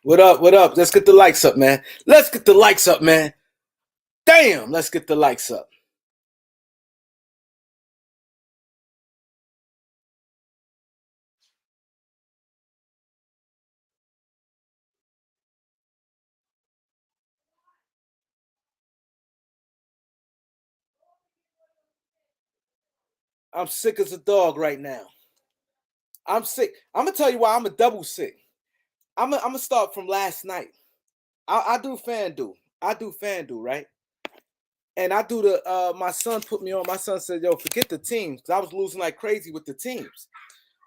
What up? What up? Let's get the likes up, man. Let's get the likes up, man. Damn, let's get the likes up. I'm sick as a dog right now. I'm sick. I'm gonna tell you why I'm a double sick. I'm gonna start from last night. I do FanDuel. I do FanDuel, right? And I do the my son put me on. My son said, yo, forget the teams. Because I was losing like crazy with the teams.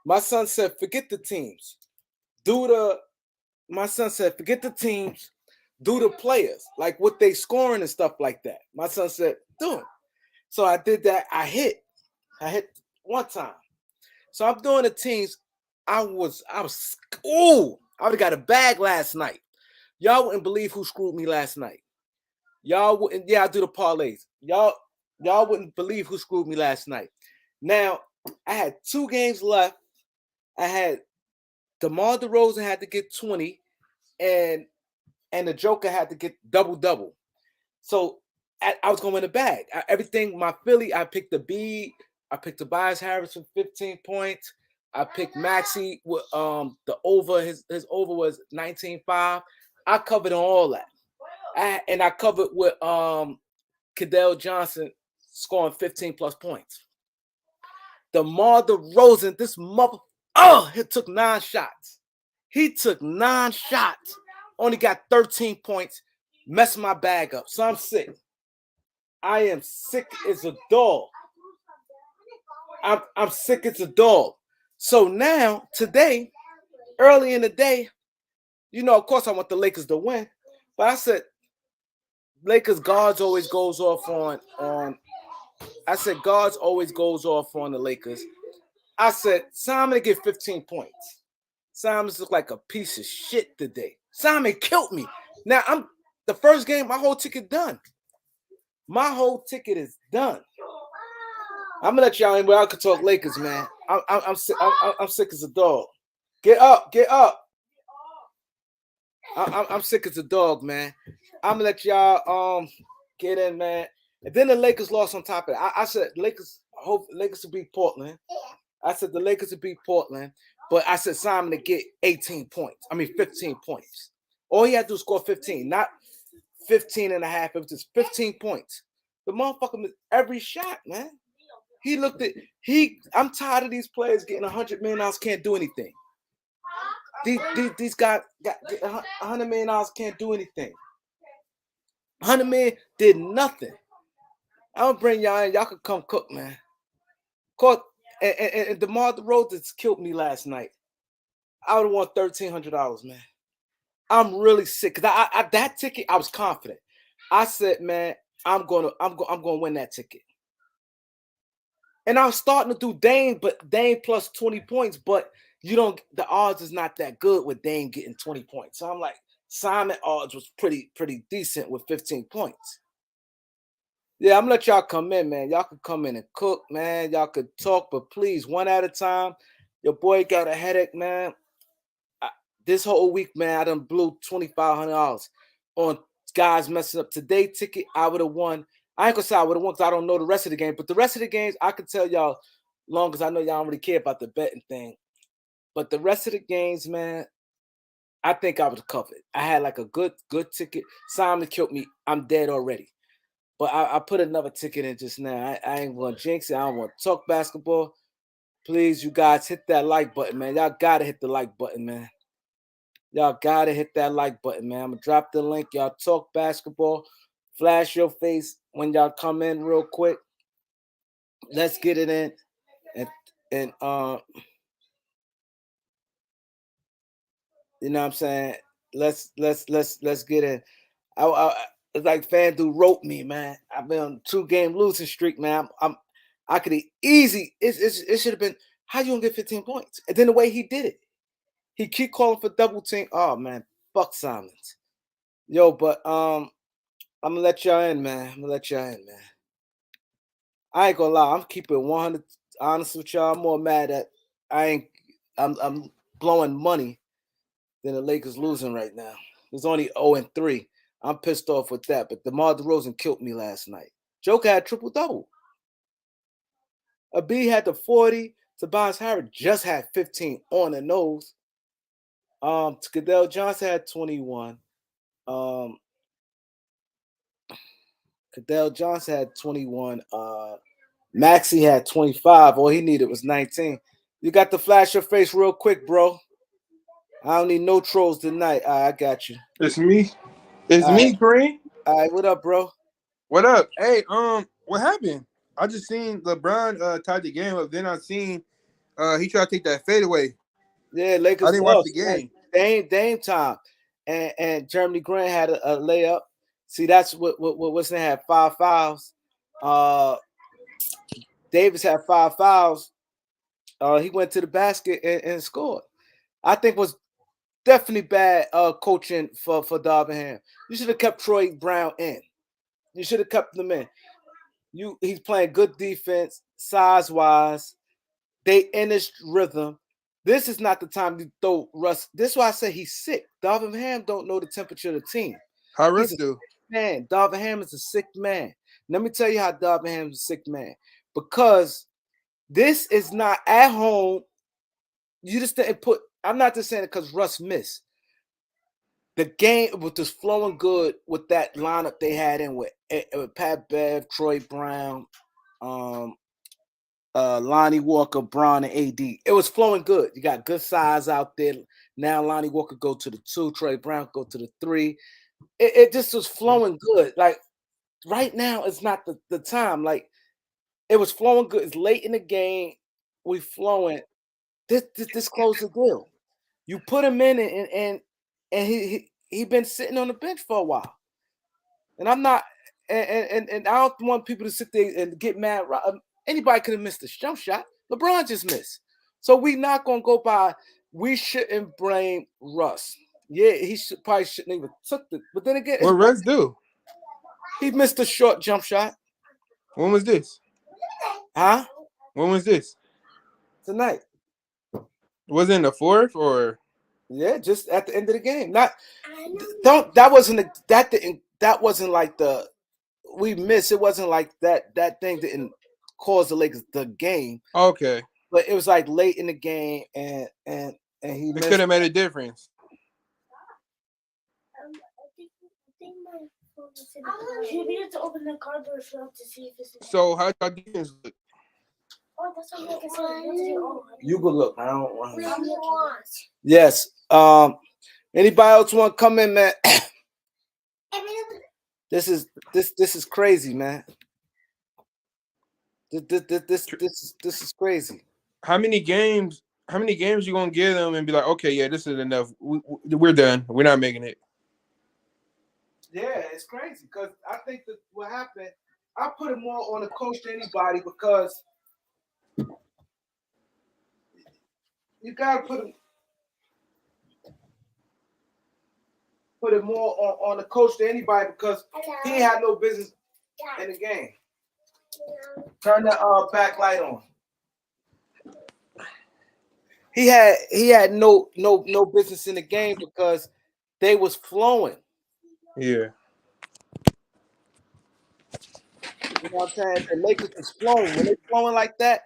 My son said, forget the teams. My son said, forget the teams. Do the players, like what they scoring and stuff like that. My son said, do it. So I did that. I hit one time. So I'm doing the teams. I would have got a bag last night. Y'all wouldn't believe who screwed me last night. Y'all wouldn't. Yeah, I do the parlays. Y'all wouldn't believe who screwed me last night. Now I had 2 games left. I had DeMar DeRozan had to get 20, and the Joker had to get double. So I was going to win the bag. Everything, my Philly, I picked the B. I picked Tobias Harris for 15 points. I picked Maxey with the over. His over was 19.5. I covered on all that. And I covered with Cadell Johnson scoring 15 plus points. DeMar DeRozan, this mother, he took 9 shots. He took 9 shots. Only got 13 points. Messed my bag up. So I'm sick. I am sick as a dog. I'm sick as a dog. So now, today, early in the day, of course I want the Lakers to win. But I said, Lakers guards always goes off on guards always goes off on the Lakers. I said, Simon get 15 points. Simon's look like a piece of shit today. Simon killed me. Now I'm the first game, my whole ticket done. My whole ticket is done. I'm gonna let y'all in where I could talk Lakers, man. I'm sick as a dog. Get up. I'm sick as a dog, man. I'm gonna let y'all get in, man. And then the Lakers lost on top of it. I said Lakers. I hope Lakers will beat Portland. I said the Lakers will beat Portland, but I said Simon to get 15 points. All he had to do was score 15, not 15 and a half. It was just 15 points. The motherfucker missed every shot, man. He looked at I'm tired of these players getting $100 million, can't do anything. These guys got $100 million, can't do anything. 100 million did nothing. I'll bring y'all in. Y'all can come cook, man. And DeMar DeRozan killed me last night. I would have won $1,300, man. I'm really sick because I that ticket I was confident. I said, man, I'm gonna win that ticket. And I was starting to do Dame, but Dame plus 20 points, but the odds is not that good with Dame getting 20 points. So I'm like, Simon odds was pretty decent with 15 points. Yeah, I'm gonna let y'all come in, man. Y'all can come in and cook, man. Y'all could talk, but please, one at a time. Your boy got a headache, man. This whole week, man, I done blew $2,500 on guys messing up. Today ticket, I would have won. I ain't gonna say I would have won because I don't know the rest of the game, but the rest of the games, I can tell y'all, long as I know y'all don't really care about the betting thing. But the rest of the games, man, I think I was covered. I had like a good ticket. Simon killed me. I'm dead already. But I put another ticket in just now. I ain't gonna jinx it. I don't want to talk basketball. Please, you guys, hit that like button, man. Y'all gotta hit the like button, man. Y'all gotta hit that like button, man. I'm gonna drop the link. Y'all talk basketball. Flash your face when y'all come in real quick. Let's get it in. And you know what I'm saying? Let's get in. It's like FanDuel wrote me, man. I've been on a 2-game losing streak, man. I could easy. It should have been how you gonna get 15 points? And then the way he did it, he keep calling for double team. Oh man, fuck Simons. Yo, but I'm gonna let y'all in, man. I ain't gonna lie. I'm keeping 100 honest with y'all. I'm more mad that I'm blowing money than the Lakers losing right now. It's only 0-3. I'm pissed off with that. But DeMar DeRozan killed me last night. Joker had triple-double. B had the 40. Tobias Harris just had 15 on the nose. Cadell Johnson had 21. Cadell Johnson had 21. Maxey had 25. All he needed was 19. You got to flash your face real quick, bro. I don't need no trolls tonight. All right, I got you. It's me. It's me, Kareem. All right, what up, bro? What up? Hey, what happened? I just seen LeBron tied the game up. Then I seen he tried to take that fadeaway. Yeah, Lakers I didn't lost. watch the game. Dame time. And Jeremy Grant had a layup. See, that's what's name had 5 fouls. Davis had 5 fouls. He went to the basket and scored. I think was definitely bad coaching for Darvingham. You should have kept Troy Brown in. You should have kept them in. He's playing good defense, size-wise. They in his rhythm. This is not the time to throw Russ. This is why I say he's sick. Darvingham don't know the temperature of the team. How Russ do? Man, Darvingham is a sick man. Let me tell you how Darvingham is a sick man. Because this is not at home. You just didn't put. I'm not just saying it because Russ missed. The game was just flowing good with that lineup they had in with Pat Bev, Troy Brown, Lonnie Walker, Braun, and AD. It was flowing good. You got good size out there. Now Lonnie Walker go to the 2, Troy Brown go to the 3. It just was flowing good. Like right now, it's not the time. Like it was flowing good. It's late in the game. We flowing. This closed the deal. You put him in and he been sitting on the bench for a while. And I'm not and I don't want people to sit there and get mad. Anybody could have missed a jump shot. LeBron just missed. So we not gonna go by. We shouldn't blame Russ. Yeah, he probably shouldn't even took the. But then again, What Russ do? He missed a short jump shot. When was this? Huh? When was this? Tonight. Was it in the fourth or? Yeah, just at the end of the game. Not don't that wasn't that wasn't like the we missed. It wasn't like that thing didn't cause the Lakers the game. Okay. But it was like late in the game and he it could have made a difference. You needed to open the cardboard shop to see if it's. So how y'all defense look? Oh, that's what I can say. You go look. I don't want to. Yes. Anybody else want to come in, man? This is crazy, man. This is crazy. How many games you gonna give them and be like, okay, yeah, this is enough. We're done. We're not making it. Yeah, it's crazy because I think that what happened, I put it more on the coach than anybody because you gotta put it more on the coach than anybody because he had no business in the game. Turn the backlight on. He had no business in the game because they was flowing. Yeah. You know what I'm saying? The Lakers is flowing. When they flowing like that,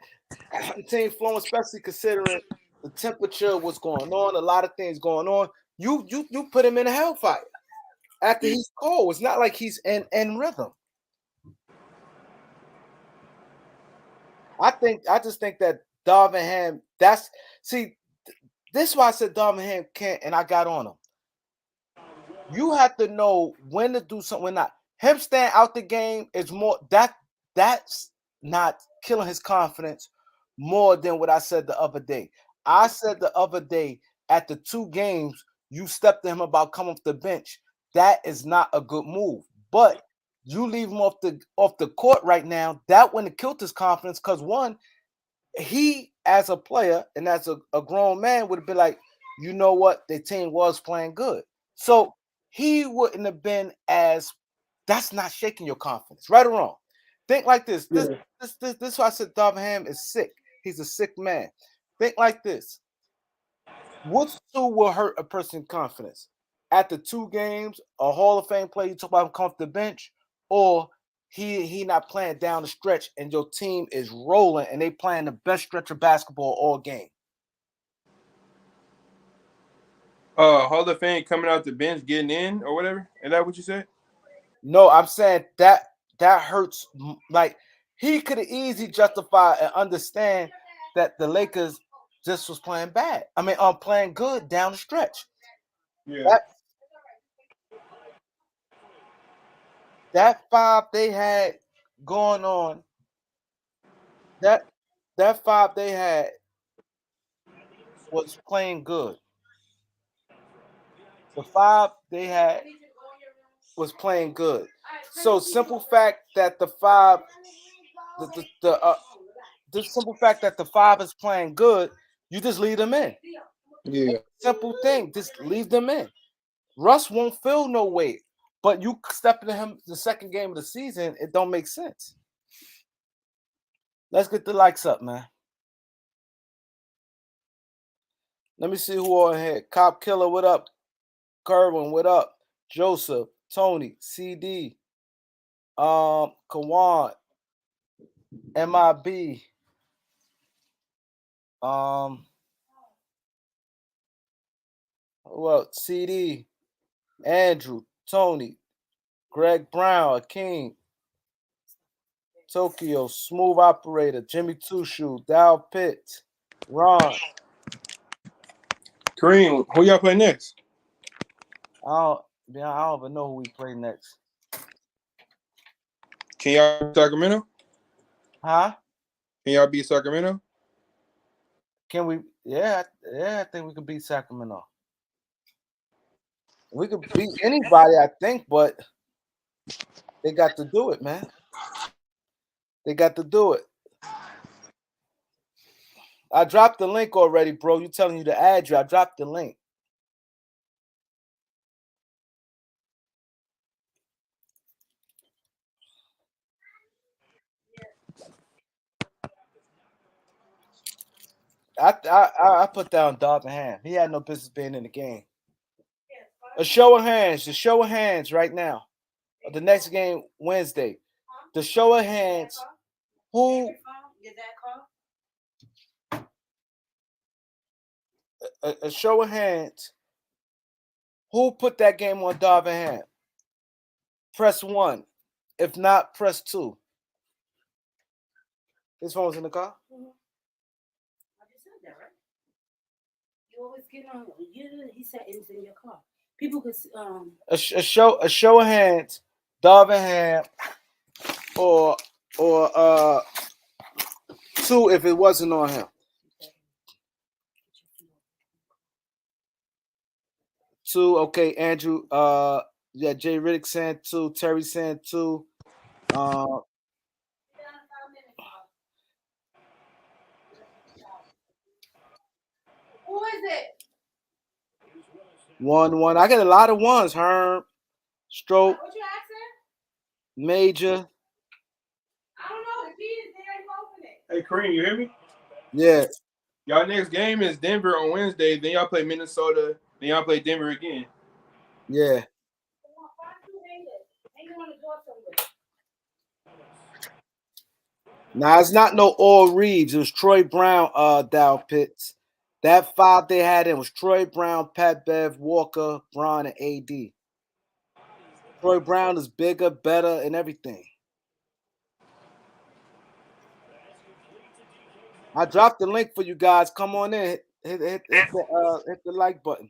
the team flowing, especially considering the temperature, what's going on, a lot of things going on. You put him in a hellfire after he's cold. It's not like he's in rhythm. I just think that Darvin Ham. This is why I said Darvin Ham can't, and I got on him. You have to know when to do something, when not. Him staying out the game is more that's not killing his confidence more than what I said the other day. I said the other day at the 2 games you stepped to him about coming off the bench. That is not a good move. But you leave him off the court right now. That wouldn't have killed his confidence because one, he as a player and as a grown man would have been like, you know what, the team was playing good. So he wouldn't have been as that's not shaking your confidence, right or wrong. Think like this. This is why I said Darvin Ham is sick. He's a sick man. Think like this. What will hurt a person's confidence? At the 2 games, a Hall of Fame player, you talk about him come off the bench, or he not playing down the stretch and your team is rolling and they playing the best stretch of basketball all game. Hall of Fame coming out the bench, getting in or whatever. Is that what you said? No, I'm saying that hurts. Like he could have easily justify and understand that the Lakers just was playing bad. I mean, playing good down the stretch. Yeah. That 5 they had going on. That 5 they had was playing good. The 5 they had was playing good. So simple fact that the 5, the simple fact that the 5 is playing good, you just leave them in. Yeah. Simple thing, just leave them in. Russ won't feel no weight, but you step into him the second game of the season, it don't make sense. Let's get the likes up, man. Let me see who on here. Cop Killer, what up? Kerwin, what up? Joseph, Tony, CD, Kawan, MIB, well, CD, Andrew, Tony, Greg Brown, King, Tokyo, Smooth Operator, Jimmy Two Shoe, Dow Pitt, Ron. Kareem, who y'all play next? I don't even know who we play next. Can y'all beat Sacramento? Huh? Can y'all beat Sacramento? Can we? Yeah, I think we could beat Sacramento. We could beat anybody, I think, but they got to do it, man. They got to do it. I dropped the link already, bro. You telling you to add you. I dropped the link. I put down Darvin Ham. He had no business being in the game. A show of hands. The show of hands right now. The next game Wednesday. The show of hands. Who? A show of hands. Who put that game on Darvin Ham? Press 1. If not, press 2. His phone's in the car? I just said that, right? You always get on. He said it's in your car. People could. A show of hands. Darvin Ham or 2 if it wasn't on him. 2, okay, Andrew. Yeah, Jay Riddick saying 2, Terry saying 2. Who is it? 1. I get a lot of ones. Herm, Stroke, What you asking? Major. I don't know. The key is there. You open it. Hey, Kareem, you hear me? Yeah. Y'all next game is Denver on Wednesday. Then y'all play Minnesota. Then y'all play Denver again. Yeah. Now it's not no All Reeves. It was Troy Brown, Dow Pitts. That 5 they had in was Troy Brown, Pat Bev, Walker, Braun, and AD. Troy Brown is bigger, better, and everything. I dropped the link for you guys. Come on in. Hit the like button.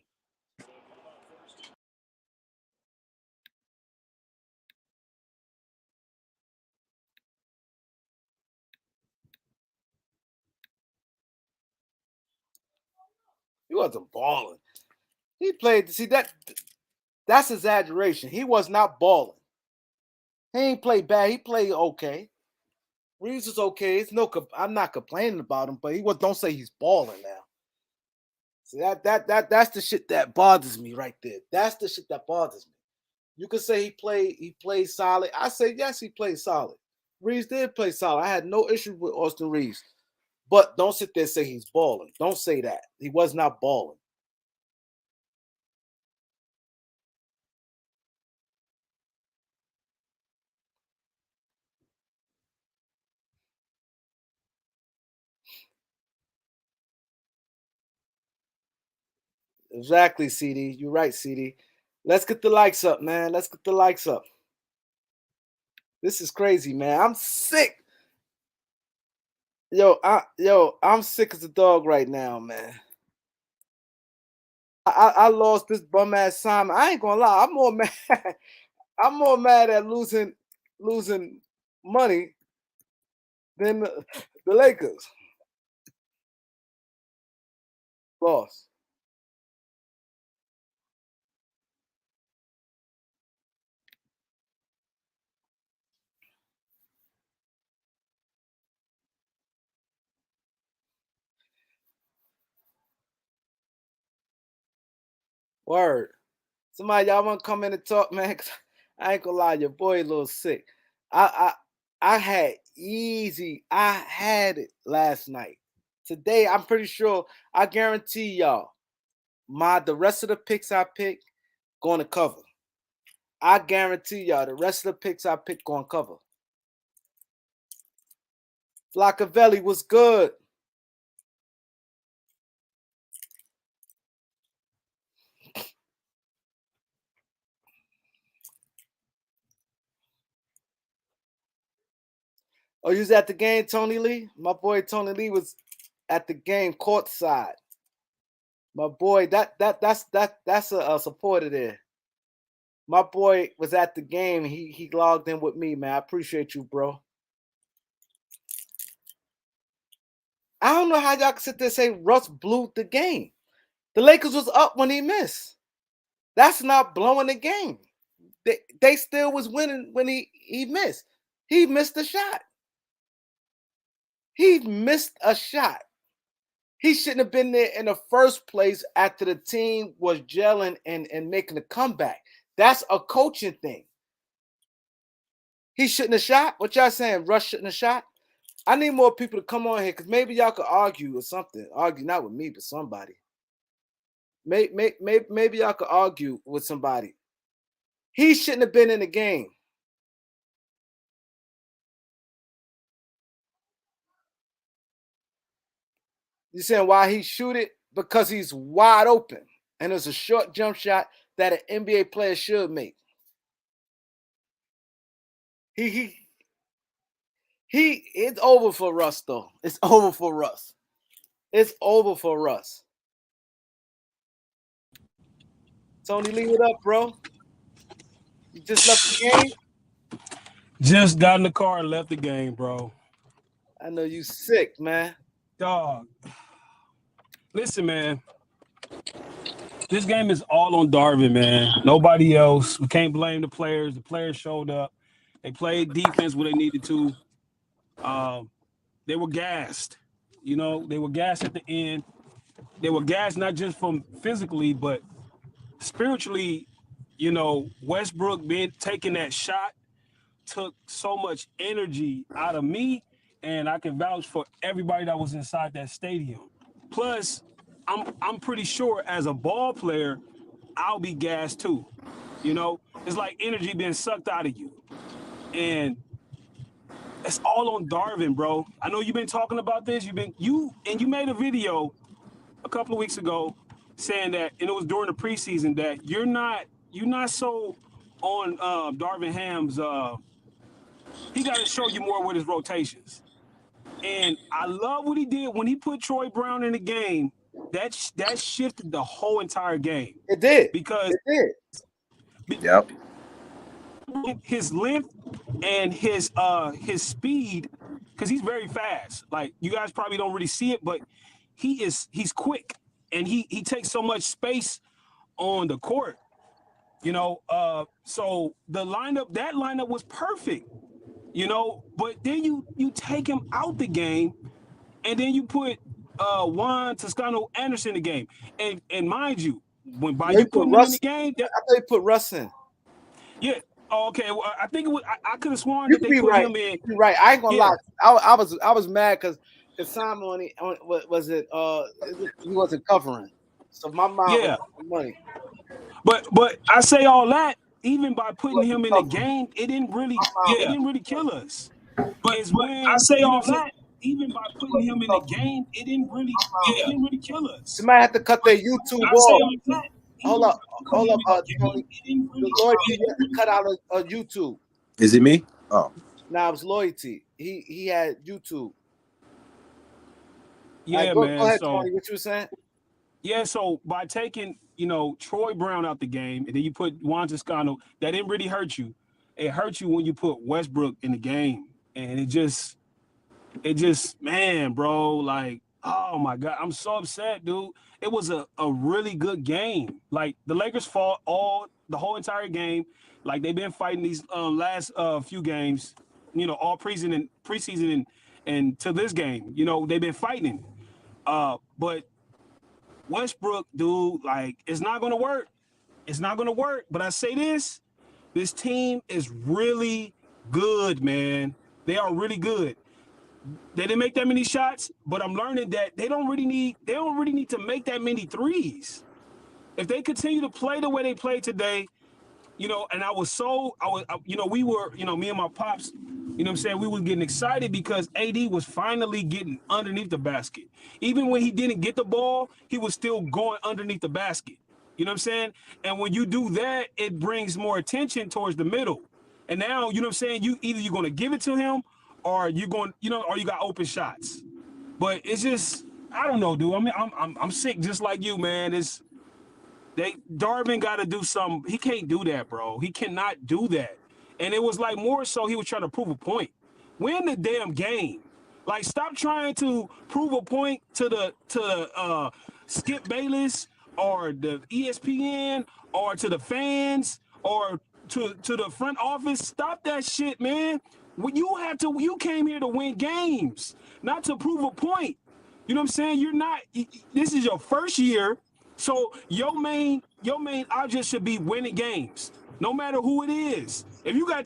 He wasn't balling. He played. See that's exaggeration. He was not balling. He ain't played bad. He played okay. Reeves is okay. It's no. I'm not complaining about him, but he was. Don't say he's balling now. See that's the shit that bothers me right there. That's the shit that bothers me. You could say he played solid. I say yes, he played solid. Reeves did play solid. I had no issue with Austin Reeves, but don't sit there and say he's balling. Don't say that. He was not balling. Exactly, CD. You're right, CD. Let's get the likes up, man. Let's get the likes up. This is crazy, man. I'm sick. I'm sick as a dog right now, man. I lost this bum ass Simon. I ain't gonna lie. I'm more mad. I'm more mad at losing money than the Lakers lost. Word. Somebody y'all want to come in and talk, man? 'Cause I ain't gonna lie, your boy a little sick. I had easy. I had it last night. Today, I'm pretty sure. I guarantee y'all, the rest of the picks I pick going to cover. I guarantee y'all, the rest of the picks I pick going to cover. Flaccavelli was good. Oh, you was at the game, Tony Lee? My boy Tony Lee was at the game courtside. My boy, that's a supporter there. My boy was at the game. He logged in with me, man. I appreciate you, bro. I don't know how y'all can sit there and say Russ blew the game. The Lakers was up when he missed. That's not blowing the game. They still was winning when he missed. He missed a shot. He missed a shot. He shouldn't have been there in the first place after the team was gelling and making a comeback. That's a coaching thing. He shouldn't have shot. What y'all saying? Russ shouldn't have shot? I need more people to come on here because maybe y'all could argue or something. Argue not with me, but somebody. Maybe y'all could argue with somebody. He shouldn't have been in the game. You saying why he shoot it? Because he's wide open. And it's a short jump shot that an NBA player should make. It's over for Russ, though. It's over for Russ. It's over for Russ. Tony, leave it up, bro. You just left the game? Just got in the car and left the game, bro. I know you sick, man. Dog. Listen, man. This game is all on Darvin, man. Nobody else. We can't blame the players. The players showed up. They played defense where they needed to. They were gassed. You know, they were gassed at the end. They were gassed not just from physically, but spiritually. You know, Westbrook taking that shot took so much energy out of me, and I can vouch for everybody that was inside that stadium. Plus, I'm pretty sure as a ball player, I'll be gassed too. You know, it's like energy being sucked out of you, and it's all on Darvin, bro. I know you've been talking about this. You made a video a couple of weeks ago saying that, and it was during the preseason, that you're not so on Darvin Ham's. He got to show you more with his rotations. And I love what he did when he put Troy Brown in the game. That shifted the whole entire game It did. because It did. Yep. his length and his speed, because he's very fast. Like you guys probably don't really see it, but he's quick and he takes so much space on the court. So that lineup was perfect. But then you take him out the game, and then you put Juan Toscano Anderson in the game, and mind you, when by you putting him in the game, I thought he put Russ in. yeah. Oh, okay. Well, I think it was. I could have sworn You that could they be put right. him in. You're right. I ain't gonna Yeah. lie. I was mad because Simon was it he wasn't covering. So my mind was money. But I say all that, even by putting him in the game, it didn't really kill us. But I say all that, even by putting him in the game, it didn't really kill us. You might have to cut their YouTube off. Hold up, Tony. Loyalty, you have to cut out of YouTube. Is it me? Oh, nah, it was Loyalty. He had YouTube. Yeah, right, man. Go ahead, so, Tony. What you were saying? Yeah, so by taking Troy Brown out the game, and then you put Juan Toscano, that didn't really hurt you. It hurt you when you put Westbrook in the game, and it just, man, bro, like, oh my God, I'm so upset, dude. It was a really good game. Like the Lakers fought the whole entire game, like they've been fighting these last few games, all preseason and to this game, they've been fighting. But Westbrook, dude, like it's not gonna work. It's not gonna work. But I say this team is really good, man. They are really good. They didn't make that many shots, but I'm learning that they don't really need to make that many threes. If they continue to play the way they played today, and we were, me and my pops, what I'm saying, we were getting excited because AD was finally getting underneath the basket. Even when he didn't get the ball, he was still going underneath the basket. You know what I'm saying? And when you do that, it brings more attention towards the middle. And now, you know what I'm saying, you're going to give it to him or you're going, or you got open shots. But it's just, I don't know, dude. I mean, I'm sick just like you, man. Darvin got to do something. He can't do that, bro. He cannot do that. And it was like more so he was trying to prove a point. Win the damn game. Like, stop trying to prove a point to the Skip Bayless or the ESPN or to the fans or to the front office. Stop that shit, man. You came here to win games, not to prove a point. You know what I'm saying? This is your first year. So your main object should be winning games, no matter who it is. If you gotta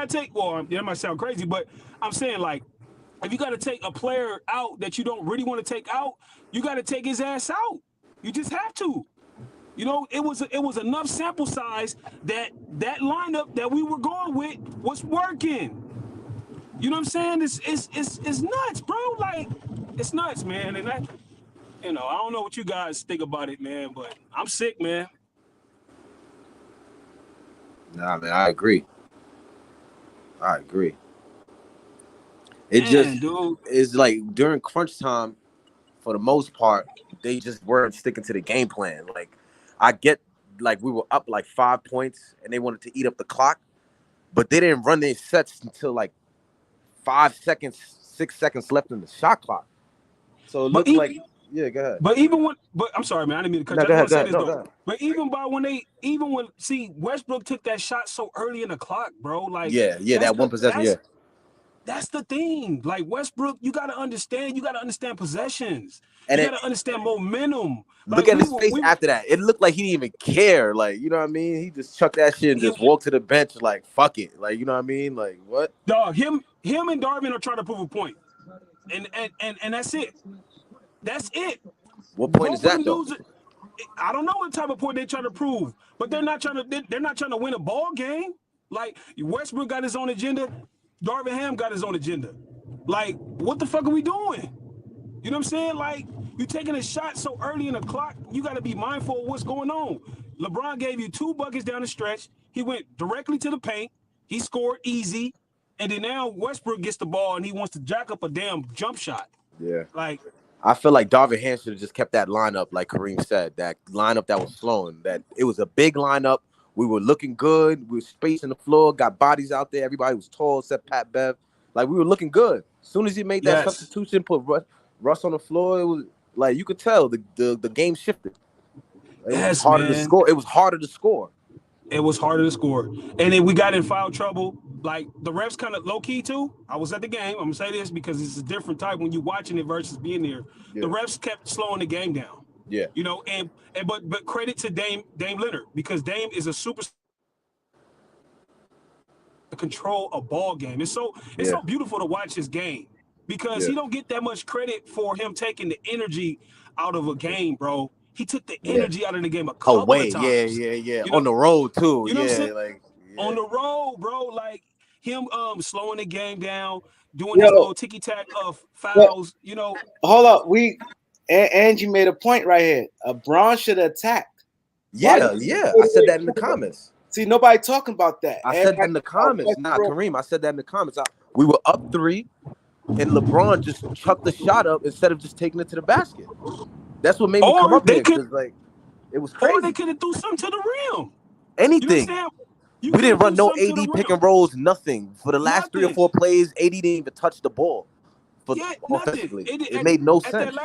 take, well, that might sound crazy, but I'm saying, like, if you gotta take a player out that you don't really want to take out, you gotta take his ass out. You just have to. It was enough sample size that lineup that we were going with was working. You know what I'm saying? It's nuts, bro. Like, it's nuts, man. And that. I don't know what you guys think about it, man, but I'm sick, man. Nah, man, I agree. It's like during crunch time, for the most part, they just weren't sticking to the game plan. Like, I get, like, we were up like 5 points and they wanted to eat up the clock, but they didn't run their sets until like 6 seconds left in the shot clock. So it looked like. Yeah, go ahead. But I'm sorry, man. I didn't mean to cut you off. Go ahead. But when Westbrook took that shot so early in the clock, bro. Like, that one possession. That's the thing. Like, Westbrook, you gotta understand possessions. And you gotta understand momentum. Look at his face after that. It looked like he didn't even care. Like, you know what I mean? He just chucked that shit and just walked to the bench like, fuck it. Like, you know what I mean? Like, what? Dog, him and Darvin are trying to prove a point. And that's it. That's it. What point is that, though? I don't know what type of point they're trying to prove, but they're not trying to win a ball game. Like, Westbrook got his own agenda, Darvin Ham got his own agenda. Like, what the fuck are we doing? You know what I'm saying? Like, you taking a shot so early in the clock, you got to be mindful of what's going on. LeBron gave you 2 buckets down the stretch. He went directly to the paint. He scored easy. And then now Westbrook gets the ball and he wants to jack up a damn jump shot. Yeah. Like, I feel like Darvin Ham should have just kept that lineup, like Kareem said, that lineup that was flowing. That it was a big lineup. We were looking good. We were spacing the floor, got bodies out there. Everybody was tall except Pat Bev. Like, we were looking good. As soon as he made that substitution, put Russ on the floor, it was like you could tell the game shifted. It was harder to score. It was harder to score. It was harder to score. And then we got in foul trouble. Like, the refs kind of low-key, too. I was at the game. I'm going to say this because it's a different type when you're watching it versus being there. Yeah. The refs kept slowing the game down. Yeah. You know, but credit to Dame Leonard, because Dame is a super control a ball game. It's so beautiful to watch his game because he don't get that much credit for him taking the energy out of a game, bro. He took the energy out of the game a couple of times. Yeah. You know, on the road too. You know what I'm saying? Like, on the road, bro. Like him slowing the game down, doing this little ticky-tack of fouls, you know. Hold up. Angie made a point right here. Braun should have attacked. Yeah. I said that in the comments. See, nobody talking about that. I said that in the comments. Nah, Kareem, I said that in the comments. We were up 3, and LeBron just chucked the shot up instead of just taking it to the basket. That's what made me come up here, because like it was crazy. Or they could have threw something to the rim. Anything. We didn't run no AD pick and rolls, nothing. For the last 3 or 4 plays, AD didn't even touch the ball. Offensively. It made no sense.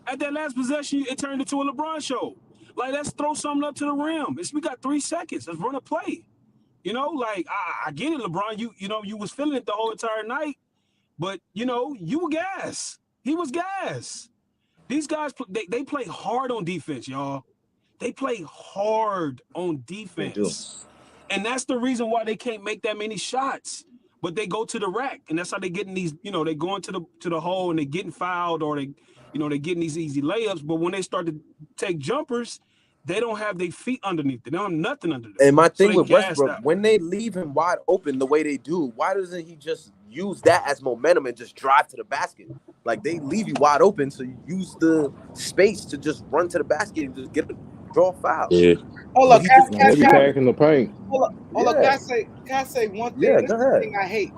At that last possession, it turned into a LeBron show. Like, let's throw something up to the rim. We got 3 seconds. Let's run a play. You know, like, I get it, LeBron. You was feeling it the whole entire night, but, you know, you were gas. He was gas. These guys, they play hard on defense, y'all. They play hard on defense. And that's the reason why they can't make that many shots. But they go to the rack, and that's how they getting these, you know, they go into the hole and they getting fouled, or they getting these easy layups. But when they start to take jumpers, they don't have their feet underneath them. They don't have nothing under them. And my thing with Westbrook, when they leave him wide open the way they do, why doesn't he just use that as momentum and just drive to the basket? Like, they leave you wide open, so you use the space to just run to the basket and just draw fouls. Yeah. Hold up, can the paint. Hold up, can I say one thing? Yeah, this go ahead. Thing I hate.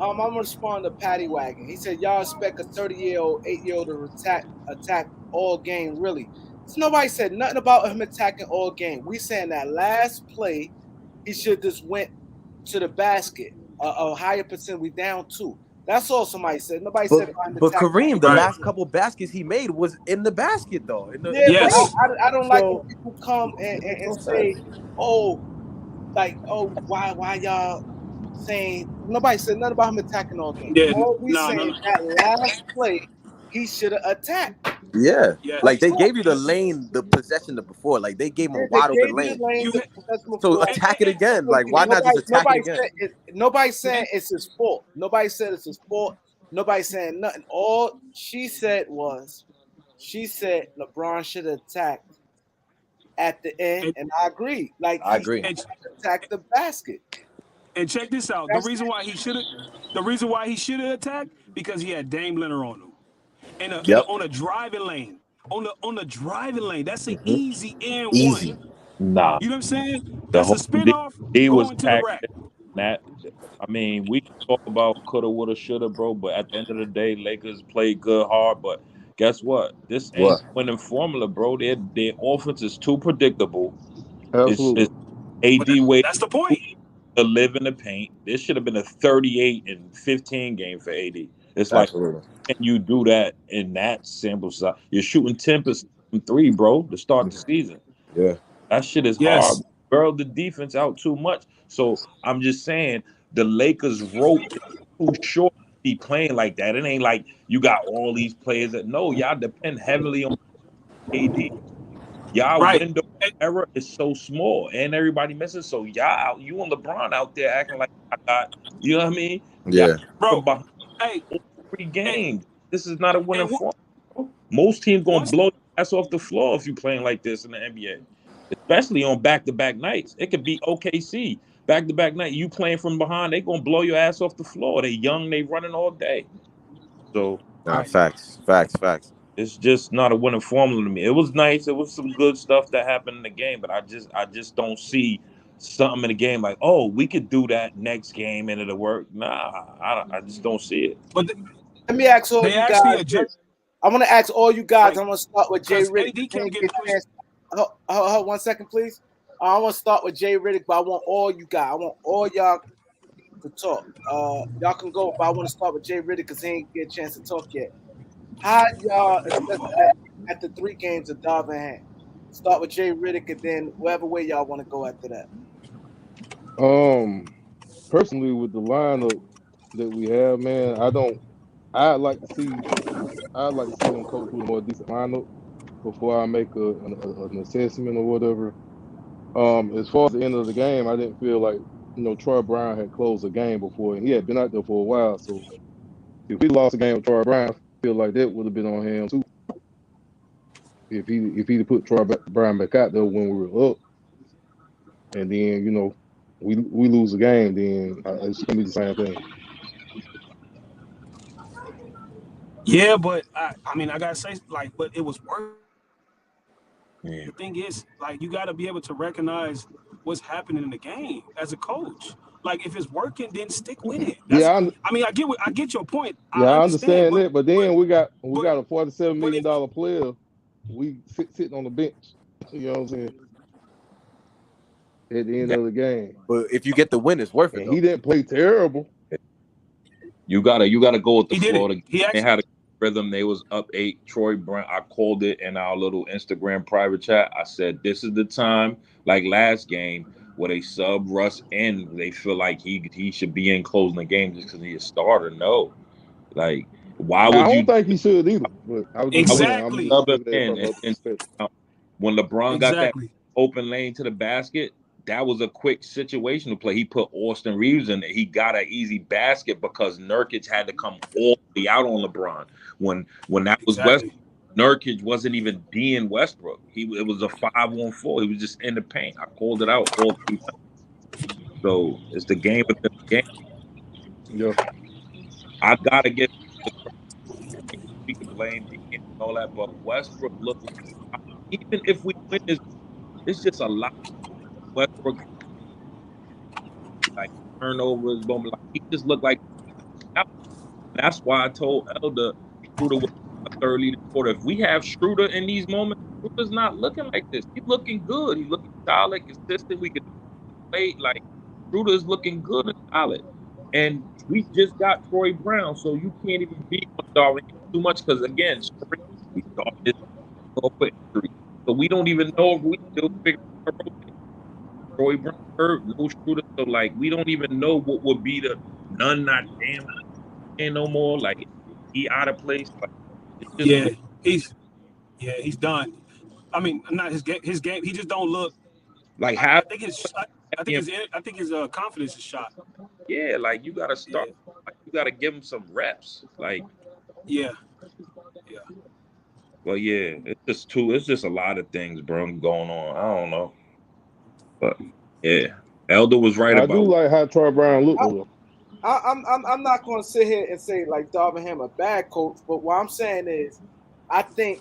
I'm gonna respond to Patty Wagon. He said, "Y'all expect a 30-year-old, 8-year-old to attack all game, really?" So nobody said nothing about him attacking all game. We saying that last play, he should just went to the basket. A higher percent. We down 2. That's all somebody said. Nobody said. But Kareem, the last couple baskets he made was in the basket, though. Yes. I don't like when people come and say, why y'all saying? Nobody said nothing about him attacking all game. Yeah. All we saying that last play, he should have attacked. Yeah. Like, they gave you the lane, the possession before. Like, they gave him a wide open lane. So attack it again. Like, why not just attack it again? Nobody saying it's his fault. Nobody said it's his fault. Nobody saying nothing. All she said was, LeBron should have attacked at the end, and I agree. Like, I agree. Attack the basket. And check this out. The reason why he should have attacked, because he had Dame Leonard on him. And on a driving lane. On the driving lane. That's an easy and easy. one. Nah. You know what I'm saying? That's a spinoff. He was going to the rack. That, I mean, we can talk about coulda, woulda, shoulda, bro, but at the end of the day, Lakers played good, hard, but guess what? This ain't winning formula, bro. Their offense is too predictable. Absolutely. It's AD way. That's the point. To live in the paint. This should have been a 38-15 game for AD. It's Absolutely. Like, can you do that in that sample size? You're shooting 10% from 3, bro, to start the season. Yeah. That shit is hard. Girl, the defense out too much. So I'm just saying the Lakers rope is too short to be playing like that. It ain't like you got all these players that y'all depend heavily on AD. Y'all window error is so small and everybody misses. So y'all, you and LeBron out there acting like I got, you know what I mean? Yeah. Bro, hey, 3 games. This is not a winning form. Most teams gonna blow your ass off the floor if you playing like this in the NBA. Especially on back-to-back nights. It could be OKC. Back-to-back night. You playing from behind, they gonna blow your ass off the floor. They young, they running all day. So facts. It's just not a winning formula to me. It was nice. It was some good stuff that happened in the game, but I just don't see something in the game like, oh, we could do that next game and it'll work. Nah, I just don't see it. But Let me ask all they you guys. actually adjust. I want to ask all you guys. Like, I'm gonna start with Jay because Riddick. AD kept getting pushed. Hold 1 second, please. I want to start with Jay Riddick, but I want all you guys. I want all y'all to talk. Y'all can go, but I want to start with Jay Riddick because he ain't get a chance to talk yet. How y'all assess at the 3 games of Darvin Ham? Start with Jay Riddick and then whatever way y'all want to go after that. Personally, with the lineup that we have, man, I'd like to see them coach with a more decent lineup before I make an assessment or whatever. As far as the end of the game, I didn't feel like Troy Brown had closed the game before, and he had been out there for a while. So if we lost a game with Troy Brown, I feel like that would have been on him too. If he'd put Troy Brown back out there when we were up, and then we lose the game, then it's gonna be the same thing. Yeah, but I mean, I gotta say, like, but it was working. Yeah. The thing is, like, you gotta be able to recognize what's happening in the game as a coach. Like, if it's working, then stick with it. I mean, I get your point. I understand that, but then we got a $47 but million player. We sitting on the bench. You know what I'm saying? At the end of the game. But if you get the win, it's worth it. And he didn't play terrible. You gotta go with the flow. They had a rhythm. They was up 8. Troy Brown. I called it in our little Instagram private chat. I said this is the time, like last game, where they sub Russ in. They feel like he should be in closing the game just because he's a starter. No, like why would you? I don't think he should either. But I was exactly. When LeBron got that open lane to the basket, that was a quick situation to play. He put Austin Reeves in there. He got an easy basket because Nurkic had to come all the way out on LeBron. When that was Westbrook, Nurkic wasn't even being Westbrook. It was a 5-on-4. He was just in the paint. I called it out all 3 times. So it's the game within the game. Yeah. I gotta get we can blame and all that, but Westbrook looked, even if we win this, it's just a lot. Westbrook like turnovers, boom, like he just looked like. That's why I told Elder Schroeder was a third leading quarter. If we have Schroeder in these moments, Schroeder's not looking like this. He's looking good. He's looking solid, consistent. We can play like Schroeder's looking good and solid. And we just got Troy Brown, so you can't even beat Darwin too much because again, we started for injury, so we don't even know if we still figure out a rotation. Troy Brown hurt, no Schroeder, so like we don't even know what would be the Nunn not damn and no more. Like he out of place. Like, he's done. I mean, not his game. His game. He just don't look like I think his confidence is shot. Yeah, like you gotta start. Like, you gotta give him some reps. Like yeah. Well, yeah, it's just a lot of things, bro, going on. I don't know, but yeah, Elder was right about. I do like how Troy Brown looked. I'm not going to sit here and say like Darvin Ham a bad coach, but what I'm saying is, I think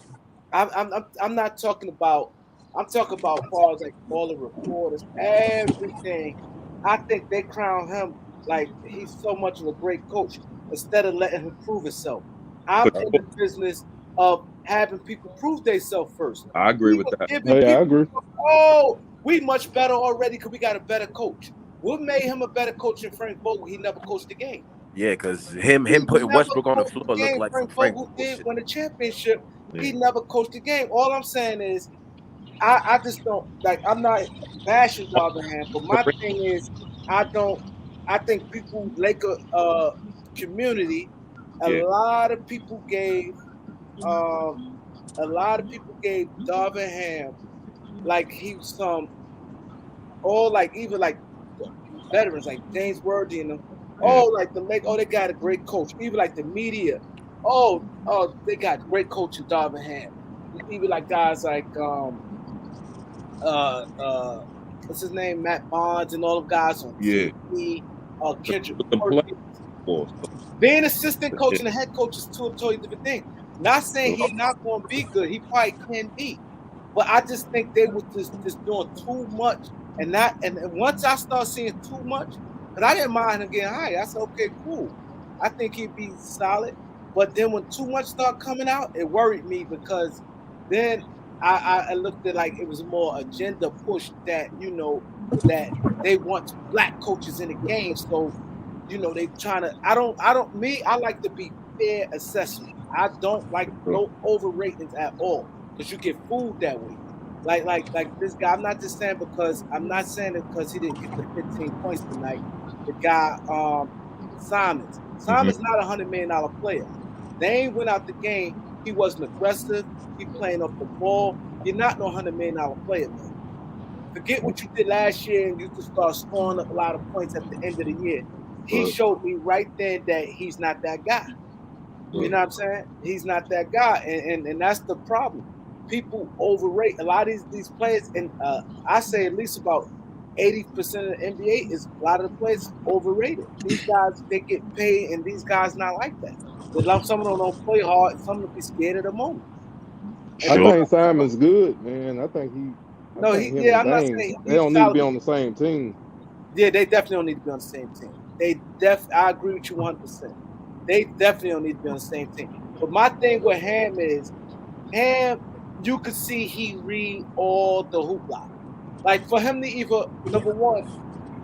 I'm not talking about. I'm talking about as far as like all the reporters, everything. I think they crown him like he's so much of a great coach instead of letting him prove himself. I'm in the business of having people prove themselves first. I agree with that. I agree. Oh, we much better already because we got a better coach. What made him a better coach than Frank Vogel? He never coached the game. Yeah, because him putting Westbrook on the floor looked like Frank Vogel did win a championship. Yeah. He never coached the game. All I'm saying is, I just don't like. I'm not bashing Darvin Ham, but my thing is, I think people Laker community. A lot of people gave Darvin Ham like he was some all like even like veterans like James Worthy and them. Oh, like they got a great coach. Even like the media. Oh, they got great coach in Darvin Ham. Even like guys like what's his name, Matt Bonds and all the guys on TV. Kendrick. Being assistant coach and the head coach is two totally different things. Not saying he's not going to be good. He probably can be. But I just think they were just doing too much And once I start seeing too much, because I didn't mind him getting high. I said, okay, cool. I think he'd be solid. But then when too much started coming out, it worried me because then I looked at like it was more agenda push that, that they want black coaches in the game. So, they trying to, I like to be fair assessment. I don't like no overratings at all because you get fooled that way. Like this guy, I'm not saying it because he didn't get the 15 points tonight. The guy, Simons. Simons not $100 million player. They ain't went out the game. He wasn't aggressive. He playing off the ball. You're not no $100 million player, man. Forget what you did last year and you could start scoring a lot of points at the end of the year. He showed me right then that he's not that guy. You know what I'm saying? He's not that guy, and that's the problem. People overrate a lot of these players, and I say at least about 80% of the NBA is a lot of the players overrated. These guys, they get paid, and these guys not like that. Some of them don't play hard, and some of them be scared of the moment. I think Simon's good, man. I think him and I'm not Dame, saying they don't need to be on the same team. Yeah, they definitely don't need to be on the same team. I agree with you 100%. They definitely don't need to be on the same team. But my thing with Ham is, you could see he read all the hoopla. Like for him to either, number one,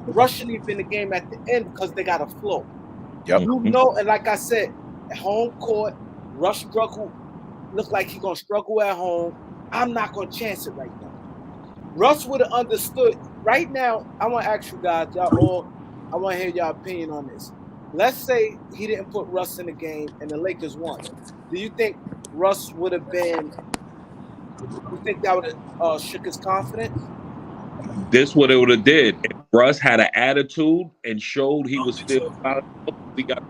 Rush shouldn't even be in the game at the end because they got a flow. Yep. And like I said, at home court, Rush struggle, look like he's gonna struggle at home. I'm not gonna chance it right now. Russ would have understood. Right now, I want to ask you guys, I want to hear your opinion on this. Let's say he didn't put Russ in the game and the Lakers won. Do you think Russ would have been? You think that would have shook his confidence? This what it would have did. If Russ had an attitude and showed he was still we got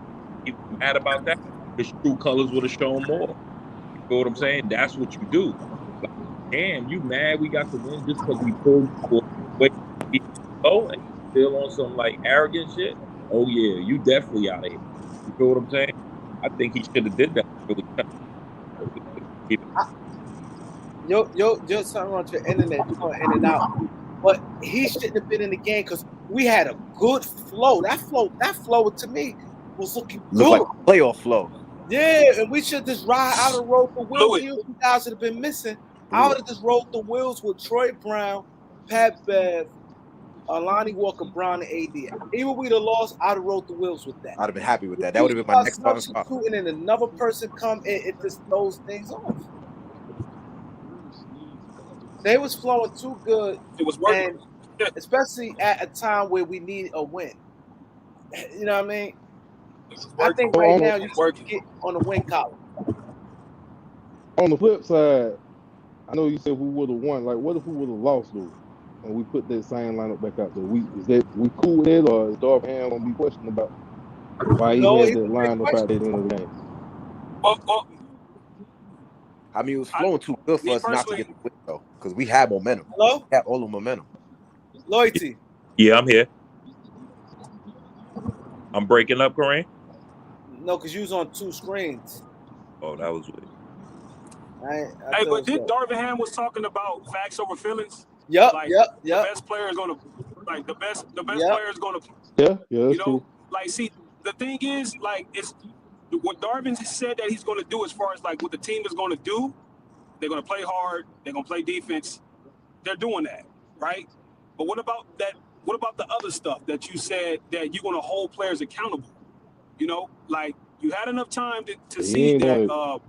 mad about that, his true colors would have shown more. You know what I'm saying? That's what you do. Like, damn, you mad we got the win just because we pulled away and still on some like arrogant shit? Oh yeah, you definitely out of here. You feel what I'm saying? I think he should have did that. Really. You're something on your internet. You're going in and out. But he shouldn't have been in the game because we had a good flow. That flow to me was looking good. Like playoff flow. Yeah, and we should just ride out and roll the wheels. You guys would have been missing. I would have just rolled the wheels with Troy Brown, Pat Bev, Lonnie Walker, Brown, and AD. Even we'd have lost, I'd have rolled the wheels with that. I'd have been happy with that. That would have been my next starting spot. And then another person come in, it just throws things off. They was flowing too good. It was working. And especially at a time where we need a win. You know what I mean? I think right now you should get on the win column. On the flip side, I know you said we would have won. Like, what if we would have lost though? And we put that same lineup back out there. We cool with it, or is Darvin Ham gonna be questioned about why he had that lineup out there at the end of the game? Well, I mean, it was flowing too good for us not to get the win though, because we had momentum. Hello? We had all the momentum. Loyalty. Yeah, I'm here. I'm breaking up, Kareem? No, because you was on two screens. Oh, that was weird. Hey, but did Darvin Ham was talking about facts over feelings? Yep, like, yep. The best player is gonna, like the best player is gonna. Yeah, that's true. Like, see, the thing is, like, it's what Darvin said that he's gonna do as far as like what the team is gonna do. They're gonna play hard. They're gonna play defense. They're doing that, right? But what about that? What about the other stuff that you said that you're gonna hold players accountable? You know, like you had enough time to see that.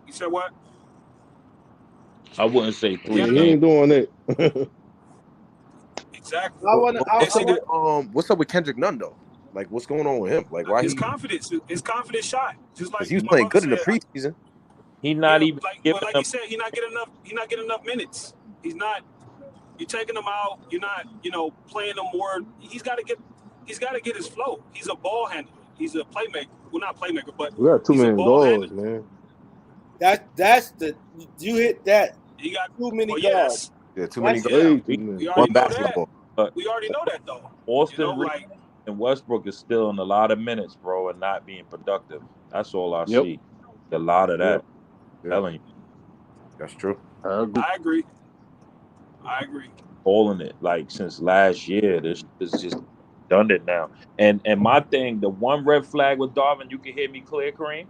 You said what? I wouldn't say 3. He ain't doing that. Exactly. What's up with Kendrick Nunn though? Like, what's going on with him? Like, why his confidence shot? Just like he was playing good in the preseason. He's not even like you said, he's not getting enough minutes. He's not. You're taking him out. You're not, playing him more. He's got to get his flow. He's a ball handler. He's a playmaker. Well, not playmaker, but we got too many guards, man. That's you hit that. You got too many guards. Yes. Yeah, too many guards. One basketball. We already know that though. Austin and Westbrook is still in a lot of minutes, bro, and not being productive. That's all I see. A lot of that. Telling you. That's true. I agree. I agree. Calling it like since last year. This is just done it now. And my thing, the one red flag with Darvin, you can hear me clear, Kareem.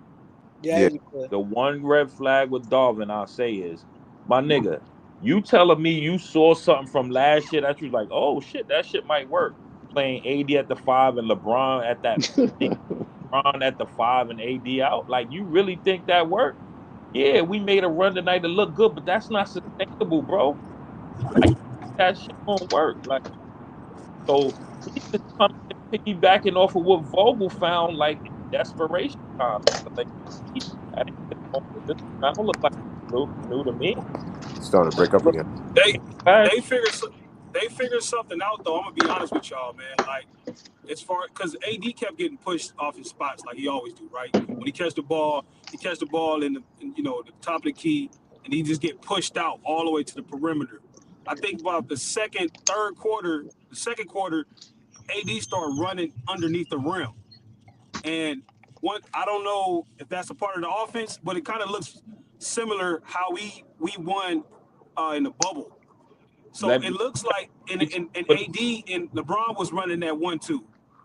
Yeah, Yeah. you could. The one red flag with Darvin, I'll say is, my nigga, you telling me you saw something from last year that you was like, oh shit, that shit might work. Playing AD at the 5 and LeBron at that LeBron at the 5 and AD out. Like, you really think that worked? Yeah, we made a run tonight to look good, but that's not sustainable, bro. Like, that shit won't work. Like, so we just coming and piggybacking off of what Vogel found, like in desperation time. Like, that this don't look like new to me. Starting to break up again. They Last they figured they figured something out though. I'm gonna be honest with y'all, man. Like as far because AD kept getting pushed off his spots like he always do, right? When he catch the ball, in the top of the key, and he just get pushed out all the way to the perimeter. I think about the second quarter, AD started running underneath the rim, and I don't know if that's a part of the offense, but it kind of looks similar how we won in the bubble. So let it me looks like in AD and LeBron was running that 1-2.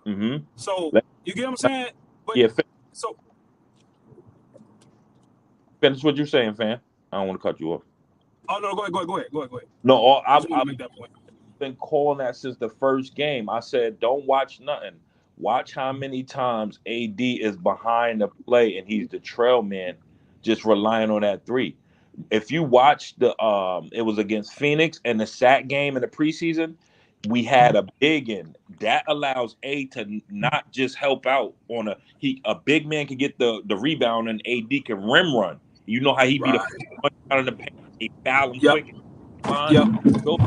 mm-hmm. So Let, you get what I'm saying? But yeah, so finish what you're saying, fam. I don't want to cut you off. oh no, go ahead. No, I just want to make that point. been calling that since the first game. I said, don't watch nothing. Watch how many times AD is behind the play and he's the trail man, just relying on that three. If you watch it was against Phoenix and the sack game in the preseason, we had a big in that allows A to not just help out on a big man can get the rebound and AD can rim run. You know how he beat a Right. out of the paint, he foul him Yep. quick. Fine. Yep. So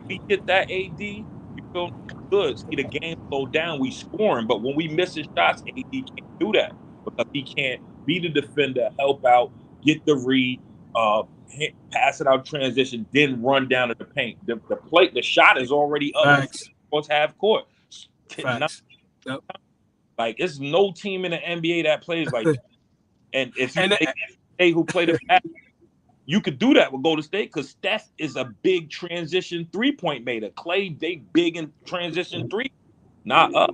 we get that AD, you feel good. See the game slow down, we scoring, but when we missing shots, AD can't do that because he can't be the defender, help out, get the read, pass it out transition, then run down to the paint. The shot is already up before Facts. it's half court. Not, Facts. Yep. like it's no team in the NBA that plays like that. And if you And say who played the fast, you could do that with Golden State because Steph is a big transition 3-point maker. Clay, they big in transition three, not us.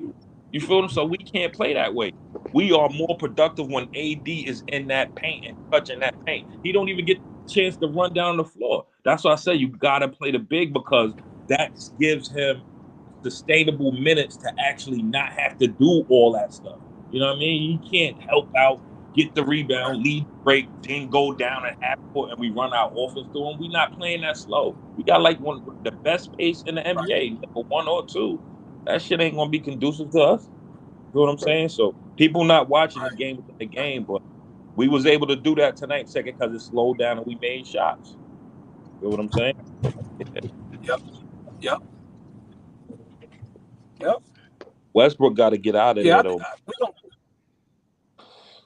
You feel them? So we can't play that way. We are more productive when AD is in that paint and touching that paint. He don't even get a chance to run down the floor. That's why I say you gotta play the big because that gives him sustainable minutes to actually not have to do all that stuff. You know what I mean? He can't help out, get the rebound, lead break, then go down at half court, and we run our offense through him. We're not playing that slow. We got like one of the best pace in the NBA, number 1 or 2. That shit ain't gonna be conducive to us. You know what I'm saying? So people not watching the game within the game, but we was able to do that tonight, second because it slowed down and we made shots. You know what I'm saying? yep. Yep. Yep. Westbrook got to get out of Yeah. there though. We don't.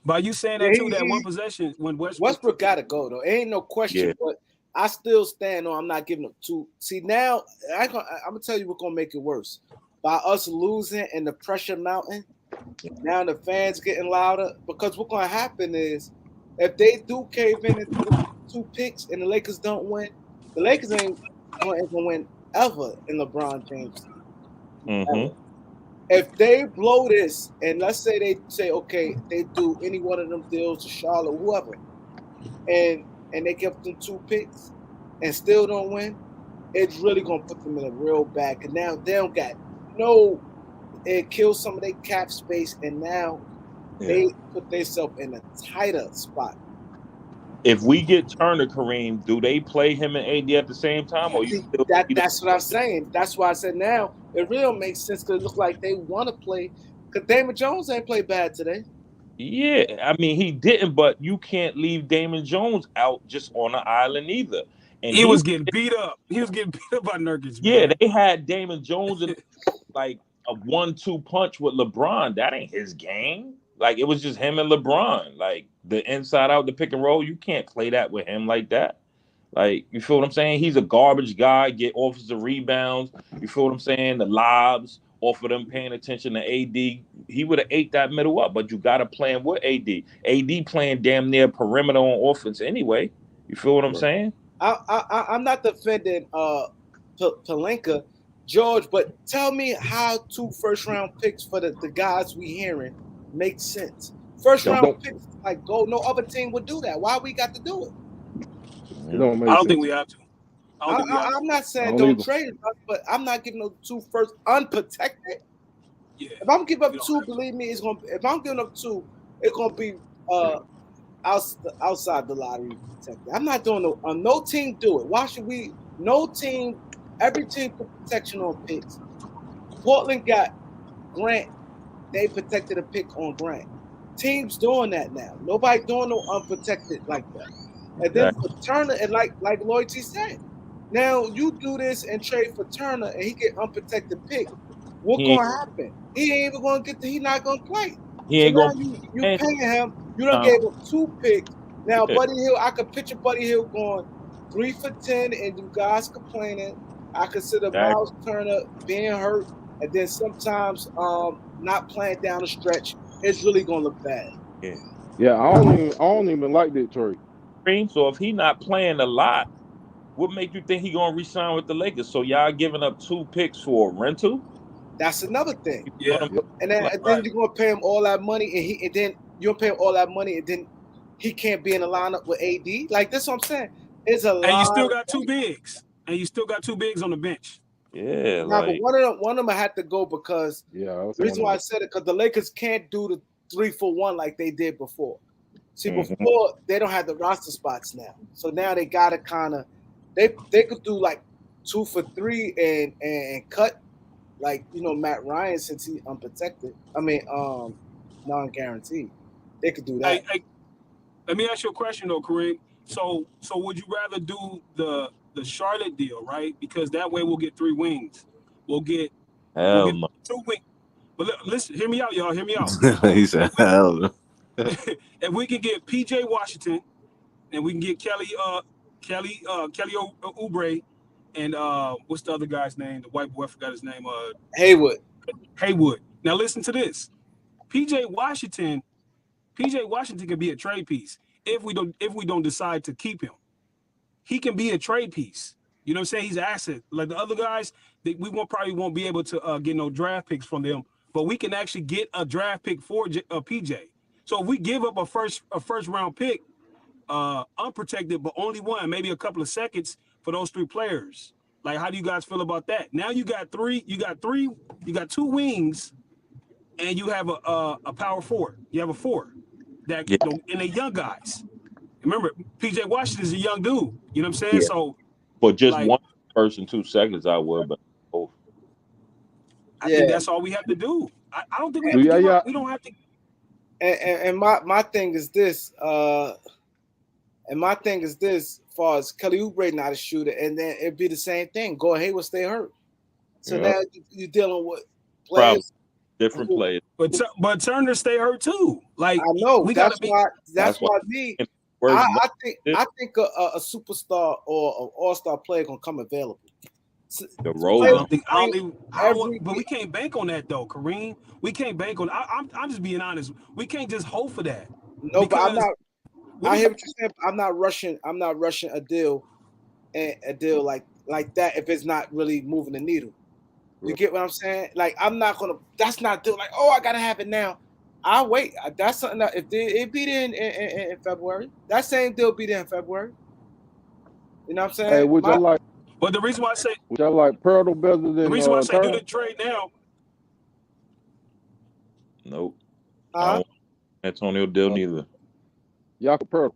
By you saying Yeah, that too, that one possession when Westbrook got to go though. Ain't no question. Yeah. But I still stand on. I'm not giving up two. See now, I'm gonna tell you what's gonna make it worse. By us losing and the pressure mounting, now the fans getting louder. Because what's gonna happen is, if they do cave in and do 2 picks and the Lakers don't win, the Lakers ain't gonna win ever in LeBron James. Mm-hmm. If they blow this, and let's say they say, okay, they do any one of them deals to Charlotte, whoever, and they give them 2 picks and still don't win, it's really gonna put them in a real bad. Cause now they don't got no. It kills some of their cap space, and now they put themselves in a tighter spot. If we get Turner, Kareem, do they play him and AD at the same time, or you See, still that's what I'm saying. That's why I said now it really makes sense because it looks like they want to play. Because Damon Jones ain't played bad today. Yeah, I mean he didn't, but you can't leave Damon Jones out just on an island either. And he was getting beat up. He was getting beat up by Nurkic, man. they had Damon Jones in like a 1-2 punch with LeBron. That ain't his game. Like it was just him and LeBron. Like the inside out, the pick and roll. You can't play that with him like that. Like you feel what I'm saying? He's a garbage guy. Get offensive rebounds. You feel what I'm saying? The lobs off of them paying attention to AD. He would have ate that middle up. But you got to play him with AD. AD playing damn near perimeter on offense anyway. You feel what I'm saying? I'm not defending Pelinka, George, but tell me how 2 first-round picks for the guys we hearing make sense. First-round Don't picks like gold. No other team would do that. Why we got to do it? it don't I make don't sense. think we have to. I don't think we have to. I'm not I saying don't don't either. trade us, but I'm not giving those 2 first unprotected. Yeah. If I'm giving up We don't 2, have to. believe me, it's gonna. If I'm giving up 2, it's gonna be outside the lottery protected. I'm not doing no team do it. Why should we? No team. Every team put protection on picks. Portland got Grant. They protected a pick on Grant. Teams doing that now. Nobody doing no unprotected like that. And then for Turner, and like Lloyd T said, now you do this and trade for Turner, and he get unprotected pick. What's gonna happen? He ain't even gonna get. He not gonna play. He So ain't now gonna. you paying him. You done gave him 2 picks. Now Buddy Hill, I could picture Buddy Hill going 3 for 10, and you guys complaining. I consider Miles Turner being hurt, and then sometimes not playing down the stretch. It's really gonna look bad. Yeah, I don't even like that trade. So if he not playing a lot, what make you think he gonna re-sign with the Lakers? So y'all giving up 2 picks for a rental? That's another thing. Yeah. And then you're gonna pay him all that money, and then you're gonna pay him all that money, and then he can't be in the lineup with AD. Like that's what I'm saying. It's a lot. And you still got 2 bigs. And you still got 2 bigs on the bench. Yeah, nah, but one of them had to go because the reason why I said it because the Lakers can't do the 3-for-1 like they did before. See, before they don't have the roster spots now, so now they gotta kind of they could do like 2 for 3 and cut like Matt Ryan since he unprotected. I mean non-guaranteed. They could do that. Hey, let me ask you a question though, Kareem. So would you rather do the Charlotte deal, right? Because that way we'll get 3 wings. We'll get 2 wings. But listen, hear me out, y'all. Hear me out. He said, "Hell no." If we can get PJ Washington, and we can get Kelly Oubre, and what's the other guy's name? The white boy, I forgot his name. Haywood. Now listen to this. PJ Washington can be a trade piece if we don't decide to keep him. He can be a trade piece. You know what I'm saying? He's an asset. Like the other guys, probably won't be able to get no draft picks from them, but we can actually get a draft pick for PJ. So if we give up a first round pick, unprotected, but only one, maybe a couple of seconds for those 3 players. Like, how do you guys feel about that? Now you got 2 wings, and you have a power forward. You have a 4 and they young guys. Remember, PJ Washington is a young dude. You know what I'm saying? Yeah. So, but just one person, 2 seconds, I would. But I think that's all we have to do. I don't think we have to give up. We don't have to. And my thing is this. As far as Kelly Oubre not a shooter, and then it'd be the same thing. Gordon Hayward stay hurt. So now you're dealing with players. Different players. But Turner stay hurt too. Like, I know. That's why I think a superstar or an all-star player gonna come available. The road. But we can't bank on that though, Kareem. We can't bank on. I'm just being honest. We can't just hope for that. No, but I'm not. I hear what you're saying. I'm not rushing a deal like that if it's not really moving the needle. You get what I'm saying? Like I'm not gonna. That's not deal. Like I gotta have it now. I'll wait. That's something that if it be there in February, that same deal be there in February. You know what I'm saying? Hey, which I like. But the reason why I say Pirtle better than the reason why I say do the trade now. Nope. Antonio deal neither. Jakob Pirtle.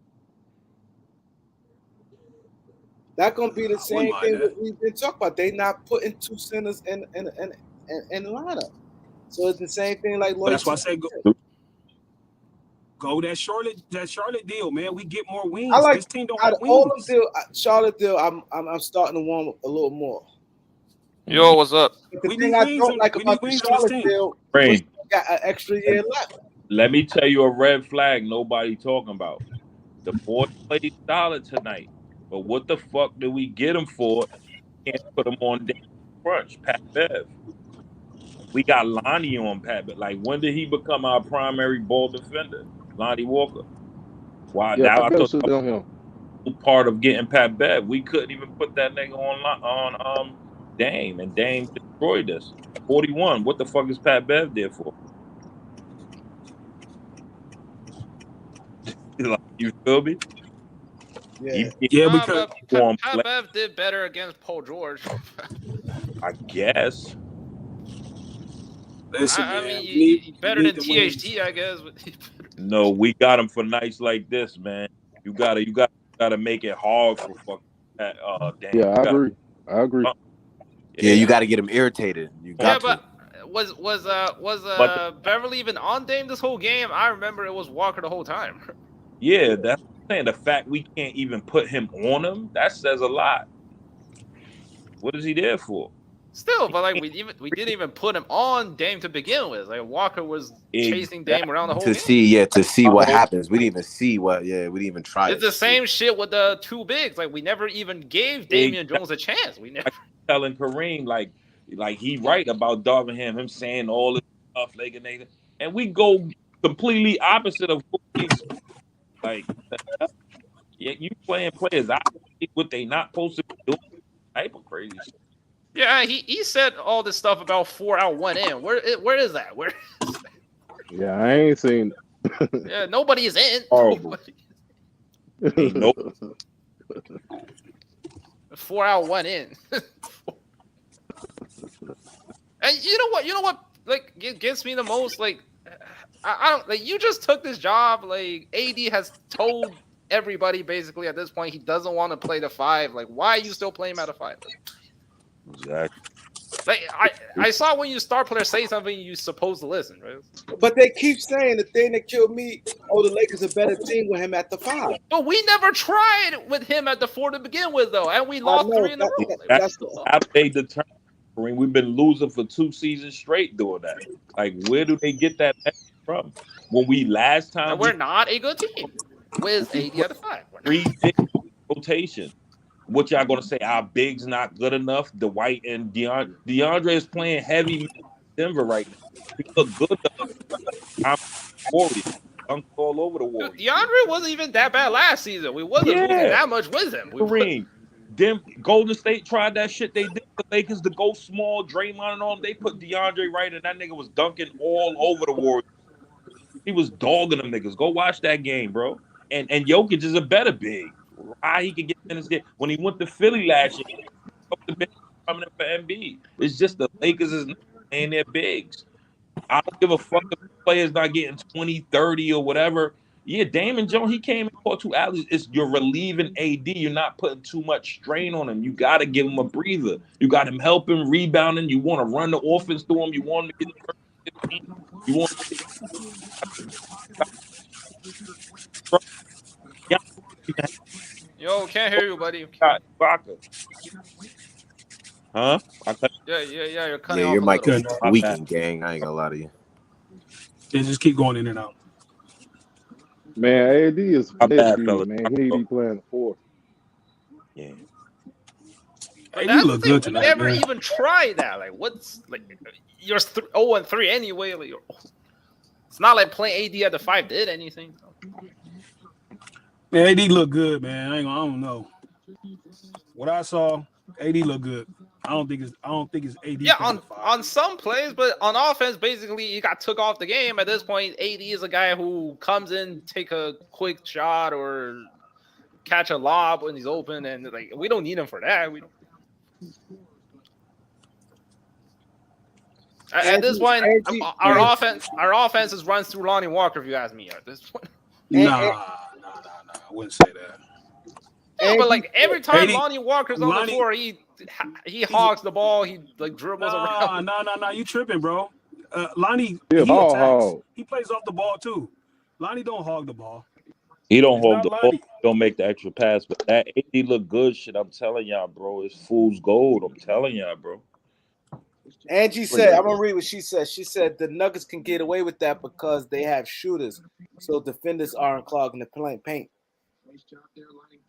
That's gonna be the same thing that we've been talking about. They not putting 2 centers in the lineup. So it's the same thing like Lloyd. That's why I say go that Charlotte deal, man. We get more wings. I like this team don't out have of all wings. them deal, Charlotte deal. I'm starting to warm up a little more. Yo, what's up? But the thing I don't like about the Charlotte deal, we got an extra year left. Let me tell you a red flag nobody talking about. The boy played solid tonight, but what the fuck did we get him for? Can't put him on crunch. Pat Bev. We got Lonnie on Pat, but like when did he become our primary ball defender? Lonnie Walker. Why? Yeah, now I thought on him. part of getting Pat Bev. We couldn't even put that nigga on Dame, and Dame destroyed us. 41. What the fuck is Pat Bev there for? Like, you feel me? Yeah. Yeah, Nah, because but Pat Bev did better against Paul George. I guess. listen, I man, mean, we better need than the wins. THT, I guess. No, we got him for nights like this, man. You gotta make it hard for fucking Dame. Yeah, I agree. I agree. Yeah, you Yeah, got to get him irritated. You Yeah, got to. but was but Beverly even on Dame this whole game? I remember it was Walker the whole time. yeah, that's what I'm saying. The fact we can't even put him on him, that says a lot. What is he there for? Still, but like we didn't even put him on Dame to begin with. Like Walker was chasing Dame around the whole To game. see what happens. We didn't even see what. Yeah, we didn't even try. It's the same shit with the two bigs. Like we never even gave Damian Jones a chance. We never. Telling Kareem like he right about Darvingham, him saying all this stuff, like, and we go completely opposite of what we expect. Like, yeah, you playing players out what they not supposed to be doing, type of crazy shit. Yeah, he said all this stuff about 4 out 1 in. Where is that? Where? Yeah, I ain't seen. Yeah, nobody is in. Horrible. Ain't no. 4 out 1 in. And you know what? Like, gets me the most. Like, I don't like. You just took this job. Like, AD has told everybody basically at this point he doesn't want to play the 5. Like, why are you still playing him at a 5? Exactly. Like, I saw when you star players say something, you're supposed to listen, right? But they keep saying the thing that killed me. Oh, the Lakers are a better team with him at the 5. But we never tried with him at the 4 to begin with, though, and we lost 3 in a row. That's how they determine. We've been losing for 2 seasons straight doing that. Like, where do they get that from? When we last time, and we're not a good team with AD at the 5. 3 big rotation. What y'all gonna say? Our bigs not good enough. Dwight and DeAndre is playing heavy Denver right now. He look good. I'm Warriors. Dunked all over the Warriors. DeAndre wasn't even that bad last season. We wasn't losing that much with him. Kareem. Golden State tried that shit. They did the Lakers to go small, Draymond and all. They put DeAndre right, and that nigga was dunking all over the Warriors. He was dogging them niggas. Go watch that game, bro. And Jokic is a better big. Why he can get in his game. When he went to Philly last year, coming in for Embiid. It's just the Lakers is not playing their bigs. I don't give a fuck if the player's not getting 20, 30 or whatever. Yeah, Damon Jones, he came and caught 2 alleys. You're relieving AD. You're not putting too much strain on him. You got to give him a breather. You got him helping, rebounding. You want to run the offense through him. You want him to get the first 15. You want him to Yo, can't hear you, buddy. Huh? Yeah, you're cutting off. Your mic is little. tweaking, gang. I ain't gonna lie to you. Yeah, just keep going in and out. Man, AD is My bad, man. fellas. He need to be playing the 4. Yeah. But AD look good we tonight, never man. even tried that. Like, what's like you're 0-3 anyway. Like, it's not like playing AD at the 5 did anything. Man, AD look good, man. I don't know. What I saw, AD look good. I don't think it's AD. Yeah, on some plays, but on offense, basically, he got took off the game. At this point, AD is a guy who comes in, take a quick shot or catch a lob when he's open, and like we don't need him for that. We don't. At this point, our offense is runs through Lonnie Walker. If you ask me, at this point. Nah. I wouldn't say that. Yeah, but like every time 80, Lonnie Walker's on the floor, he hogs the ball. He like dribbles around. No, you tripping, bro. Lonnie, Yeah, he ball attacks. hog. He plays off the ball too. Lonnie don't hog the ball. He don't It's hold not the ball. Lonnie. Don't make the extra pass. But that AD look good shit. I'm telling y'all, bro. It's fool's gold. I'm telling y'all, bro. Angie said, I'm gonna read what she said. She said the Nuggets can get away with that because they have shooters, so defenders aren't clogging the paint.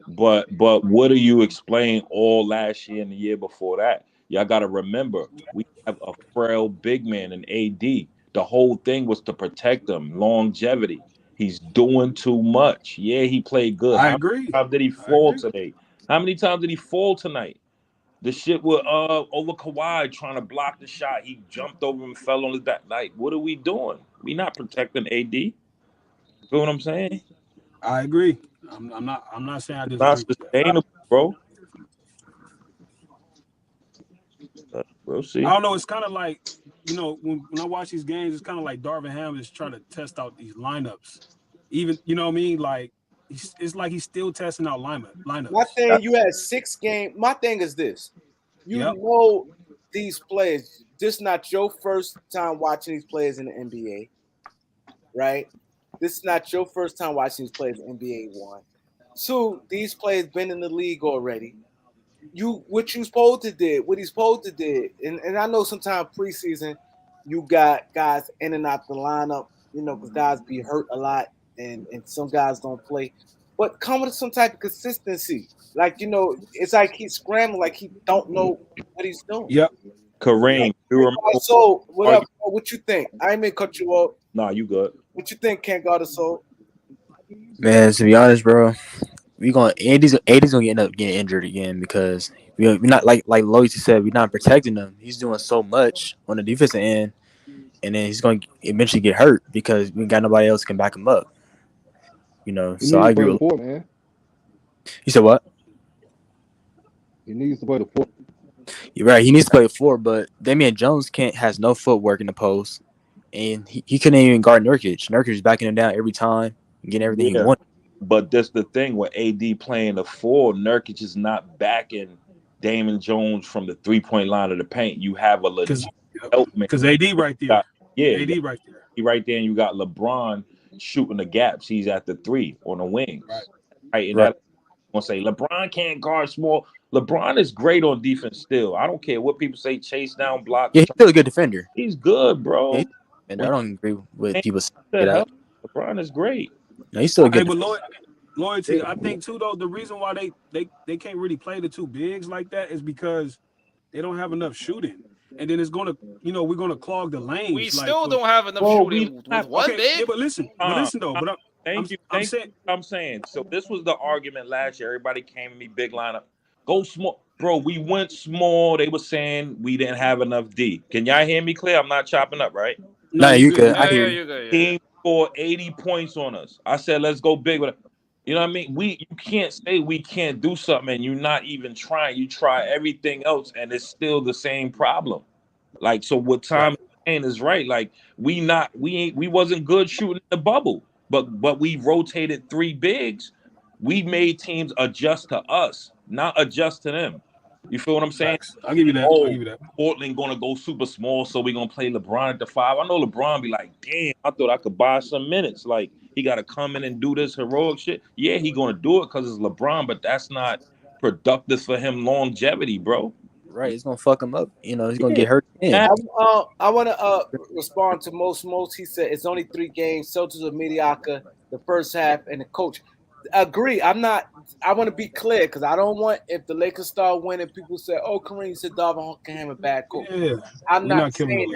But what do you explain all last year and the year before that? Y'all got to remember, we have a frail big man in AD. The whole thing was to protect him, longevity. He's doing too much. Yeah, he played good. I How agree. many times did he fall today? How many times did he fall tonight? The shit with over Kawhi trying to block the shot. He jumped over and fell on his back. Like, what are we doing? We not protecting AD. You feel what I'm saying? I agree. I'm not saying I Not disagree with that. sustainable, bro. We'll I see. don't know. It's kind of like, when I watch these games, it's kind of like Darvin Ham is trying to test out these lineups. Even, you know what I mean? Like, it's like he's still testing out My lineups. thing, you had 6 games. My thing is this: you Yep. know these players. This not your first time watching these players in the NBA, right? This is not your first time watching these players in NBA. 1, 2. These players been in the league already. What you supposed to did, what he's supposed to did, and I know sometimes preseason you got guys in and out the lineup, because guys be hurt a lot and some guys don't play, but come with some type of consistency. Like it's like he's scrambling, like he don't know what he's doing. Yep. Kareem, you remember? So what up? What you think? I ain't mean cut you off. Nah, you good. What you think? Can't guard a soul. Man, to be honest, bro, Andy's gonna end up getting injured again because we're not like Lois said, we're not protecting him. He's doing so much on the defensive end, and then he's going to eventually get hurt because we got nobody else can back him up. He So needs I to play agree the with. four, man. You said what? He needs to play the four. You're right. He needs to play 4, but Damian Jones has no footwork in the post, and he couldn't even guard Nurkic. Nurkic is backing him down every time, getting everything he Yeah. wanted. But that's the thing with AD playing the 4, Nurkic is not backing Damon Jones from the 3-point line of the paint. You have a legit helpmate. Because AD right there. Yeah, AD right there. he right there, and you got LeBron shooting the gaps. He's at the 3 on the wings. Right. And Right. that I'm gonna say LeBron can't guard small. LeBron is great on defense still. I don't care what people say, chase down, block. Yeah, he's still a good defender. He's good, bro. Yeah, and I don't agree with people saying the hell? that. LeBron is great. No, he's still a good. Hey, but loyalty, I think too though, the reason why they can't really play the two bigs like that is because they don't have enough shooting. And then it's gonna, we're gonna clog the lanes. We still don't have enough shooting with one big. Yeah, but listen though. But Thank you. I'm saying. So this was the argument last year. Everybody came to me, big lineup. Go small. Bro, we went small. They were saying we didn't have enough D. Can y'all hear me clear? I'm not chopping up, right? No, you good. I hear you. you. Good, Team scored 80 points on us. I said, let's go big with it. You know what I mean? You can't say we can't do something and you're not even trying. You try everything else and it's still the same problem. Like, so what Tom is saying is right. Like, we wasn't good shooting the bubble, but we rotated 3 bigs. We made teams adjust to us, not adjust to them. You feel what I'm saying? I'll give you that. Oh, I'll give you that. Portland gonna go super small, so we're gonna play LeBron at the 5. I know LeBron be like, damn, I thought I could buy some minutes. Like, he gotta come in and do this heroic shit. Yeah, he gonna do it because it's LeBron, but that's not productive for him longevity, bro. Right, it's gonna fuck him up. He's gonna get hurt again. I want to respond to most. He said it's only 3 games. Celtics are mediocre the first half, and the coach. Agree. I'm not. I want to be clear because I don't want if the Lakers start winning, people say, "Oh, Kareem said Darvin Ham a bad coach." Yeah, I'm not saying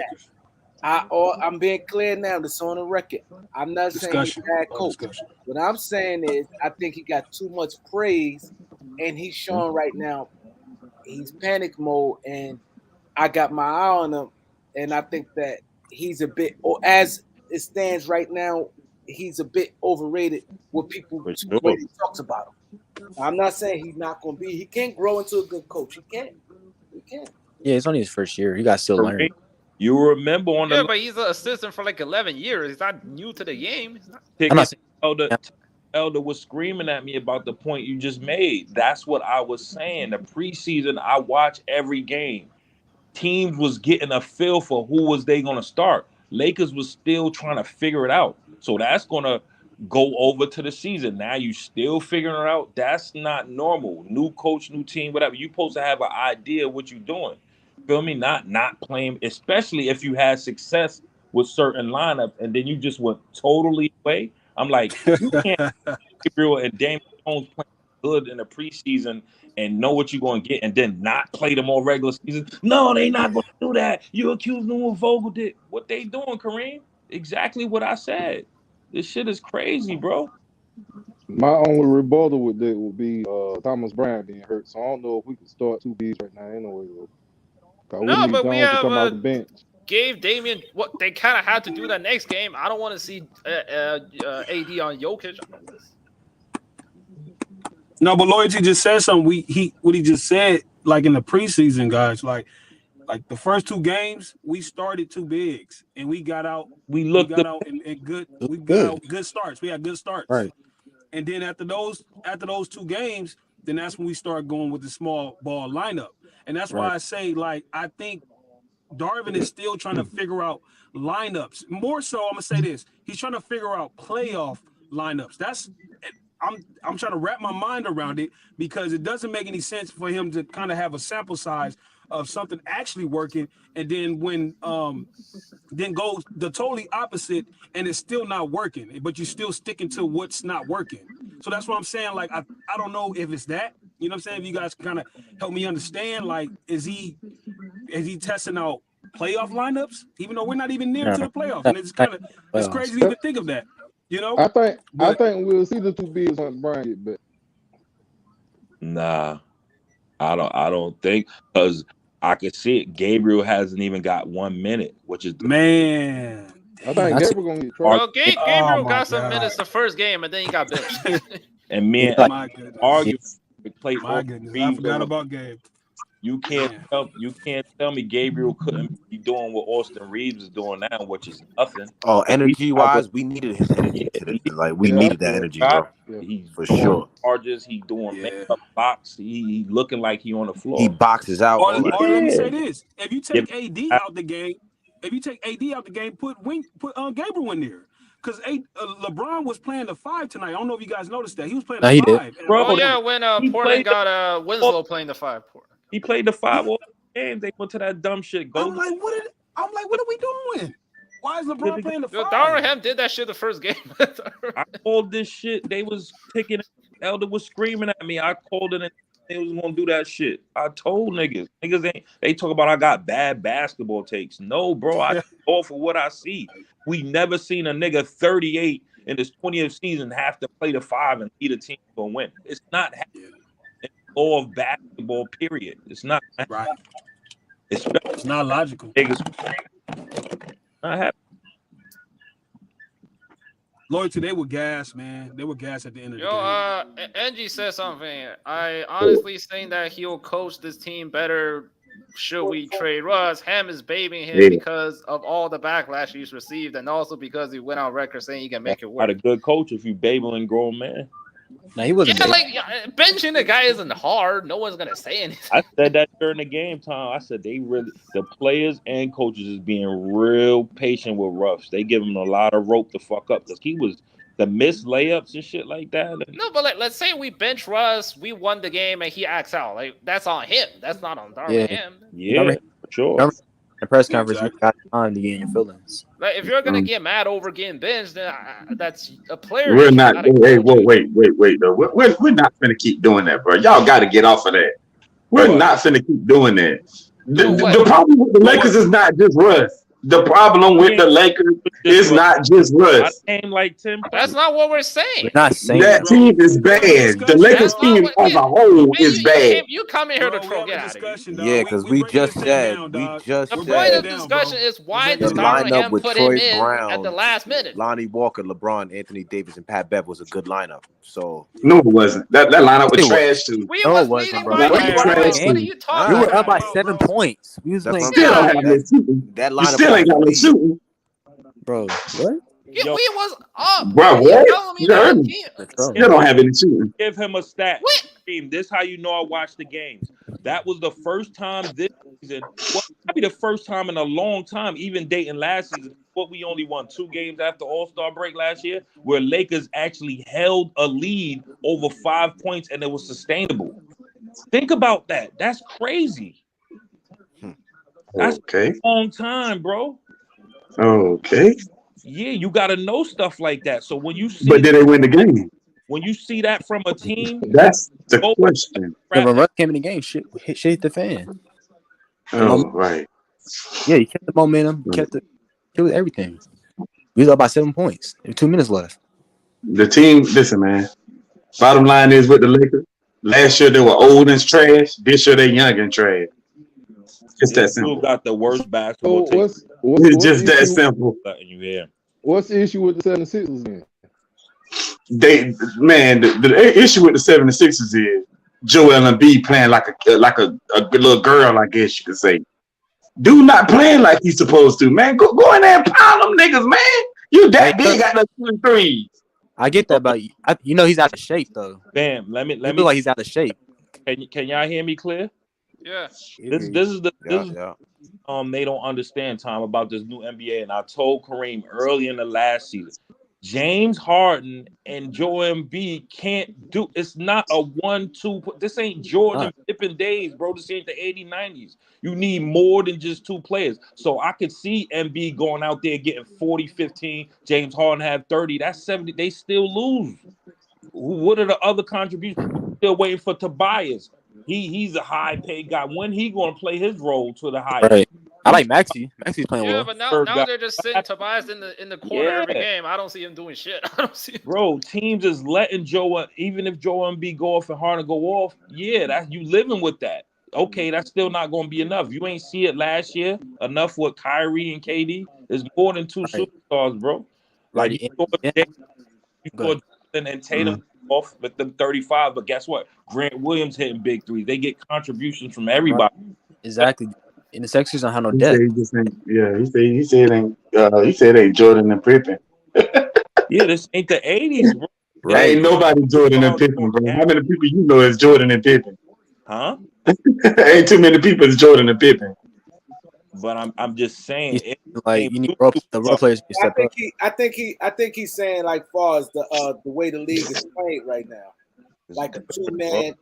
that. I'm being clear now. This on the record. I'm not saying he's a bad coach. What I'm saying is, I think he got too much praise, and he's showing right now he's panic mode, and I got my eye on him, and I think that he's a bit, or as it stands right now, he's a bit overrated. What people talks about him. I'm not saying he's not going to be. He can't grow into a good coach. He can't. Yeah, it's only his first year. He got still learning. You remember on the but he's an assistant for like 11 years. He's not new to the game. I'm not saying Elder was screaming at me about the point you just made. That's what I was saying. The preseason, I watch every game. Teams was getting a feel for who was they going to start. Lakers was still trying to figure it out. So that's going to go over to the season. Now you still figuring it out. That's not normal. New coach, new team, whatever. You supposed to have an idea of what you're doing. Feel me? Not playing, especially if you had success with certain lineups and then you just went totally away. I'm like, you can't Gabriel and Damian Jones playing good in the preseason and know what you're going to get and then not play them all regular season. No, they not going to do that. You accuse them of Vogel did. What they doing, Kareem? Exactly what I said. This shit is crazy, bro. My only rebuttal with that would be Thomas Bryant being hurt. So I don't know if we could start two Bs right now anyway. Cause we No, need but we Jones to come out have the bench. gave Damian what they kind of had to do that next game. I don't want to see AD on Jokic. No, but Loyalty just said something. What he just said, like in the preseason, guys, like the first two games, we started two bigs and we got out. We We looked got up. out in good. We got Good. out good starts. We had good starts. Right. And then after those two games, then that's when we start going with the small ball lineup. And that's why Right. I say, like, I think Darvin is still trying to figure out lineups. More so, I'm gonna say this: he's trying to figure out playoff lineups. That's I'm trying to wrap my mind around it because it doesn't make any sense for him to kind of have a sample size of something actually working, and then when then goes the totally opposite and it's still not working, but you're still sticking to what's not working. So that's what I'm saying. Like I don't know if it's that. You know what I'm saying? If you guys kind of help me understand, like, is he testing out playoff lineups, even though we're not even near to the playoffs? And it's kind of it's crazy to even think of that. You know? I think But we'll see the two Bs on Bryant get back. Nah, I don't think, because I could see it. Gabriel hasn't even got 1 minute, which is man, I think That's- Gabriel gonna get traded. Well, Gabriel my got some God. minutes the first game, and then he got benched. and me and My goodness. argue to play My all goodness. three I forgot over- about Gabe. You can't tell me Gabriel couldn't be doing what Austin Reeves is doing now, which is nothing. Oh, energy wise, we needed his energy. Like we Yeah. needed that energy, bro. Yeah. He's For doing sure. charges. He doing Yeah. makeup box. He looking like he on the floor. He boxes out. Or all that. let me say Yeah. this: if you take AD out the game, put Gabriel in there. Because LeBron was playing the 5 tonight. I don't know if you guys noticed that. He was playing No, the he did. 5. And Bro, Oh yeah, when he Portland played got Winslow playing the 5. He played the 5 all games. They went to that dumb shit. I'm like, what are we doing? Why is LeBron playing the 5? Darvin did that shit the first game. I called this shit. They was picking. Elder was screaming at me. I called it and they was gonna do that shit. I told niggas ain't. They talk about I got bad basketball takes. No, bro. I go for what I see. We never seen a nigga 38 in his 20th season have to play the 5 and lead a team to win. It's not happening. It's law of basketball. Period. It's not Right. It's not logical. Niggas not happening. Loyalty, they were gas, man. They were gas at the end of the game. Angie said something. I honestly think that he'll coach this team better. Should we trade Russ? Ham is babying him because of all the backlash he's received, and also because he went on record saying he can make it work. Not a good coach if you babling grown man. No, he wasn't. Benching the guy isn't hard. No one's gonna say anything. I said that during the game time. I said the players and coaches is being real patient with Russ. They give him a lot of rope to fuck up because he was the missed layups and shit like that. No, but let's say we bench Russ, we won the game, and he acts out. Like that's on him. That's not on Darvin. Yeah, sure. In the press conference, you got time to get in your feelings. Like if you're gonna get mad over getting benched, then that's a player. We're not. Hey, wait. Though. We're not gonna keep doing that, bro. Y'all got to get off of that. We're not gonna keep doing that. The problem with the Lakers is not just Russ. The problem with the Lakers is not just Russ. That's not what we're saying. We're not saying that team is bad. The Lakers team as a whole is bad. You come in here to troll. Get out of here. Yeah, because we just said the point of discussion is why the did lineup Darvin with put Troy him in Brown at the last minute? Lonnie Walker, LeBron, Anthony Davis, and Pat Bev was a good lineup. So no, it wasn't. That lineup was trash too. We was leading by trash. What are you talking We were about? up by 7 points. We was That's playing. what I'm Still don't saying. have no shooting. That You lineup still ain't got no shooting. Bro, what? Yeah, we was up. Bro, You what? telling me You that heard we me. can't- You don't have any shooting. Give him a stat. This how you know I watched the games. That was the first time this season. Well, probably the first time in a long time, even dating last season. What we only won 2 games after All-Star break last year, where Lakers actually held a lead over 5 points and it was sustainable. Think about that. That's crazy. That's a long time, bro. Okay. Yeah, you got to know stuff like that. So when you see, But did they win the game? When you see that from a team, that's the question. Yeah, when Russ came in the game, shit hit the fan. Oh, right. Yeah, he kept the momentum, kept everything. We was up by 7 points. There were 2 minutes left. The team, listen, man. Bottom line is with the Lakers. Last year they were old and trash. This year they young and trash. It's that Still simple. got the worst So basketball team. what's It's just the that issue? simple. Letting you hear. What's the issue with the 76ers then? The issue with the 76ers is Joel Embiid playing like a little girl, I guess you could say. Do not playing like he's supposed to, man. Go in there and pound them niggas, man. You that big got the 2 and 3s. I get that about you. You know he's out of shape though. Bam. Let me. Look like he's out of shape. Can y'all hear me clear? Yeah. This is they don't understand, Tom, about this new NBA. And I told Kareem early in the last season, James Harden and Joel Embiid can't do. It's not a 1-2. This ain't Jordan and Pippen days, bro. This ain't the 80s, 90s. You need more than just 2 players. So I could see Embiid going out there getting 40, 15. James Harden have 30. That's 70. They still lose. What are the other contributions? We're still waiting for Tobias. He's a high paid guy. When he gonna play his role to the highest? Right. I like Maxey. Maxey's playing well. But now they're just sitting Tobias in the corner every game. I don't see him doing shit. I don't see him. Bro, teams is letting Joel, even if Joel Embiid go off and Harden go off, that you living with that. Okay, that's still not gonna be enough. You ain't see it last year. Enough with Kyrie and KD. There's more than 2 superstars, bro. Like you saw Jordan and Tatum off with them 35, but guess what? Grant Williams hitting big threes. They get contributions from everybody. Exactly. And the Sixers don't have no depth. He said ain't Jordan and Pippen. This ain't the 80s, bro. Right. Ain't nobody Jordan and Pippen, bro. How many people you know is Jordan and Pippen? Huh? Ain't too many people is Jordan and Pippen. But I'm just saying, like you need the role players to step up. I think he's saying like far as the way the league is played right now, like a two-man,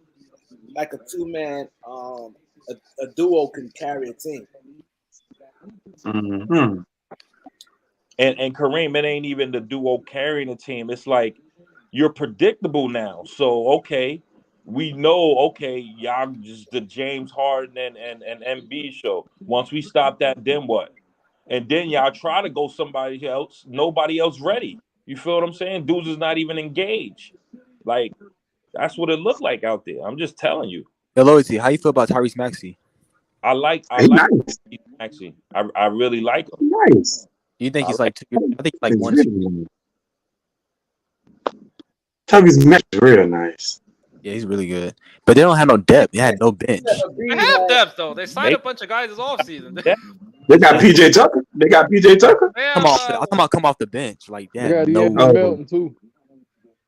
a duo can carry a team. Mm-hmm. And Kareem, it ain't even the duo carrying the team. It's like you're predictable now. So okay, we know, y'all just the James Harden and Embiid show. Once we stop that, then what? And then y'all try to go somebody else. Nobody else ready. You feel what I'm saying? Dudes is not even engaged. Like that's what it looked like out there. I'm just telling you. Yo, Loyalty, how you feel about Tyrese Maxey? I like Maxey. I really like him. Nice. You think he's like 2 years? I think he's like 1. Tyrese Maxey is real nice. Yeah, he's really good. But they don't have no depth. They had no bench. They have depth though. They signed a bunch of guys this offseason. They got PJ Tucker. I'm talking about come off the bench. Like that. Melton too.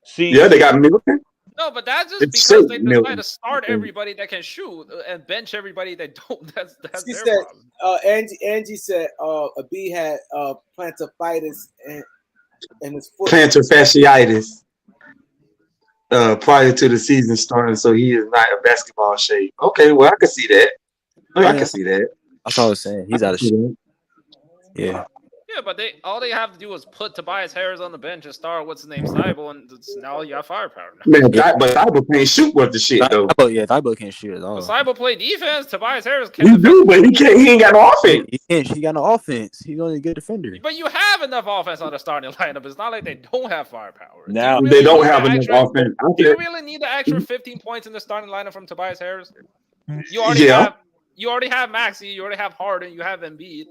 See, they got Milton. No, but that's just because they decide to start everybody that can shoot and bench everybody that don't. That's she their said, problem. Angie said B had plantar fasciitis in his foot. Plantar fasciitis. Prior to the season starting, so he is not in basketball shape. Okay, well I can see that. I can see that. That's all I was saying. He's out of shape. Yeah. Yeah, but all they have to do is put Tobias Harris on the bench and start what's his name, Thibault, and now you have firepower. Man, but Thibault can't shoot worth the shit though. Thibault can't shoot at all. Thibault play defense. Tobias Harris can't. He do, but he can't. He ain't got no offense. He got no offense. He's only a good defender. But you have enough offense on the starting lineup. It's not like they don't have firepower. Now they don't have enough offense. Do you really need the extra 15 points in the starting lineup from Tobias Harris? You already have Maxey. You already have Harden. You have Embiid.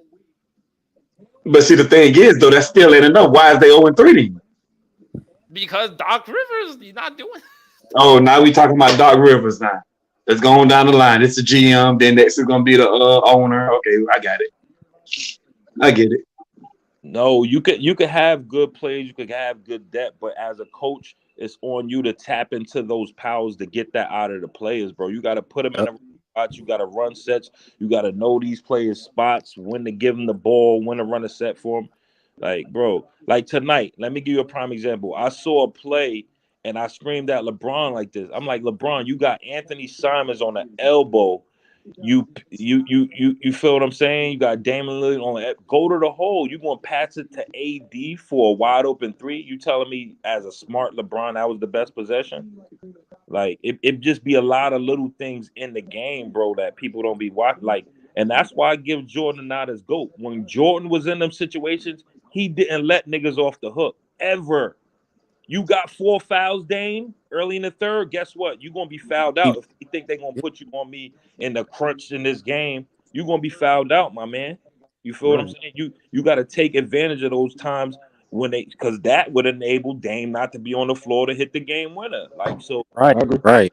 But see, the thing is, though, that still ain't enough. Why is they 0-3? Because Doc Rivers, he's not doing it. Oh, now we talking about Doc Rivers now. Let's go on down the line. It's the GM. Then next is going to be the owner. Okay, I got it. I get it. No, you could have good plays. You could have good depth. But as a coach, it's on you to tap into those powers to get that out of the players, bro. You got to put them in the spots. You got to run sets. You got to know these players' spots, when to give them the ball, when to run a set for them. Like, bro, like tonight, let me give you a prime example. I saw a play and I screamed at LeBron like this. I'm like, LeBron, you got Anthony Simons on the elbow. You feel what I'm saying? You got Damon Lillard on the go to the hole. You gonna pass it to AD for a wide open three? You telling me as a smart LeBron that was the best possession? Like it just be a lot of little things in the game, bro, that people don't be watching. Like, and that's why I give Jordan not as GOAT. When Jordan was in them situations, he didn't let niggas off the hook ever. You got 4 fouls, Dame, early in the third. Guess what? You're gonna be fouled out. If you think they're gonna put you on me in the crunch in this game, you're gonna be fouled out, my man. You feel what I'm saying? You got to take advantage of those times when because that would enable Dame not to be on the floor to hit the game winner. Like so, Right.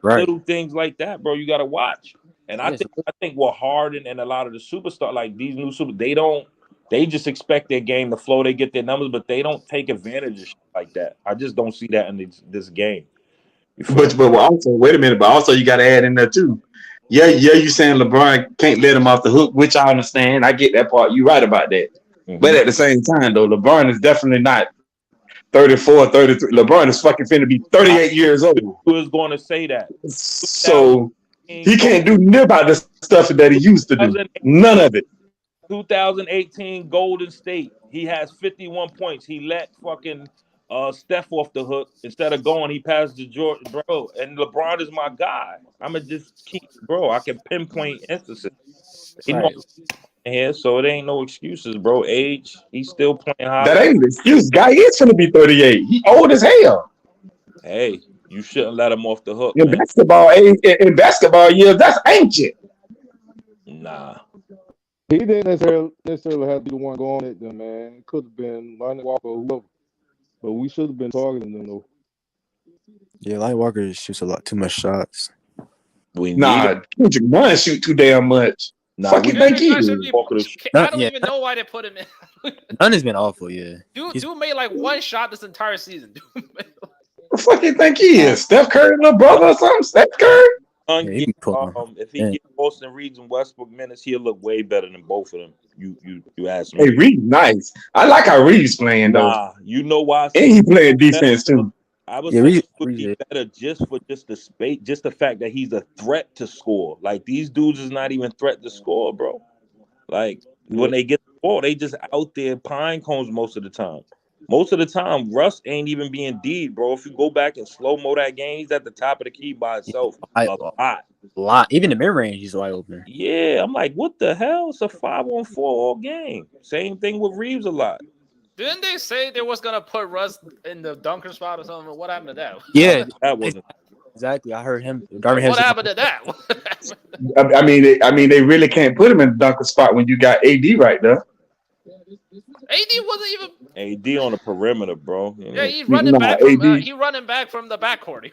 little things like that, bro. You got to watch. And I think what Harden and a lot of the superstars, like these new super, they just expect their game to flow. They get their numbers, but they don't take advantage of shit like that. I just don't see that in this game. But also, wait a minute. But also, you got to add in there too. Yeah. You saying LeBron can't let him off the hook, which I understand. I get that part. You're right about that. Mm-hmm. But at the same time, though, LeBron is definitely not 34, 33. LeBron is fucking finna be 38 years old. Who was going to say that? So he can't do near about the stuff that he used to do. None of it. 2018 Golden State. He has 51 points. He let fucking Steph off the hook. Instead of going, he passed to George, bro. And LeBron is my guy. I'ma just keep, bro. I can pinpoint instances. Here, so it ain't no excuses, bro. Age, he's still playing high. That ain't an excuse. Guy is gonna be 38. He old as hell. Hey, you shouldn't let him off the hook. In basketball years, that's ancient. Nah. He didn't necessarily have to be the one going at them, man. It could have been Lonnie Walker or whoever. But we should have been targeting them, though. Yeah, Lonnie Walker shoots a lot too much shots. Kendrick Nunn shoot too damn much. Fuck you think he is? I don't even know why they put him in. Nunn has been awful, yeah. Dude made like one shot this entire season. What the fuck you think he is? Steph Curry, little brother or something? Steph Curry? If he gets Austin Reeves and Westbrook minutes, he'll look way better than both of them. You ask me. Hey, Reeves nice. I like how Reeves playing though. Nah, you know why? And he playing defense too. I would say he would be better just the space, just the fact that he's a threat to score. Like these dudes is not even threat to score, bro. Like when they get the ball, they just out there pine cones most of the time. Most of the time, Russ ain't even being D'd, bro. If you go back and slow-mo that game, he's at the top of the key by himself. A lot. Even the mid-range, he's wide open. Yeah, I'm like, what the hell? It's a 5-on-4 all game. Same thing with Reeves a lot. Didn't they say they was gonna put Russ in the dunker spot or something? What happened to that? Yeah, that wasn't exactly. I heard him. What happened to that? I mean, they really can't put him in the dunker spot when you got AD right there. AD wasn't even AD on the perimeter, bro. Yeah, he's running back. He running back from the backcourt.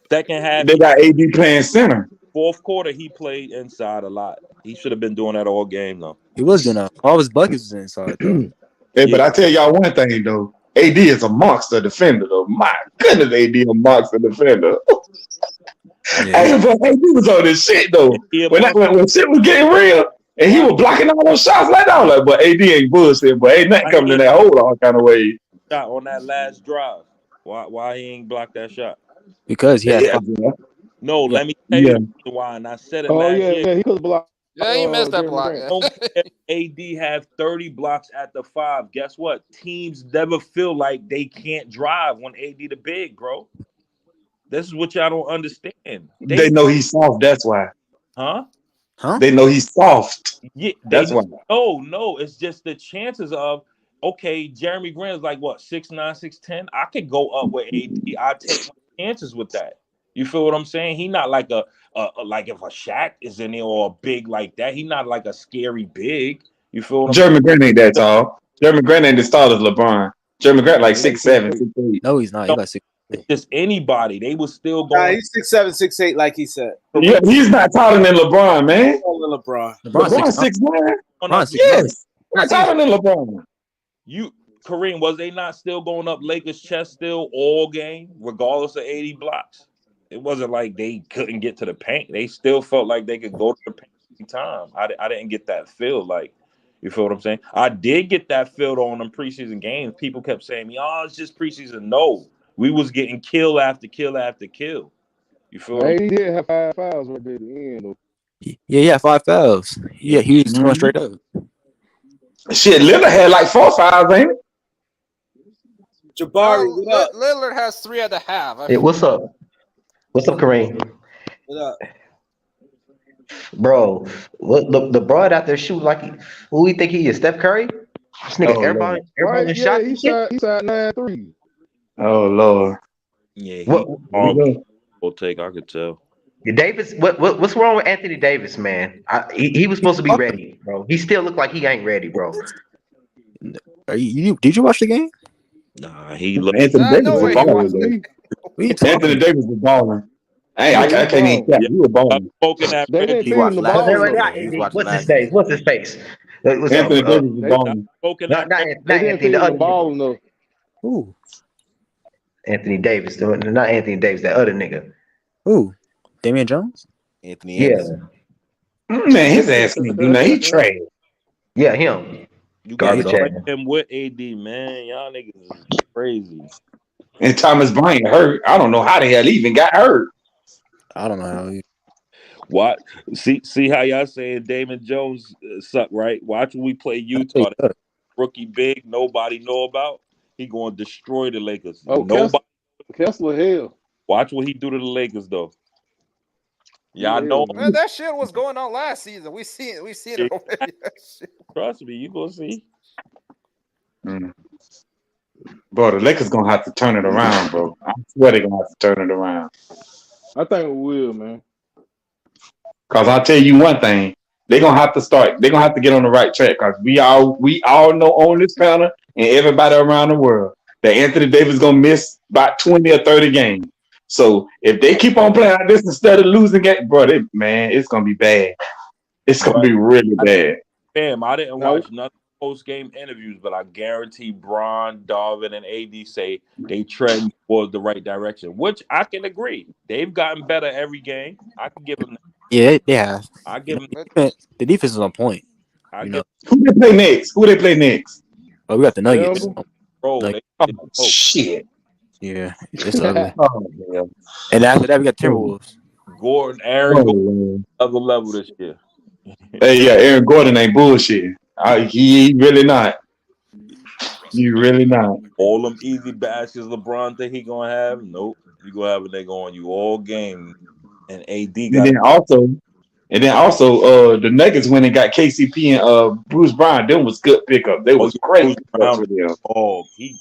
Second half, they got AD playing center. Fourth quarter, he played inside a lot. He should have been doing that all game, though. He was doing that. All his buckets was inside. Hey, but I tell y'all one thing though, AD is a monster defender though. My goodness, AD a monster defender. Hey, but AD was on this shit though. When shit was getting real, and he was blocking all those shots like that. I was like, but AD ain't bullshit, but ain't nothing coming in that hole all kind of way. Shot on that last drive. Why he ain't blocked that shot? Because he had No, let me tell you why. And I said it last year. Yeah, he could block. Yeah, he missed that block. AD have 30 blocks at the 5. Guess what? Teams never feel like they can't drive when AD the big, bro. This is what y'all don't understand. They know he's soft. That's why. Huh? They know he's soft. Yeah, that's why. No. It's just the chances of, okay, Jeremy Grant is like, what, 6'9", 6'10"? I could go up with AD. I take my chances with that. You feel what I'm saying? He not like like if a Shaq is in there or a big like that. He not like a scary big. You feel what I'm Jeremy Grant ain't that tall. Jeremy Grant ain't as tall as LeBron. Jeremy Grant like 6'7", 6'8". No, he's not. He got 6'8". Just anybody. They was still going. Nah, he's 6'7", 6'8", like he said. Yeah, he's not taller than LeBron, man. LeBron 6'9". Yes, not taller than LeBron. Kareem, was they not still going up Lakers' chest still all game, regardless of 80 blocks? It wasn't like they couldn't get to the paint. They still felt like they could go to the paint every time. I didn't get that feel. Like, you feel what I'm saying? I did get that feel on them preseason games. People kept saying me, "Oh, it's just preseason." No, we was getting kill after kill after kill. You feel? He did have 5 fouls right there at the end. Yeah, he had 5 fouls. Yeah, he was going straight up. Shit, Lillard had like 4 fouls, ain't it? Jabari, what up? Lillard has 3.5. Hey, what's up? What's up, Kareem? What up? Bro, what the broad out there shooting like who we think he is? Steph Curry? This nigga Oh Lord. everybody shot He and shit. shot 9 threes. Oh Lord. Yeah, What he Here we go. will take. I could tell. Davis? What's wrong with Anthony Davis, man? He was supposed to be ready, bro. He still look like he ain't ready, bro. Did you watch the game? Nah, he look. Anthony Davis No was way he balling watched though. it. What are you talking Anthony about? Davis was balling. Hey, Yeah, I he can't even balling. cap. Yeah, He was I'm balling. smoking that They didn't Reggie. He feed him watched the last No, ball season. not enough. Yeah, he was AD. watching What's his last face? season. What's his face? What's Anthony Davis was They balling. Smoking not that not they not didn't Anthony. feed The him the other nigga. ball enough. Who? Anthony Davis. Not Anthony Davis. That other nigga. Who? Damian Jones? Anthony Yeah, Anderson. Man, his ass can't do nothing. He trash. yeah, him. You Yeah, gotta he Garbage don't. ass. trade him with AD, man. Y'all niggas is crazy. And Thomas Bryant hurt. I don't know how the hell he even got hurt. I don't know how he. What? See how y'all saying Damon Jones suck, right? Watch when we play Utah. That rookie big, nobody know about. He going to destroy the Lakers. Oh, Nobody. Kessler, hell. Watch what he do to the Lakers, though. Y'all Hell, know. man. Man, that shit was going on last season. We seen it already. Trust me, you gonna see. Bro, the Lakers gonna have to turn it around, bro. I swear they're gonna have to turn it around. I think we will, man. Cause I'll tell you one thing, they're gonna have to start. They're gonna have to get on the right track. Cause we all know on this panel and everybody around the world that Anthony Davis gonna miss about 20 or 30 games. So if they keep on playing like this instead of losing it, bro, man, it's gonna be bad. It's gonna be really bad. Damn, I didn't Now, watch none of the post-game interviews, but I guarantee Bron, Darvin, and AD say they trend towards the right direction, which I can agree. They've gotten better every game. I can give them that. Yeah, they have. I give them. The defense is on point. I You give know. Who they play next? Who they play next? Oh, we got the Nuggets. Denver. bro. Like- Oh, shit. Yeah, it's ugly. Oh, man. And after that, we got Timberwolves. Gordon, Aaron, Oh, Gordon, man. other level this year. Hey, yeah, Aaron Gordon ain't bullshit. He really not. He really not. All them easy baskets LeBron think he gonna have. Nope, you gonna have a nigga on you all game, and AD And got. then also, the Nuggets when they got KCP and Bruce Brown, them was good pickup. They was great pickups for them. Oh, he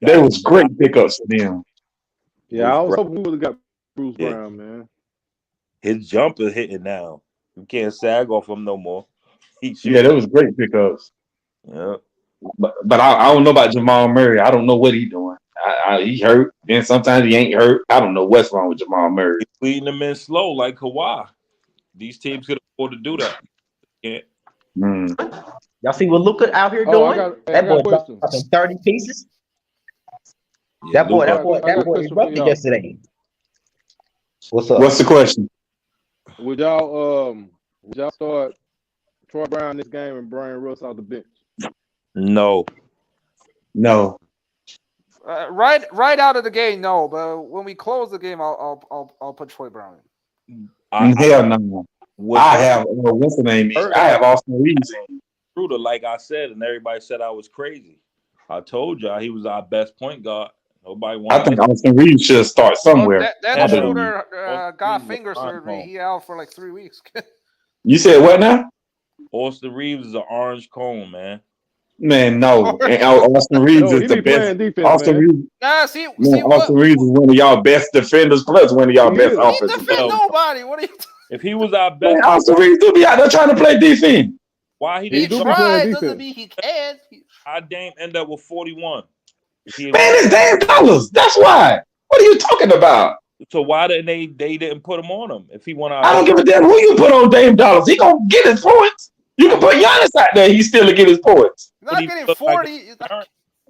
They was great pickups for them. Yeah, I was hoping we would have got Bruce Yeah. Brown, man. His jumper hitting now. You can't sag off him no more. Yeah, that was great pickups. Yeah. But I don't know about Jamal Murray. I don't know what he doing. He hurt. Then sometimes he ain't hurt. I don't know what's wrong with Jamal Murray. He's leading them in slow like Kawhi. These teams could afford to do that. Can't. Y'all see what Luka out here Oh, doing? I got That a boy question. dropped 30 pieces. Yeah, That boy I got a question for erupted y'all. yesterday. What's up? What's the question? Would y'all start Troy Brown this game and Brian Russ off the bench? No. Right out of the game, no. But when we close the game, I'll put Troy Brown in. Hell no. I have what's the name? I have Austin Reeves in. Schroeder, like I said, and everybody said I was crazy. I told y'all he was our best point guard. Nobody wanted. I think Austin Reeves should start somewhere. That Schroeder got finger surgery. home. He out for like 3 weeks. You said what now? Austin Reeves is an orange cone, man. Man, no. And Austin Reeves No, is he the be best. playing defense, Austin man. Reeves. Nah, see Man, what? Austin Reeves is one of y'all best defenders, plus one of y'all best is. He offensive defend players. nobody. What are you? If he was our best, Man, Austin Reeves do be out there trying to play defense. why he He didn't do be try? playing Try defense. doesn't mean he can. Our Dame end up with 41. Man, it's damn dollars. That's why. What are you talking about? So why didn't they didn't put him on him? If he won our, I don't give a damn who you put on Dame Dollars. He gonna get his points. You can put Giannis out there, he still will get his points. Not he getting look like 40.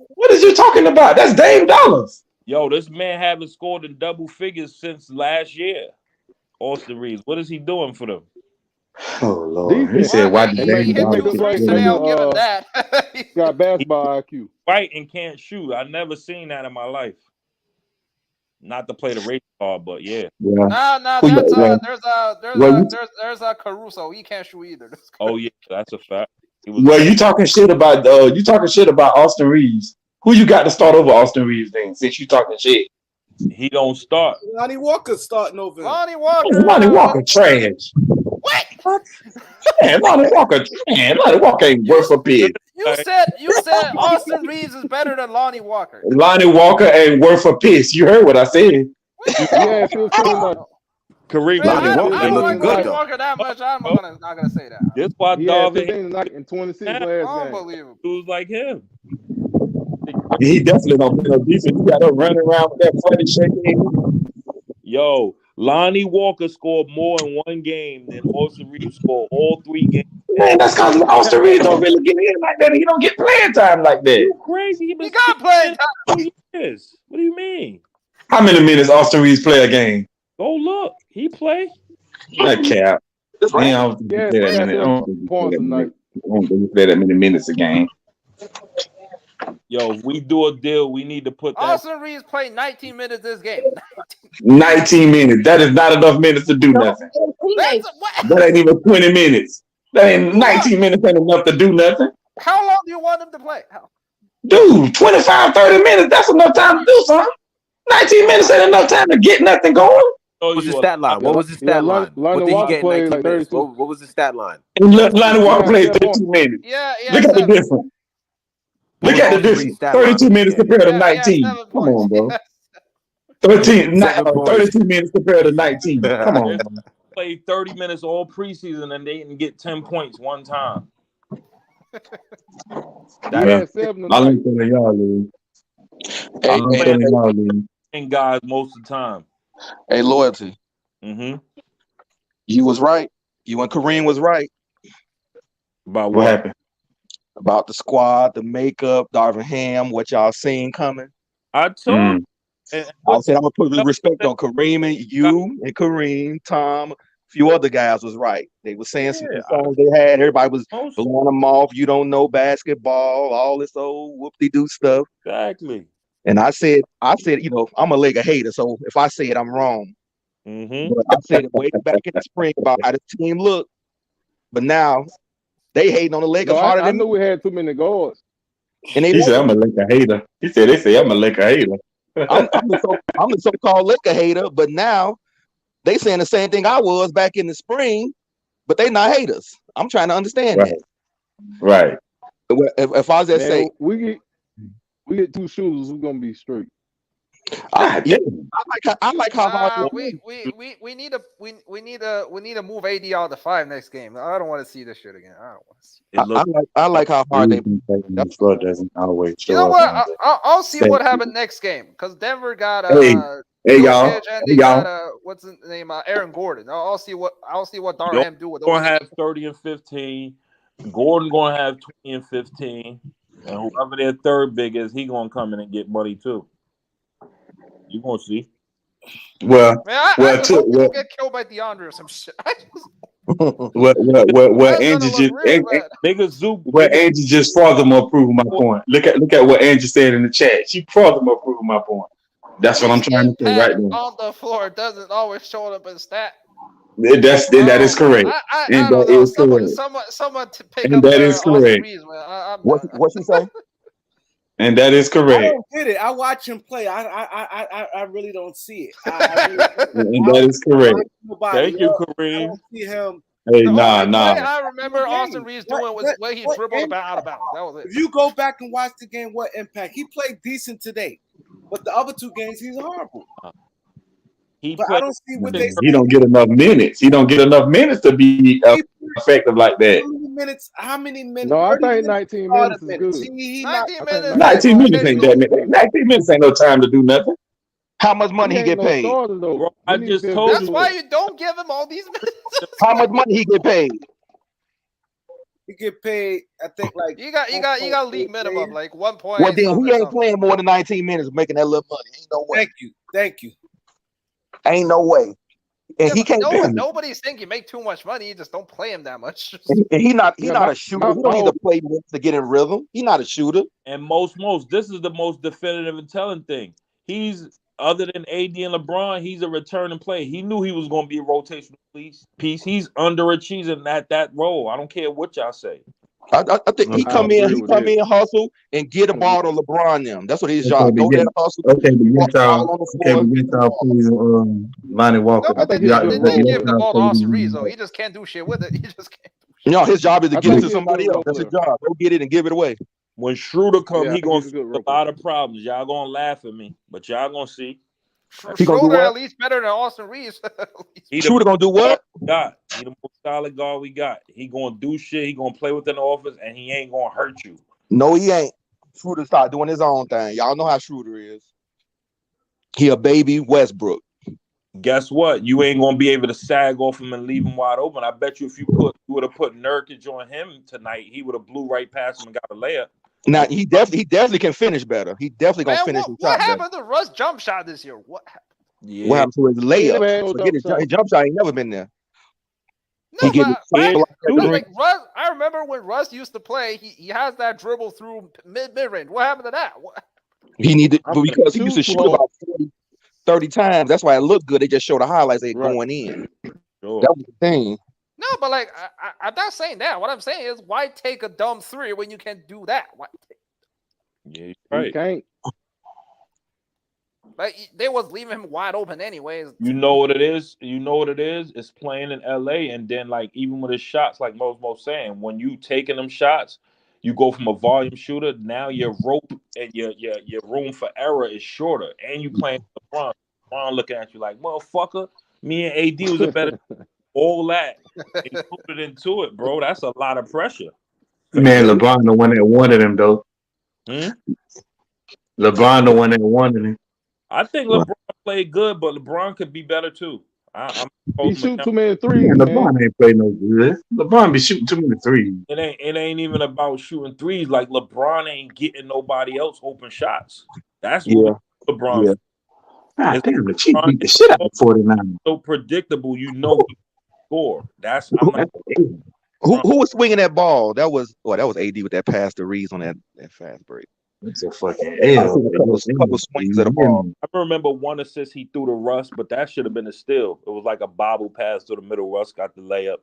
What is you talking about? That's Dame Dollars. Yo, this man haven't scored in double figures since last year. Austin Reeves, what is he doing for them? Oh Lord. He Defense. said, why He did make Dame it Dollars look like today. he I'll give him that. got basketball IQ. Fight and can't shoot. I never seen that in my life. Not to play the race card, but yeah. Yeah. Nah. Who you- There's a Caruso. He can't shoot either. Oh yeah, that's a fact. He was Well, you talking shit about Austin Reeves. Who you got to start over Austin Reeves then, since you talking shit? he don't start. Lonnie Walker starting over him. Lonnie Walker. Lonnie Walker trash. What? Man, Lonnie Walker ain't worth a pig. You said Austin Reeves is better than Lonnie Walker. Lonnie Walker ain't worth a piss. You heard what I said. He had 15 like Kareem, Man, Lonnie I Walker don't looking like good, Lonnie though. Walker that much. I'm not gonna say that. That's why he had Darvin 15 tonight and 26 last game. Unbelievable. was like him. He definitely don't play no defense. You got to run around with that funny shaking. Yo, Lonnie Walker scored more in one game than Austin Reeves scored all 3 games. Man, that's because Austin Reeves don't really get in like that. He don't get playing time like that. You crazy? He got playing time. 2 years. What do you mean? How many minutes Austin Reeves play a game? Go look. He play. That cap. Right. I don't think he play that many. I don't think he play Points that tonight. many. I don't think he play that many minutes a game. Yo, if we do a deal, we need to put that. Austin Reeves played 19 minutes this game. 19 minutes. That is not enough minutes to do nothing. That ain't even 20 minutes. That ain't 19 minutes ain't enough to do nothing. How long do you want him to play? Dude, 25, 30 minutes, that's enough time to do something. 19 minutes ain't enough time to get nothing going. What was his stat line? What was his stat line? What did he get in 19 minutes? What was his stat line? And Lonnie Walker played 32 minutes. Yeah. Look at the difference. Look at the difference. 32 minutes compared to 19. Come on, bro. 32 minutes compared to 19. Come on, bro. Played 30 minutes all preseason and they didn't get 10 points one time. That 7 I like telling y'all, Lee. I like telling y'all, Lee. And guys most of the time. Hey, Loyalty. Mm-hmm. You was right. You and Kareem was right. About what happened? About the squad, the makeup, Darvin Ham, what y'all seen coming. I told I said I'm gonna put respect on Kareem and you and Kareem, Tom, a few other guys was right. They were saying some songs they had. Everybody was blowing them off. You don't know basketball, all this old whoop-de-doo stuff. Exactly. And I said, you know, I'm a Laker hater, so if I say it, I'm wrong. Mm-hmm. But I said it way back in the spring about how the team looked. But now they hating on the Lakers harder I than knew we had too many guards. And he said I'm a Laker hater. He said they say I'm a Laker hater. I'm the so-called Laker hater, but now they saying the same thing I was back in the spring, but they not haters. I'm trying to understand that. Right. If I was just say we get 2 shooters, we're gonna be straight. I like how hard we need to move AD out to 5 next game. I don't want to see this shit again. I don't want to see. I like how hard they. Doesn't always show You know up. what? I'll see what happened next game because Denver got Hey, y'all. and they got what's his name? Aaron Gordon. I'll see what Darham do with those. Gonna have 30 and 15. Gordon gonna have 20 and 15, and whoever their third biggest, he gonna come in and get money too. You gonna see? Well, Man, I just hope people get killed by DeAndre or some shit. Angie just furthermore proving my point. Look at what Angie said in the chat. She furthermore proving my point. That's what I'm trying to say right now. On the floor doesn't always show up in stat. That is correct. And that is correct. Someone to pick and up that is correct. What you say? And that is correct. I don't get it. I watch him play. I really don't see it. And that is correct. Thank you, Kareem. I don't see him. Hey, nah. I remember Austin Reeves doing was where he dribbled out of bounds. That was it. If you go back and watch the game, what impact? He played decent today, but the other 2 games he's horrible. I don't see what they. He don't get enough minutes. He don't get enough minutes to be effective like that. How many minutes? No, I think 19 minutes is good. 19 minutes ain't that many. 19 minutes ain't no time to do nothing. How much money he get paid? I just told you. That's why you don't give him all these minutes. How much money he get paid? He get paid. I think like you got league minimum like 1 point. Well, then he ain't playing more than 19 minutes, making that little money. Ain't no way. Thank you. Ain't no way. And he can't. Nobody's thinking you make too much money. You just don't play him that much. And he not a shooter. He don't need to play to get in rhythm. He's not a shooter. And most, this is the most definitive and telling thing. He's other than AD and LeBron, he's a returning player. He knew he was going to be a rotational piece. He's underachieving that role. I don't care what y'all say. I think he come in, hustle, and get a ball to LeBron them. That's what his job. Go there, hustle. Okay, but y'all please, Lonnie Walker. No, they give the ball to Austin Reeves, though. He just can't do shit with it. He just can't do No, his job is to I get it think to he's a somebody good else. That's his roller. job. Go get it and give it away. When Schroeder come, Yeah, I he think gonna he's a see good a roller. lot of problems. Y'all gonna laugh at me, but y'all gonna see. He gonna do Schroeder at what? least better than Austin Reeves. He the Schroeder gonna do what? we got. He the most solid guard we got. He gonna do shit. He gonna play within the office, and he ain't gonna hurt you. No, he ain't. Schroeder start doing his own thing. Y'all know how Schroeder is. He a baby Westbrook. Guess what? You ain't gonna be able to sag off him and leave him wide open. I bet you if you would have put Nurkic on him tonight, he would have blew right past him and got a layup. Now he definitely can finish better. He definitely gonna Man, finish his what shot better. happened to Russ jump shot this year? What happened? What Yeah, happened to his He ain't never layup? had no Forget jump his shot. jump shot ain't never been there. He No, get his but yeah, like Russ, I remember when Russ used to play, he has that dribble through mid range. What happened to that? What? he needed, I'm but because he used to Too shoot slow. about 30 times. That's why it looked good. They just showed the highlights. They Right. going in. sure. That was the thing. No, but like I'm not saying that. What I'm saying is, why take a dumb three when you can do that? Why? Yeah, He right. can't. Like they was leaving him wide open anyways. You know what it is? You know what it is? It's playing in LA, and then like even with his shots, like Mo's saying, when you taking them shots, you go from a volume shooter. Now your rope and your room for error is shorter, and you playing LeBron. LeBron looking at you like, motherfucker, me and AD was a better. All that included into it, bro. That's a lot of pressure. Man, LeBron the one that wanted him though. Hmm? LeBron the one that wanted him. I think LeBron played good, but LeBron could be better too. I'm He supposed to shoot too many threes, Man, man. LeBron ain't play no good. LeBron be shooting too many threes. It ain't even about shooting threes. Like LeBron ain't getting nobody else open shots. That's what LeBron. Yeah. God It's damn, the Chiefs LeBron beat the shit out of 49. so predictable. You know he score. I'm not. Who was swinging that ball? That was AD with that pass to Reeves on that fast break. It's a fucking I L. seen a couple swings of the ball. I remember one assist he threw to Russ, but that should have been a steal. It was like a bobble pass to the middle. Russ got the layup,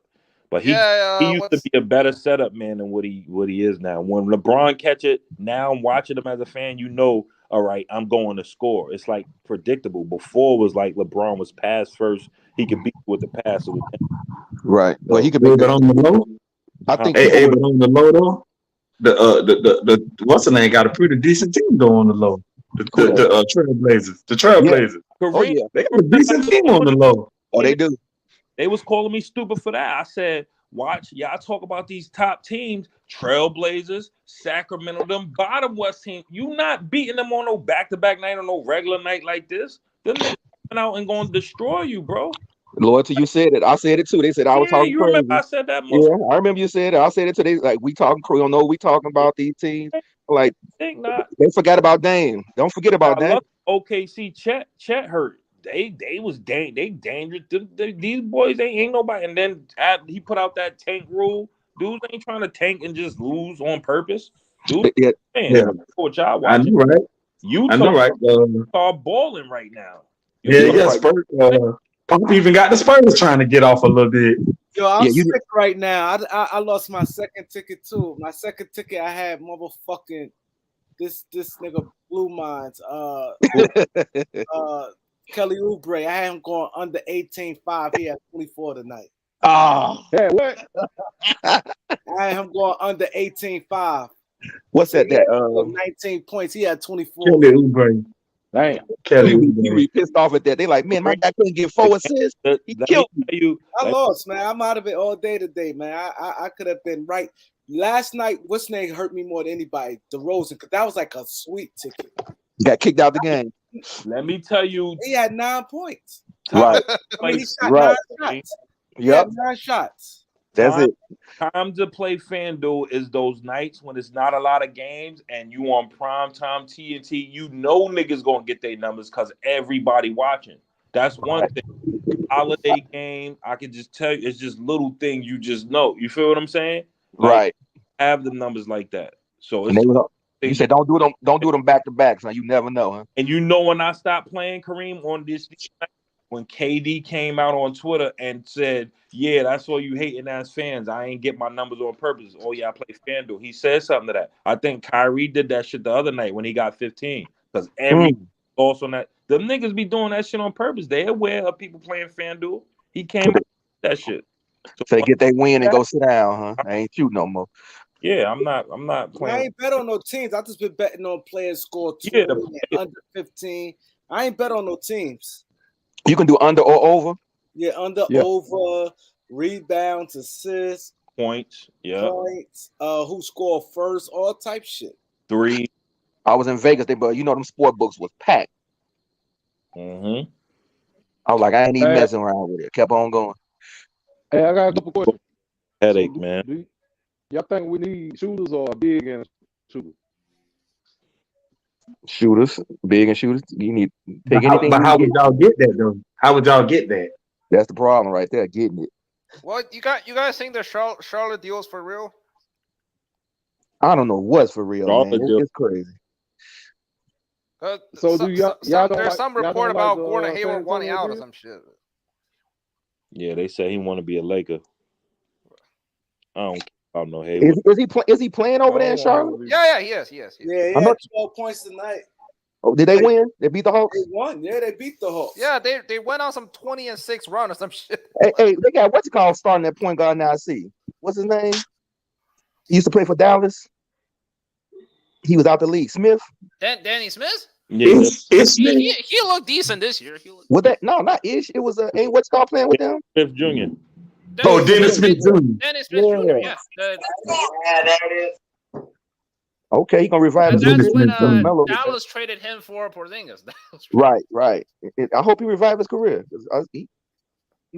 but he used to be a better setup man than what he is now. When LeBron catch it, now I'm watching him as a fan. You know, all right, I'm going to score. It's like predictable. Before it was like LeBron was pass first. He could beat you with the pass. It was Right. Well, he could Hey, make but on the low, I think hey, but on the low though, the what's the name got a pretty decent team though on the low. The Trailblazers. The Trailblazers. Oh yeah. They got a decent team on the low. Oh, they do. They was calling me stupid for that. I said, watch, y'all talk about these top teams, Trailblazers, Sacramento, them bottom West team. You not beating them on no back-to-back night or no regular night like this. Them niggas coming out and going to destroy you, bro. Loyalty, you said it. I said it too. They said I was talking you crazy. remember I said that? Yeah, I remember you said it. I said it today. Like we talking crazy. Don't know what we talking about these teams. Like think not. They forgot about Dame. Don't forget about Dame. OKC Chet hurt. They was they dangerous. These boys ain't nobody. And then he put out that tank rule. Dudes ain't trying to tank and just lose on purpose. Dude, what y'all watching? I know, right? Utah, I know, right? are balling right now. Spurs. Pop even got the Spurs trying to get off a little bit. Yo, I'm sick right now. I lost my second ticket too. My second ticket, I had motherfucking this nigga Blue Minds. Kelly Oubre. I had him going under 18.5. He had 24 tonight. Oh, hey, what? I had him going under 18.5. What's that? 19 points. He had 24. Kelly Oubre. Damn. Kelly you be pissed off at that. They like, man, my guy couldn't get 4 assists. He killed you. I lost, man. I'm out of it all day today, man. I could have been right. Last night, what's name hurt me more than anybody? DeRozan, because that was like a sweet ticket. Got kicked out the game. Let me tell you. He had 9 points. Right. I mean, he shot 9 shots. He had 9 shots. That's it. Time to play FanDuel is those nights when it's not a lot of games and you on primetime TNT. You know niggas gonna get their numbers because everybody watching. That's one thing. Holiday game, I can just tell you, it's just little things you just know. You feel what I'm saying? Like, right. Have the numbers like that. So it's you said don't do them back to back. So you never know, huh? And you know when I stopped playing Kareem on this night, when KD came out on Twitter and said, yeah, that's all you hating ass fans. I ain't get my numbers on purpose. Oh, yeah, I play FanDuel. He said something to that. I think Kyrie did that shit the other night when he got 15. Because every also on that. Them niggas be doing that shit on purpose. They aware of people playing FanDuel. He came out with that shit. So they get their win and go sit down, huh? I ain't shooting no more. Yeah, I'm not I playing. ain't bet on no teams. I just been betting on players score 20 Yeah, and under 15. I ain't bet on no teams. You can do under or over. Yeah, under, Yeah. over, rebounds, assists, points. Yeah, points, who scored first, all type shit. 3. I was in Vegas, but you know them sport books was packed. Mm-hmm. I was like, I ain't even Hey. messing around with it. Kept on going. Hey, I got a couple questions. Headache, So, man. Y'all think we need shooters or big and shooters? Shooters, big and shooters. You need pick anything. But how would y'all get that though? How would y'all get that? That's the problem right there, getting it. What you guys think the Charlotte deal's for real? I don't know what's for real, Charlotte man. deal. It's crazy. So do y'all don't there's like- some y'all report don't about like, Gordon San Hayward wanting Antonio out or deal? some shit. Yeah, they say he want to be a Laker. I don't care about no Hayward. Is he playing over there in Charlotte? Yeah, he is. Yeah, he I'm had not- 12 points tonight. Oh, did they win? They beat the Hawks? They won. Yeah, they beat the Hawks. Yeah, they went on some 20-6 run or some shit. Hey, they got what's it called starting that point guard now. I see. What's his name? He used to play for Dallas. He was out the league. Smith. Danny Smith? Yeah, He looked decent this year. What that? No, not Ish. It was ain't what's called playing with them. Smith Jr. Dennis Smith Jr. Dennis Smith Jr. Yeah. Okay, he gonna revive his That's when Melo. Dallas traded him for Porzingis. Right. I hope he revived his career. He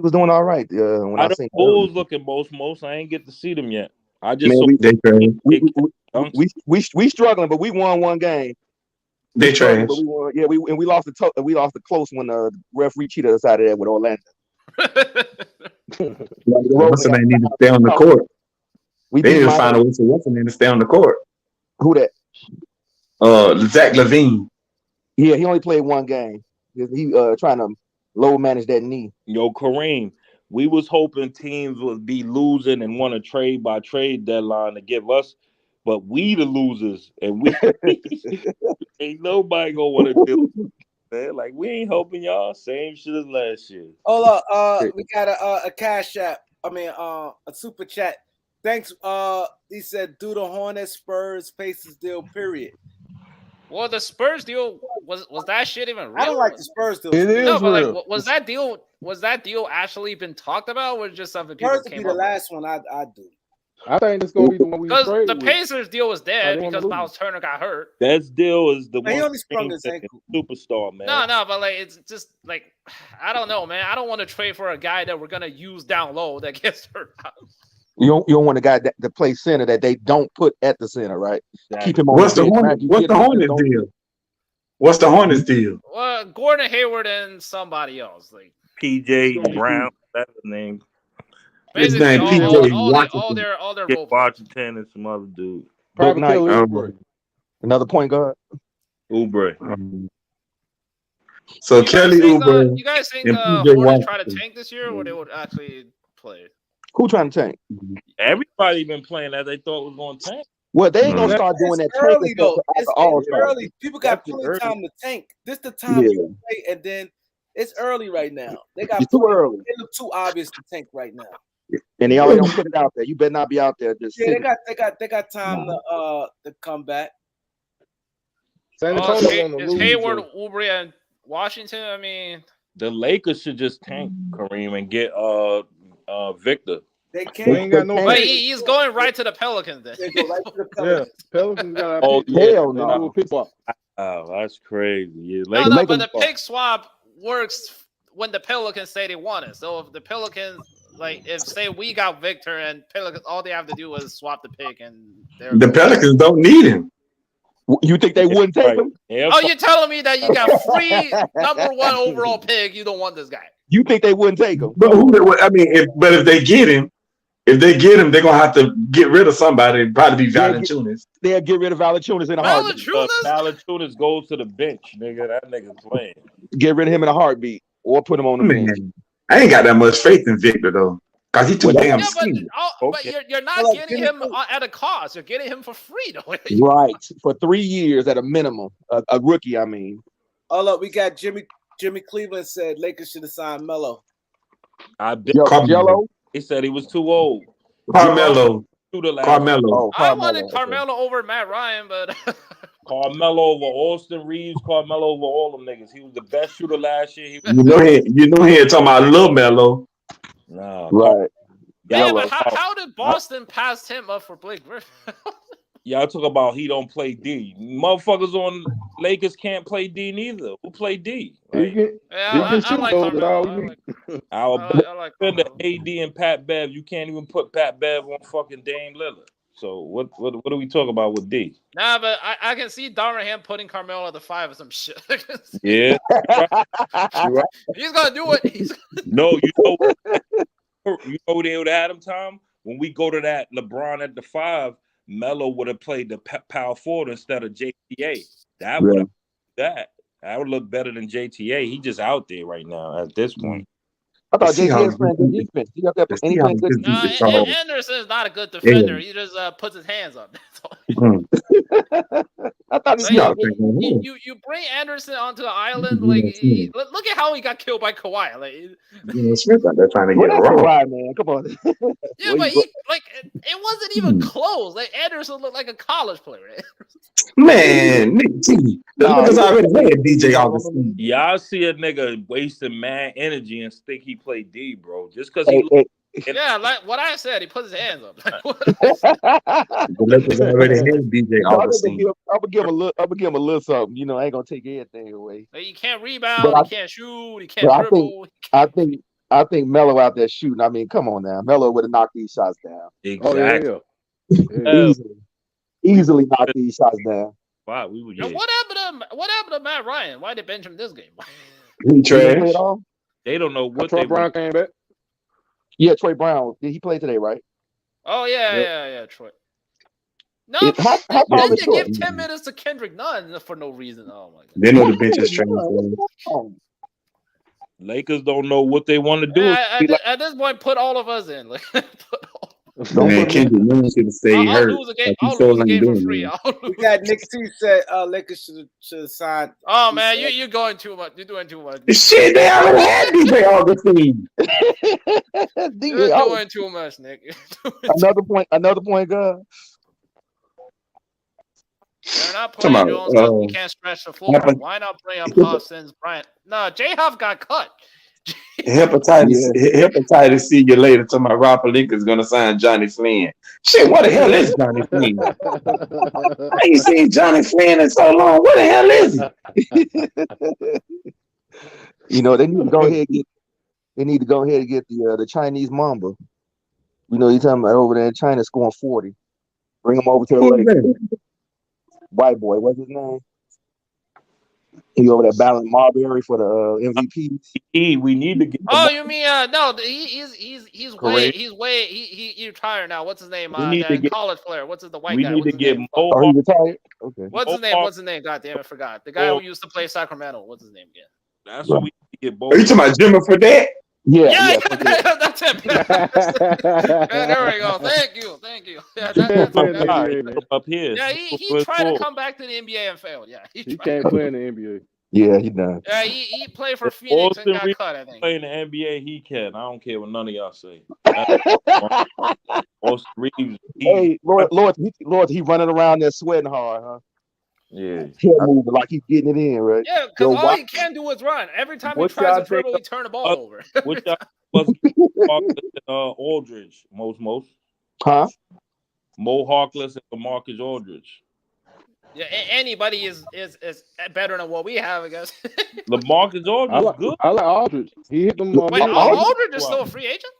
was doing all right when I I seen the Bulls looking most. I ain't get to see them yet. I just Man, saw we struggling, but we won one game. They trash. But we won, yeah, we lost the close when the referee cheated us out of there with Orlando. What's the name? Need to stay on the court. They need to find a way for what's the name to stay on the court. Who that? Zach LaVine. Yeah, he only played one game. He trying to low manage that knee. Yo, Kareem, we was hoping teams would be losing and want to trade by trade deadline to give us, but we the losers, and we ain't nobody gonna want to do it, man. Like we ain't helping y'all. Same shit as last year. Hold up, we got a cash app. I mean, a super chat. Thanks. He said, "Do the Hornets Spurs Pacers deal?" Period. Well, the Spurs deal was that shit even real? I don't like the Spurs deal. It is No, but real. like, was that deal actually been talked about, or just something people Spurs would be came the up last one I do. I think it's gonna be the one we because trade the with. Pacers deal was I dead don't because wanna Miles Turner got hurt. That deal is the Man, he one only sprung his ankle. superstar, man. No, but like it's just like I don't know, man. I don't want to trade for a guy that we're gonna use down low that gets hurt. You don't want a guy that play center that they don't put at the center, right? Exactly. Keep him on. What's the Hornets deal? What's the Hornets deal? Well, Gordon Hayward and somebody else, like PJ Brown, that's his name. His basically name PJ all their Get role players. Washington and some other dude. Book Knight, Oubre. another point guard. Oubre. So Kelly Oubre. You guys think and PJ Hornets try to Washington. tank this year, or they would actually play? Who trying to tank? Everybody been playing as they thought was going to tank. Well, they ain't gonna start doing that Early tanking though. stuff It's after All-Star. early. People got That's plenty early. of time to tank. This the time you play, and then it's early right now. They got It's too early, It look too obvious to tank right now. and they already don't put it out there. You better not be out there just Yeah, sitting. they got time to come back. San Antonio on the Is lose. Hayward, so- Oubre, and Washington? I mean, The Lakers should just tank Kareem and get Victor. They We can't. ain't got no but pick. he's going right to the Pelicans then. They go right to the Yeah, Pelicans. Pelicans got Oh, a pick. Hell They no. do a pick swap. Oh, that's crazy. Yeah, No, Lakers, but the pick swap works when the Pelicans say they want it. So if the Pelicans, like, if say we got Victor and Pelicans, all they have to do is swap the pick, and they're The Pelicans don't need him. You think they wouldn't take him? Oh, you're telling me that you got free #1 overall pick? You don't want this guy? You think they wouldn't take him? But if they get him, they're gonna have to get rid of somebody. It'd probably be Valanciunas. They'll get rid of Valanciunas in a heartbeat. Valanciunas goes to the bench, nigga. That nigga's playing. Get rid of him in a heartbeat, or put him on the bench. I ain't got that much faith in Victor though, cause he's too damn skinny. But you're not getting him at a cost. You're getting him for free, though. Right, for 3 years at a minimum, a rookie. I mean, Oh look, we got Jimmy Cleveland said Lakers should have signed Melo. I bet. Jello. They said he was too old. Carmelo. Carmelo. I wanted Carmelo over Matt Ryan, but Carmelo over Austin Reeves. Carmelo over all them niggas. He was the best shooter last year. You know he ain't talking about Lil Melo. Nah, right. Yeah, but how did Boston pass him up for Blake Griffin? Y'all talk about he don't play D. Motherfuckers on Lakers can't play D neither. Who play D? Like, I like Carmelo. I like Carmelo. AD and Pat Bev. You can't even put Pat Bev on fucking Dame Lillard. So what are we talking about with D? Nah, but I can see Darvin putting Carmelo at the 5 or some shit. Yeah, you're right. He's gonna do it. No, you know they would have had him, Tom. When we go to that LeBron at the 5, Melo would have played the power forward instead of JTA. That would look better than JTA. He just out there right now at this point. I thought JTA was playing good defense. He got that anything good defense. Anderson is not a good defender. He just puts his hands up. I thought you bring Anderson onto the island. Like look at how he got killed by Kawhi. Like Smith out there trying to get it wrong. Kawhi, man. Come on. Yeah, but it wasn't even close. Like Anderson looked like a college player. Man, Nick T. The niggas already had DJ Augustine. Y'all see a nigga wasting mad energy and think he play D, bro. Just because he yeah, like what I said, he puts his hands up. The Lakers already had DJ Augustine. I'm gonna give him a little something. You know, I ain't gonna take anything away. Like, he can't rebound, he can't shoot, he can't dribble. I think Melo out there shooting. I mean, come on now. Melo would have knocked these shots down. Exactly. Easily knocked these shots down. Wow, we would. What happened to Matt Ryan? Why did bench him this game? He trash. They don't know what Troy Brown came back. Yeah, Troy Brown. He played today, right? Oh yeah, Troy. No, then they give 10 minutes to Kendrick Nunn for no reason. Oh my god. They know the bench is trash. Lakers don't know what they want to do. At this point, put all of us in. Man, Kendrick Nunn should have stayed hurt. I'll lose a game for free. We got Nick T said Lakers should have signed. Oh man, you're going too much. You're doing too much. Shit, they already had DJ Augustine. You're doing too much, Nick. Another point guard. They're not playing Jones. He can't stretch the floor. Why not bring up Cousins, Bryant? No, J-Hop got cut. Hepatitis see you later. To my Rob Palinka's gonna sign Johnny Flynn. Shit, what the hell is Johnny Flynn? I ain't seen Johnny Flynn in so long. What the hell is he? You know, they need to go ahead and get the Chinese Mamba. You know, you're talking about over there in China scoring 40. Bring him over to the Lakers. White boy, what's his name? He over there battling Marbury for the MVP. We need to get. Oh, you mean no? He's retired now. What's his name? College player. What's the white guy? We need to get. He retired. Okay. What's his name? God damn it, I forgot. The guy who used to play Sacramento. What's his name again? That's what we need to get. Both. Are you talking about Jimmy for that? Yeah, that's it. There we go. Thank you. Yeah, up here. Yeah, he tried to come back to the NBA and failed. Yeah, he can't play in the NBA. Yeah, he done. Yeah, he played for Phoenix and got cut, I think. Play in the NBA, he can. I don't care what none of y'all say. Austin Reeves. Hey, Lord, he running around there sweating hard, huh? Yeah. He'll move like he's getting it in, right? Yeah, because all he can do is run. Every time he tries to dribble, he turn the ball over. Which Aldridge, most. Huh? Mo Harkless and Marcus Aldridge. Yeah, anybody is better than what we have, I guess. LaMarcus Aldridge good. I like Aldridge. He hit them. Wait, Aldridge is still a free agent?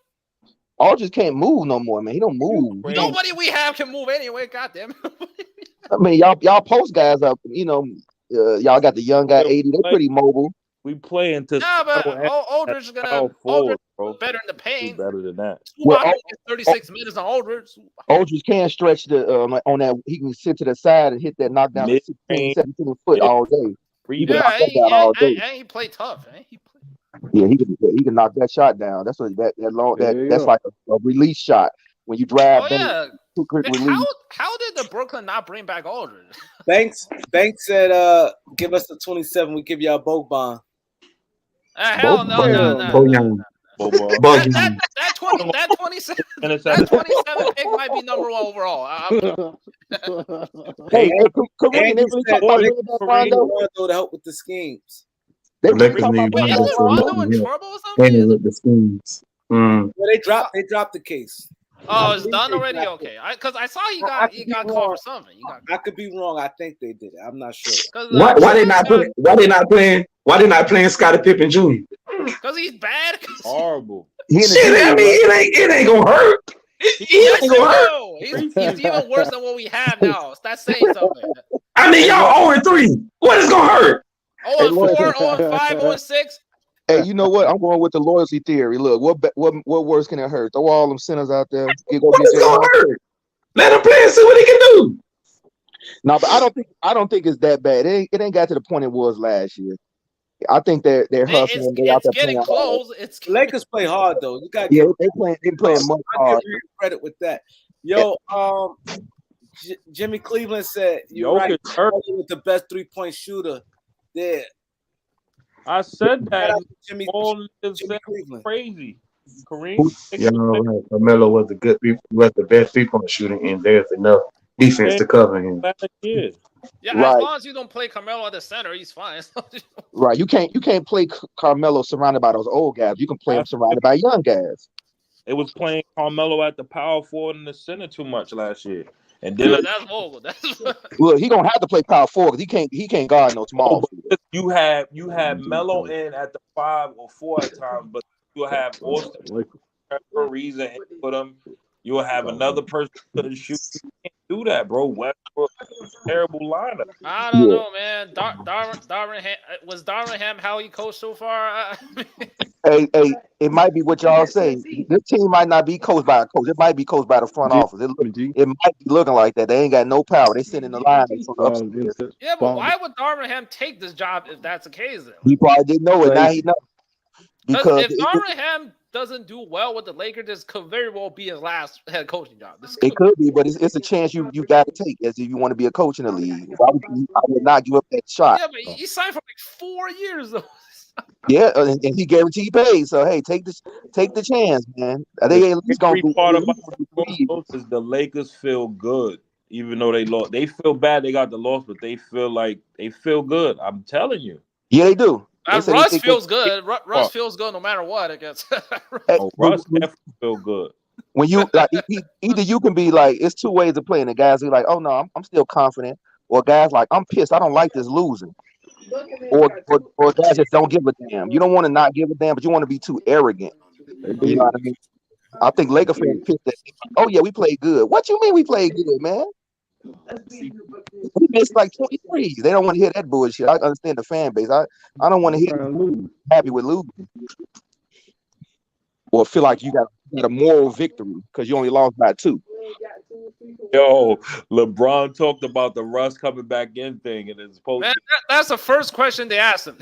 Aldridge can't move no more, man. He don't move. Nobody we have can move anyway. Goddamn. I mean, y'all post guys up. You know, y'all got the young guy 80. They're pretty mobile. We play into. Nah, but Aldridge is gonna Aldridge better in the paint. Better than that. Well, 36 minutes on Aldridge. Aldridge can stretch the on that. He can sit to the side and hit that knockdown 16, 17 foot all day. He played tough. Yeah, he can knock that shot down. That's what that's like a release shot when you drive. Quick release. How did the Brooklyn not bring back Aldridge? Banks said, "Give us the 27. We give y'all Boban." Hell no. That 27 pick might be number 1 overall. Hey, And Kareem, they he really said talk about Lakers bringing back need Rondo. Rondo to help with the schemes. They The really Lakers talk about need bringing Wait, back isn't Rondo Rondo in to trouble or help something? and with the schemes. Well, they dropped the case. Oh, it's believe done they already. dropped Okay, because I saw he I could he be got wrong. caught for something. I could be wrong. I think they did it. I'm not sure. Why they not playing? Why they not playing Scottie Pippen Jr.? Because he's bad. Horrible. Shit, I mean, it ain't gonna hurt. Yes, ain't it gonna hurt. will. He's even worse than what we have now. That's saying something. I mean, y'all 0-3. What is gonna hurt? 0-4, 0-5, 0-6. Hey, you know what? I'm going with the loyalty theory. Look, what worse can it hurt? Throw all them sinners out there. What is gonna hurt? Let him play and see what he can do. No, but I don't think it's that bad. It ain't got to the point it was last year. I think they're hustling. They're out It's there getting playing close. hard. Lakers play hard though. You got Yeah, they playing much I hard. give you credit with that. Yo, Jimmy Cleveland said you're right. Jokic was the best 3-point shooter there. I said that. Jimmy Cleveland. Crazy. Kareem. Yeah, right. Carmelo was the best 3-point shooter, and there's enough defense to cover him. Yeah, Right. as long as you don't play Carmelo at the center, he's fine. Right. You can't play Carmelo surrounded by those old guys. You can play him surrounded by young guys. It was playing Carmelo at the power forward and the center too much last year. And then that's horrible. Look, he gonna have to play power forward because he can't guard no small. You have Melo in at the 5 or 4 at times, but you'll have Austin for a reason put him. You'll have another person who couldn't shoot. You can't do that, bro. Westbrook, terrible lineup. I don't know, man. Was Darvin Ham how he coached so far? Hey, it might be what y'all say. This team might not be coached by a coach. It might be coached by the front office. It might be looking like that. They ain't got no power. They sitting in the line. Yeah, but why would Darvin Ham take this job if that's the case? Then? He probably didn't know it. Now he knows. Because if Darvin Ham doesn't do well with the Lakers, this could very well be his last head coaching job. It could be, but it's a chance you got to take as if you want to be a coach in the league. I would not give up that shot. Yeah, but he signed for like 4 years though. Yeah, and he guaranteed paid. So hey, take the chance, man. They at least gonna be part about is the Lakers feel good, even though they lost. They feel bad they got the loss, but they feel good. I'm telling you. Yeah, they do. Russ feels good. Russ feels good no matter what, I guess. Russ definitely feel good. When you like, either you can be like, it's two ways of playing. The guys who are like, oh no, I'm still confident, or guys like, I'm pissed. I don't like this losing. Or guys that don't give a damn. You don't want to not give a damn, but you want to be too arrogant. You know what I mean? I think Laker fans pissed that. Oh yeah, we played good. What you mean we played good, man? We missed like 23. They don't want to hear that bullshit. I understand the fan base. I don't want to hear happy with losing or feel like you got a moral victory because you only lost by 2. Yo, LeBron talked about the Russ coming back in thing, and it's supposed. Man, that's the first question they asked him.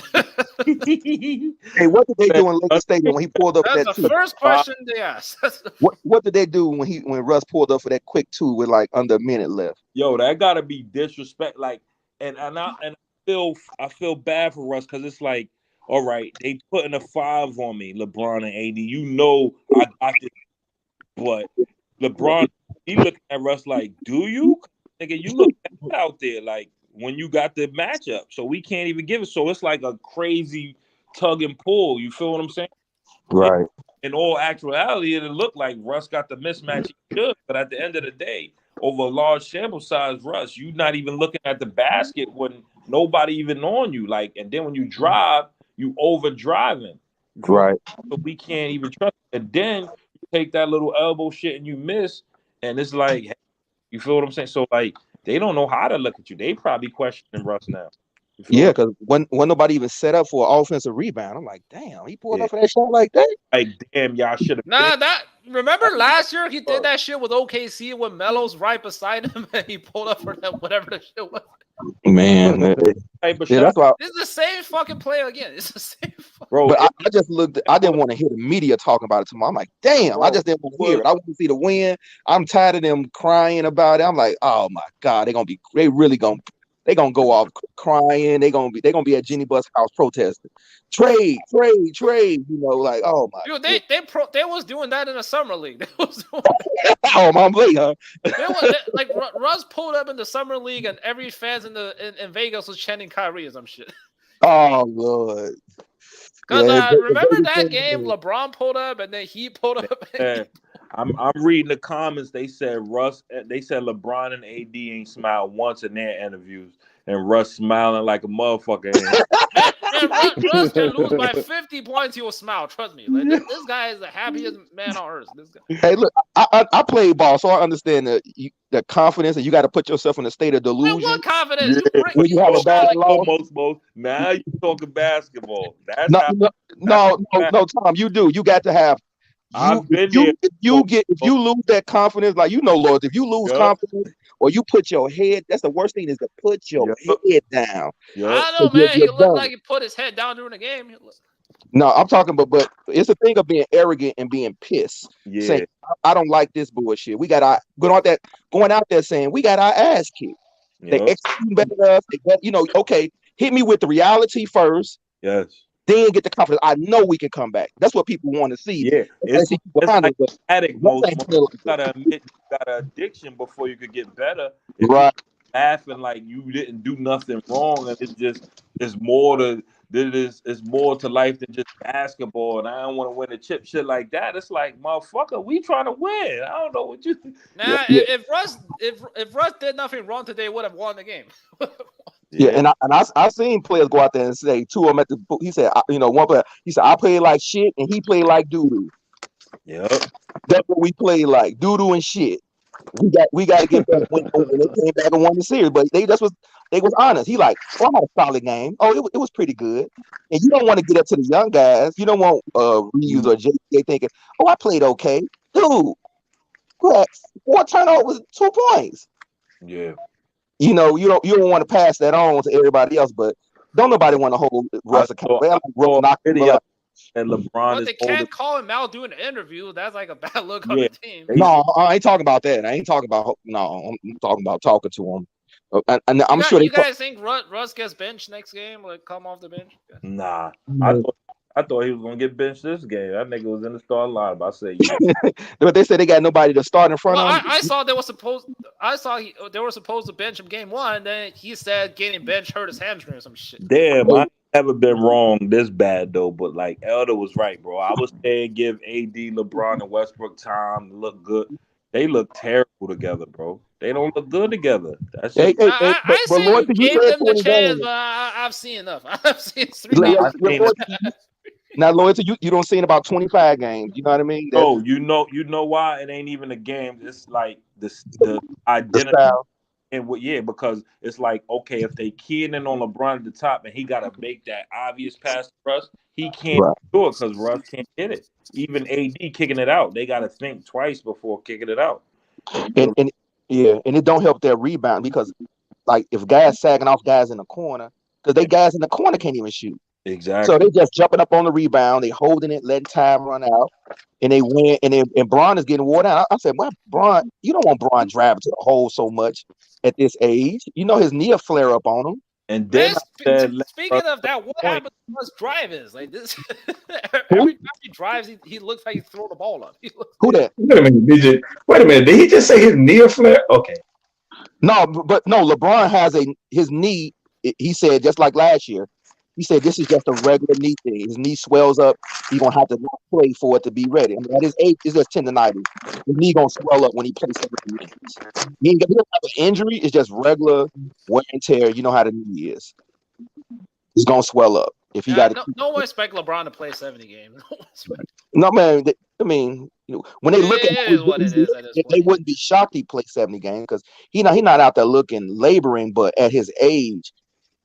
Hey, what did they do in Laker Stadium when he pulled up that's that the first question they asked. What did they do when Russ pulled up for that quick 2 with like under a minute left? Yo, that gotta be disrespect. Like, and I feel bad for Russ because it's like, all right, they putting a 5 on me, LeBron and AD. You know I got this, but LeBron, he looking at Russ like, do you? Nigga, you look out there like when you got the matchup. So we can't even give it. So it's like a crazy tug and pull. You feel what I'm saying? Right. In all actuality, it looked like Russ got the mismatch he should. But at the end of the day, over a large sample size, Russ, you're not even looking at the basket when nobody even on you. Like, and then when you drive, you over driving. Right. So we can't even trust. And then you take that little elbow shit and you miss, and it's like, hey, you feel what I'm saying? So like, they don't know how to look at you. They probably questioning Russ now. Yeah, because when nobody even set up for an offensive rebound, I'm like, damn, he pulled up for that shot like that. Like, damn, y'all should have. Nah, remember last year he did that shit with OKC when Melo's right beside him and he pulled up for that whatever the shit was. Man, that's why this is the same fucking play again. It's the same, bro. But I just looked. I didn't want to hear the media talking about it tomorrow. I'm like, damn, bro, I just didn't want to hear it. I want to see the win. I'm tired of them crying about it. I'm like, oh my god, they really gonna They gonna go off crying. They gonna be at Jenny Bus house protesting. Trade. You know, like oh my. Dude, they was doing that in the summer league. They was doing oh, I'm late, huh? like Russ pulled up in the summer league, and every fans in Vegas was chanting Kyrie or some shit. Oh Lord. Because remember that game, LeBron pulled up, and then he pulled up. I'm reading the comments. They said LeBron and AD ain't smiled once in their interviews, and Russ smiling like a motherfucker. Man, Russ can lose by 50 points. He will smile. Trust me. Like, this guy is the happiest man on earth. This guy. Hey, look, I play ball, so I understand the confidence, and you got to put yourself in a state of delusion. What confidence? Yeah. When you have a bad loss. Most. Now you talking basketball. That's no, Tom. You do. You got to have. If you lose that confidence, like Lord, if you lose confidence or you put your head, that's the worst thing is to put your head down. I know, man. He looked like he put his head down during the game. No, I'm talking, but it's a thing of being arrogant and being pissed. Yeah. Saying, I don't like this bullshit. We got going out there saying we got our ass kicked. They execute better than us. Okay, hit me with the reality first. Yes. Then get the confidence. I know we can come back. That's what people want to see. Yeah, it's like addict. You gotta admit you got an addiction before you could get better. If right. Laughing like you didn't do nothing wrong, and it's more to life than just basketball. And I don't want to win a chip, shit like that. It's like, motherfucker, we trying to win. I don't know what you. Nah, if Russ did nothing wrong today, would have won the game. Yeah, and I seen players go out there and say two of them at the. He said, one player. He said, I played like shit, and he played like doo doo. Yep, that's what we played like, doo doo and shit. We got to get back when they came back and won the series, but they was honest. He like, I had a solid game. Oh, it was pretty good. And you don't want to get up to the young guys. You don't want Reeves or JJ thinking, oh, I played okay, dude. Who had 4 turnovers, 2 points. Yeah. You don't want to pass that on to everybody else, but don't nobody want to hold Russ accountable. And LeBron but they can't call him out doing an interview. That's like a bad look on the team. No, I ain't talking about that. I'm talking about talking to him. And I'm sure you guys think Russ gets benched next game? Like come off the bench? Nah, I thought he was gonna get benched this game. That nigga was in the starting lineup. I say, but they said they got nobody to start in front of him. I saw they were supposed to bench him game 1. Then he said getting benched hurt his hamstring or some shit. Damn, I never been wrong this bad though. But like Elder was right, bro. I was saying give AD, LeBron, and Westbrook time to look good. They look terrible together, bro. They don't look good together. That's I gave them the chance, but I've seen enough. I've seen 3 games. Now, Loyalty, you don't see in about 25 games. You know what I mean? Oh, you know why it ain't even a game. It's like the identity. And because it's like, okay, if they keying in on LeBron at the top and he got to make that obvious pass to Russ, he can't do it because Russ can't hit it. Even AD kicking it out, they got to think twice before kicking it out. And it don't help their rebound because, like, if guys sagging off guys in the corner, because they guys in the corner can't even shoot. Exactly. So they just jumping up on the rebound, they holding it, letting time run out, and they win. And Bron is getting wore down. I said, well, Bron, you don't want Bron driving to the hole so much at this age. His knee will flare up on him. And then speaking of that, what happened to his drive is like this? Every time he drives, he looks like he's throwing the ball up. Who that? Wait a minute. Did he just say his knee will flare? Okay. No, but no. LeBron has his knee. He said just like last year. He said this is just a regular knee thing. His knee swells up. He's gonna have to not play for it to be ready. I mean, at his age, it's just tendonitis. His knee gonna swell up when he plays 7 games. He doesn't have an injury. It's just regular wear and tear. You know how the knee is. It's gonna swell up if he got. No one expect LeBron to play 70 games. No man. When they look at it, they wouldn't be shocked he played 70 games because he not out there looking laboring, but at his age.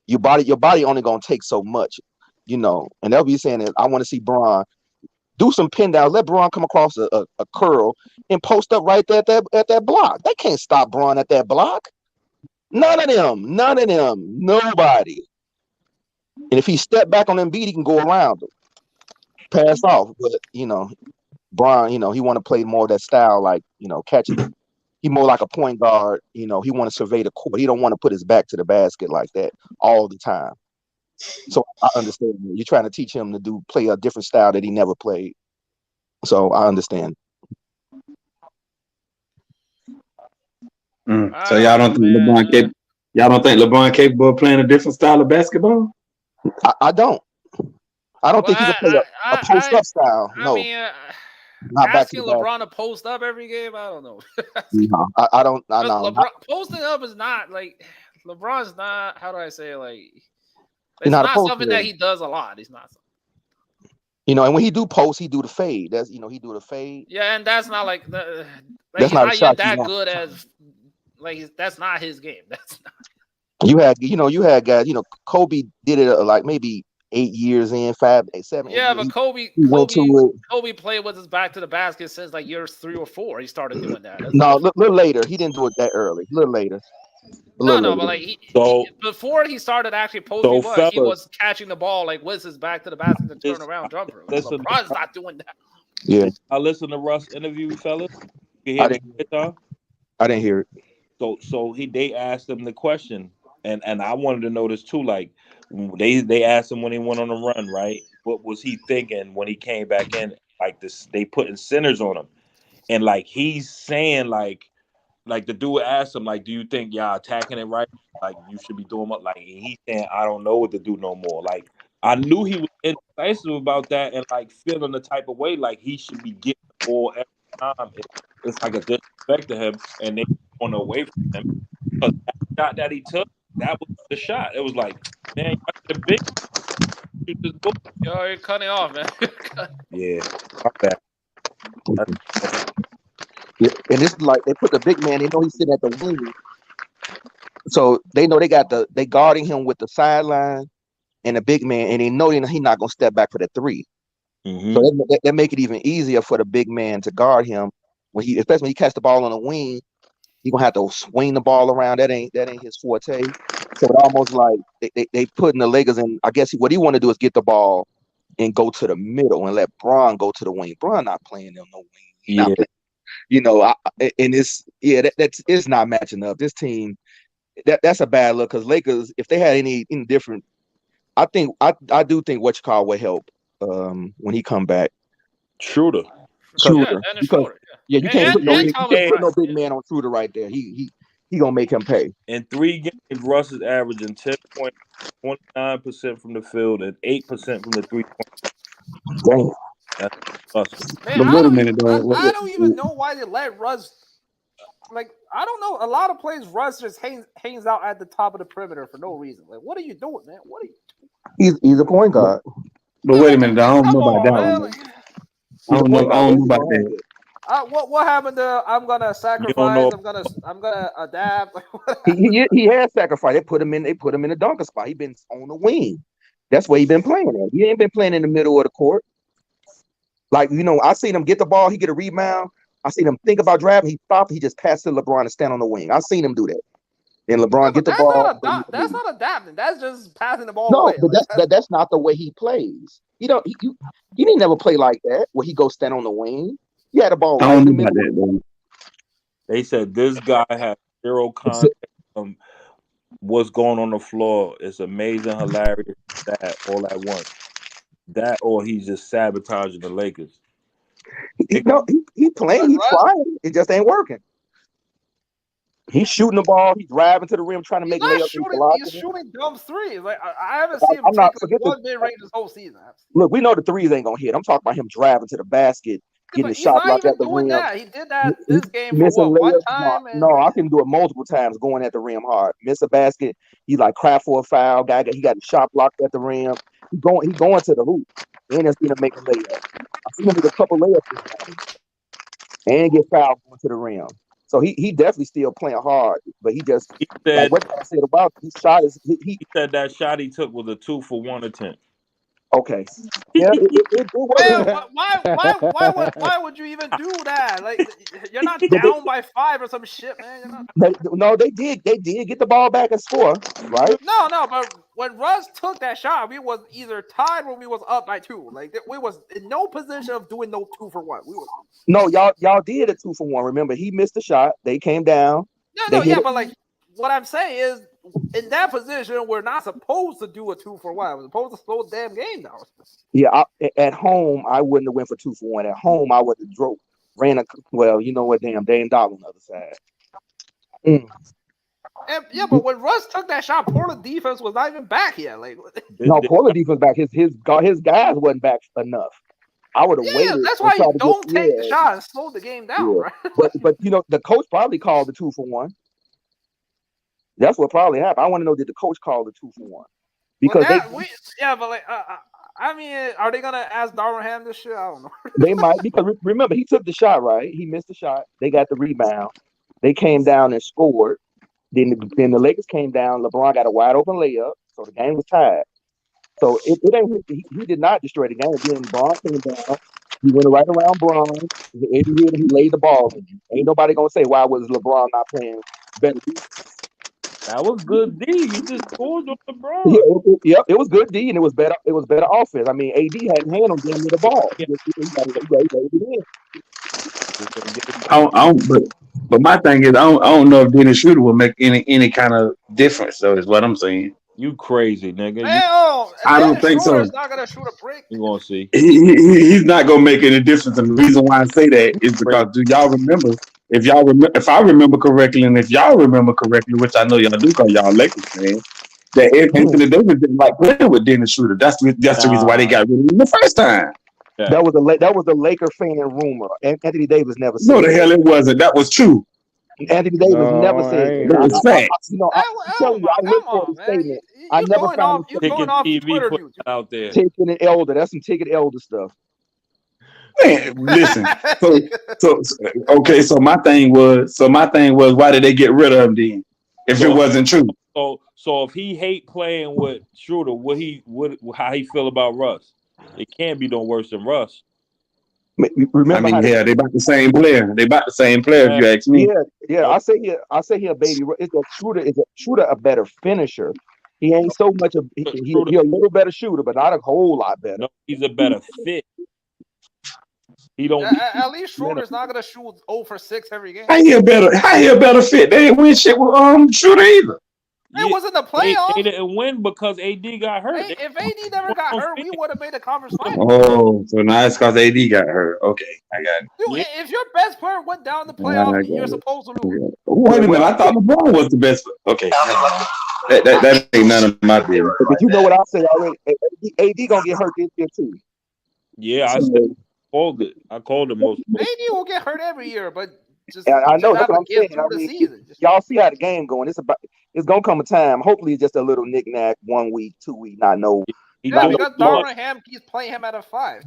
Your body only gonna take so much, and they'll be saying that I want to see Bron do some pin downs. Let Bron come across a curl and post up right there at that block. They can't stop Bron at that block. None of them. Nobody. And if he step back on Embiid, he can go around him, pass off. But Bron, he want to play more of that style, like catching He more like a point guard. He want to survey the court. He don't want to put his back to the basket like that all the time. So I understand. You're trying to teach him to play a different style that he never played. So I understand. So y'all don't think LeBron capable of playing a different style of basketball? I don't. I don't think he can play a post up style. No. I mean, not back to asking the basket. LeBron to post up every game, I don't know. No, I don't. I know. LeBron posting up is not like LeBron's not. How do I say it's not not something that he does a lot. He's not. And when he do post, he do the fade. That's he do the fade. Yeah, and that's not like that's not a shot that good as that's not his game. That's not. You had guys. Kobe did it like maybe 8 years in, 5, 7. Yeah, but Kobe played with his back to the basket since like years 3 or 4. He started doing that. No, a little later. He didn't do it that early. A little later. But like before he started actually posting, he was catching the ball like with his back to the basket and turn around jumper. Like, LeBron's not doing that. Yeah, I listened to Russ interview, fellas. I didn't hear it. So they asked him the question, and I wanted to know this too. Like they asked him when he went on the run, right? What was he thinking when he came back in? Like this, they putting centers on him, and like he's saying like the dude asked him like, do you think y'all attacking it right? Like you should be doing what? Like he's saying, I don't know what to do no more. Like I knew he was indecisive about that and like feeling the type of way like he should be getting the ball every time. It's like a disrespect to him, and they want away from him because that shot that he took, that was the shot. It was like, man, the big. Yo, you're cutting off, man. Yeah, fuck that. Yeah, and it's like they put the big man. They know he's sitting at the wing, so they know they guarding him with the sideline and the big man, and they know he's not gonna step back for the 3. Mm-hmm. So that make it even easier for the big man to guard him especially when he catch the ball on the wing. He's gonna have to swing the ball around. That ain't his forte. So it almost like they putting the Lakers in. I guess what he want to do is get the ball and go to the middle and let Bron go to the wing. Bron not playing them no wing. It's not matching up. This team, that's a bad look because Lakers, if they had any different, I do think what you call would help when he come back. Schroeder. You can't put no big man on Schroeder right there. He gonna make him pay. In 3 games, Russ is averaging 10 points, 29% from the field, and 8% from the 3-point. Damn. Man, I don't even know why they let Russ. Like, I don't know. A lot of plays, Russ just hangs out at the top of the perimeter for no reason. Like, what are you doing, man? What are you doing? He's a point guard. But wait a minute, I don't know about that one. I don't know about that. What happened to I'm gonna sacrifice? I'm gonna adapt. he has sacrificed. They put him in the dunker spot. He been on the wing. That's where he been playing at. He ain't been playing in the middle of the court. Like I seen him get the ball. He get a rebound. I seen him think about driving. He stopped. He just passed to LeBron and stand on the wing. I seen him do that. And LeBron get the ball. That's not adapting. That's just passing the ball away. No, but that's not the way he plays. He didn't never play like that where he go stand on the wing. He had the ball right in the middle. They said this guy had zero contact from what's going on the floor. It's amazing, hilarious, that all at once. That or he's just sabotaging the Lakers. He playing, he's trying. It just ain't working. He's shooting the ball. He's driving to the rim, trying to make layups. He's shooting dumb threes. Like I haven't seen him take one mid-range this whole season. Look, we know the threes ain't gonna hit. I'm talking about him driving to the basket, getting the shot blocked at the rim. He did that this game for one time. No, I can do it multiple times, going at the rim hard. Miss a basket. He like cry for a foul. He got the shot blocked at the rim. He going to the hoop. And it's gonna make a layup. I seen him make a couple layups this time. And get fouled going to the rim. So he definitely still playing hard, but he said, like what I said about his shot is he said that shot he took was a 2-for-1 attempt. Okay. Yeah, why would you even do that? Like you're not down by 5 or some shit, man. No, they did get the ball back and score, right? No, but when Russ took that shot, we was either tied or we was up by 2. Like we was in no position of doing no 2 for 1. We was No, y'all did a 2 for 1. Remember, he missed the shot. They came down. no, yeah, but like what I'm saying is, in that position, we're not supposed to do a 2 for 1. We're supposed to slow the damn game down. Yeah, at home, I wouldn't have went for 2 for 1. At home, I would have ran a. Well, you know what? Damn, Dame Dollar on the other side. And, yeah, but when Russ took that shot, Portland defense was not even back yet. Like, no, Portland defense back. His guys wasn't back enough. I would have waited. That's why you don't take the shot and slow the game down, right? but you know, the coach probably called the 2 for 1. That's what probably happened. I want to know, did the coach call the 2 for 1? Because but like, I mean, are they gonna ask Darvin this shit? I don't know. They might, because remember, he took the shot, right? He missed the shot. They got the rebound. They came down and scored. Then the Lakers came down. LeBron got a wide open layup, so the game was tied. So it ain't he did not destroy the game. Then LeBron came down. He went right around Bron. He laid the ball. Ain't nobody gonna say why was LeBron not playing better. That was good D. You just scored on LeBron. Yeah, it was good D, and it was better. It was better offense. I mean, AD had hand on getting the ball. But my thing is, I don't know if Dennis Schroeder will make any kind of difference. So is what I'm saying. You crazy, nigga. I don't think so. He's not gonna shoot a break. You gonna see? He's not gonna make any difference. And the reason why I say that is because do y'all remember? If I remember correctly, and if y'all remember correctly, which I know y'all do, because y'all Lakers fans, that Anthony Davis didn't like playing with Dennis Schroeder. That's the reason why they got rid of him the first time. Yeah. That was the Laker fan rumor. Anthony Davis never said. No, the hell it wasn't. That was true. Anthony Davis never said it. That was fact. I look for the statement. I never found you going off Twitter out there. Taking an elder. That's some Ticket Elder stuff. Man, listen. Okay. So my thing was, why did they get rid of him then? If it wasn't true. So if he hate playing with Schroeder, how he feel about Russ? It can't be no worse than Russ. Remember, they about the same player. If you ask me. Yeah. I say he a baby. Schroeder a better finisher. He ain't so much of he a little better shooter, but not a whole lot better. No, he's a better fit. He don't. At least Schroeder's not gonna shoot 0 for 6 every game. How he a better fit? They didn't win shit with Schroeder either. It wasn't the playoffs. They didn't win because AD got hurt. If AD never got hurt, we would have made a conference final. Oh, so now it's because AD got hurt. Okay, I got it. Dude, if your best player went down the playoffs, you're supposed to lose. Wait a minute, I thought LeBron was the best. Okay, that ain't none of my business. But you know what I say already? AD gonna get hurt this year too. Yeah, I called it. I called it most. AD will get hurt every year, but I know that's what I'm saying. I mean, y'all see how the game going. It's gonna come a time. Hopefully, it's just a little knick-knack, 1 week, 2 week. Not no. Yeah, because Darvin Ham keeps playing him at a 5.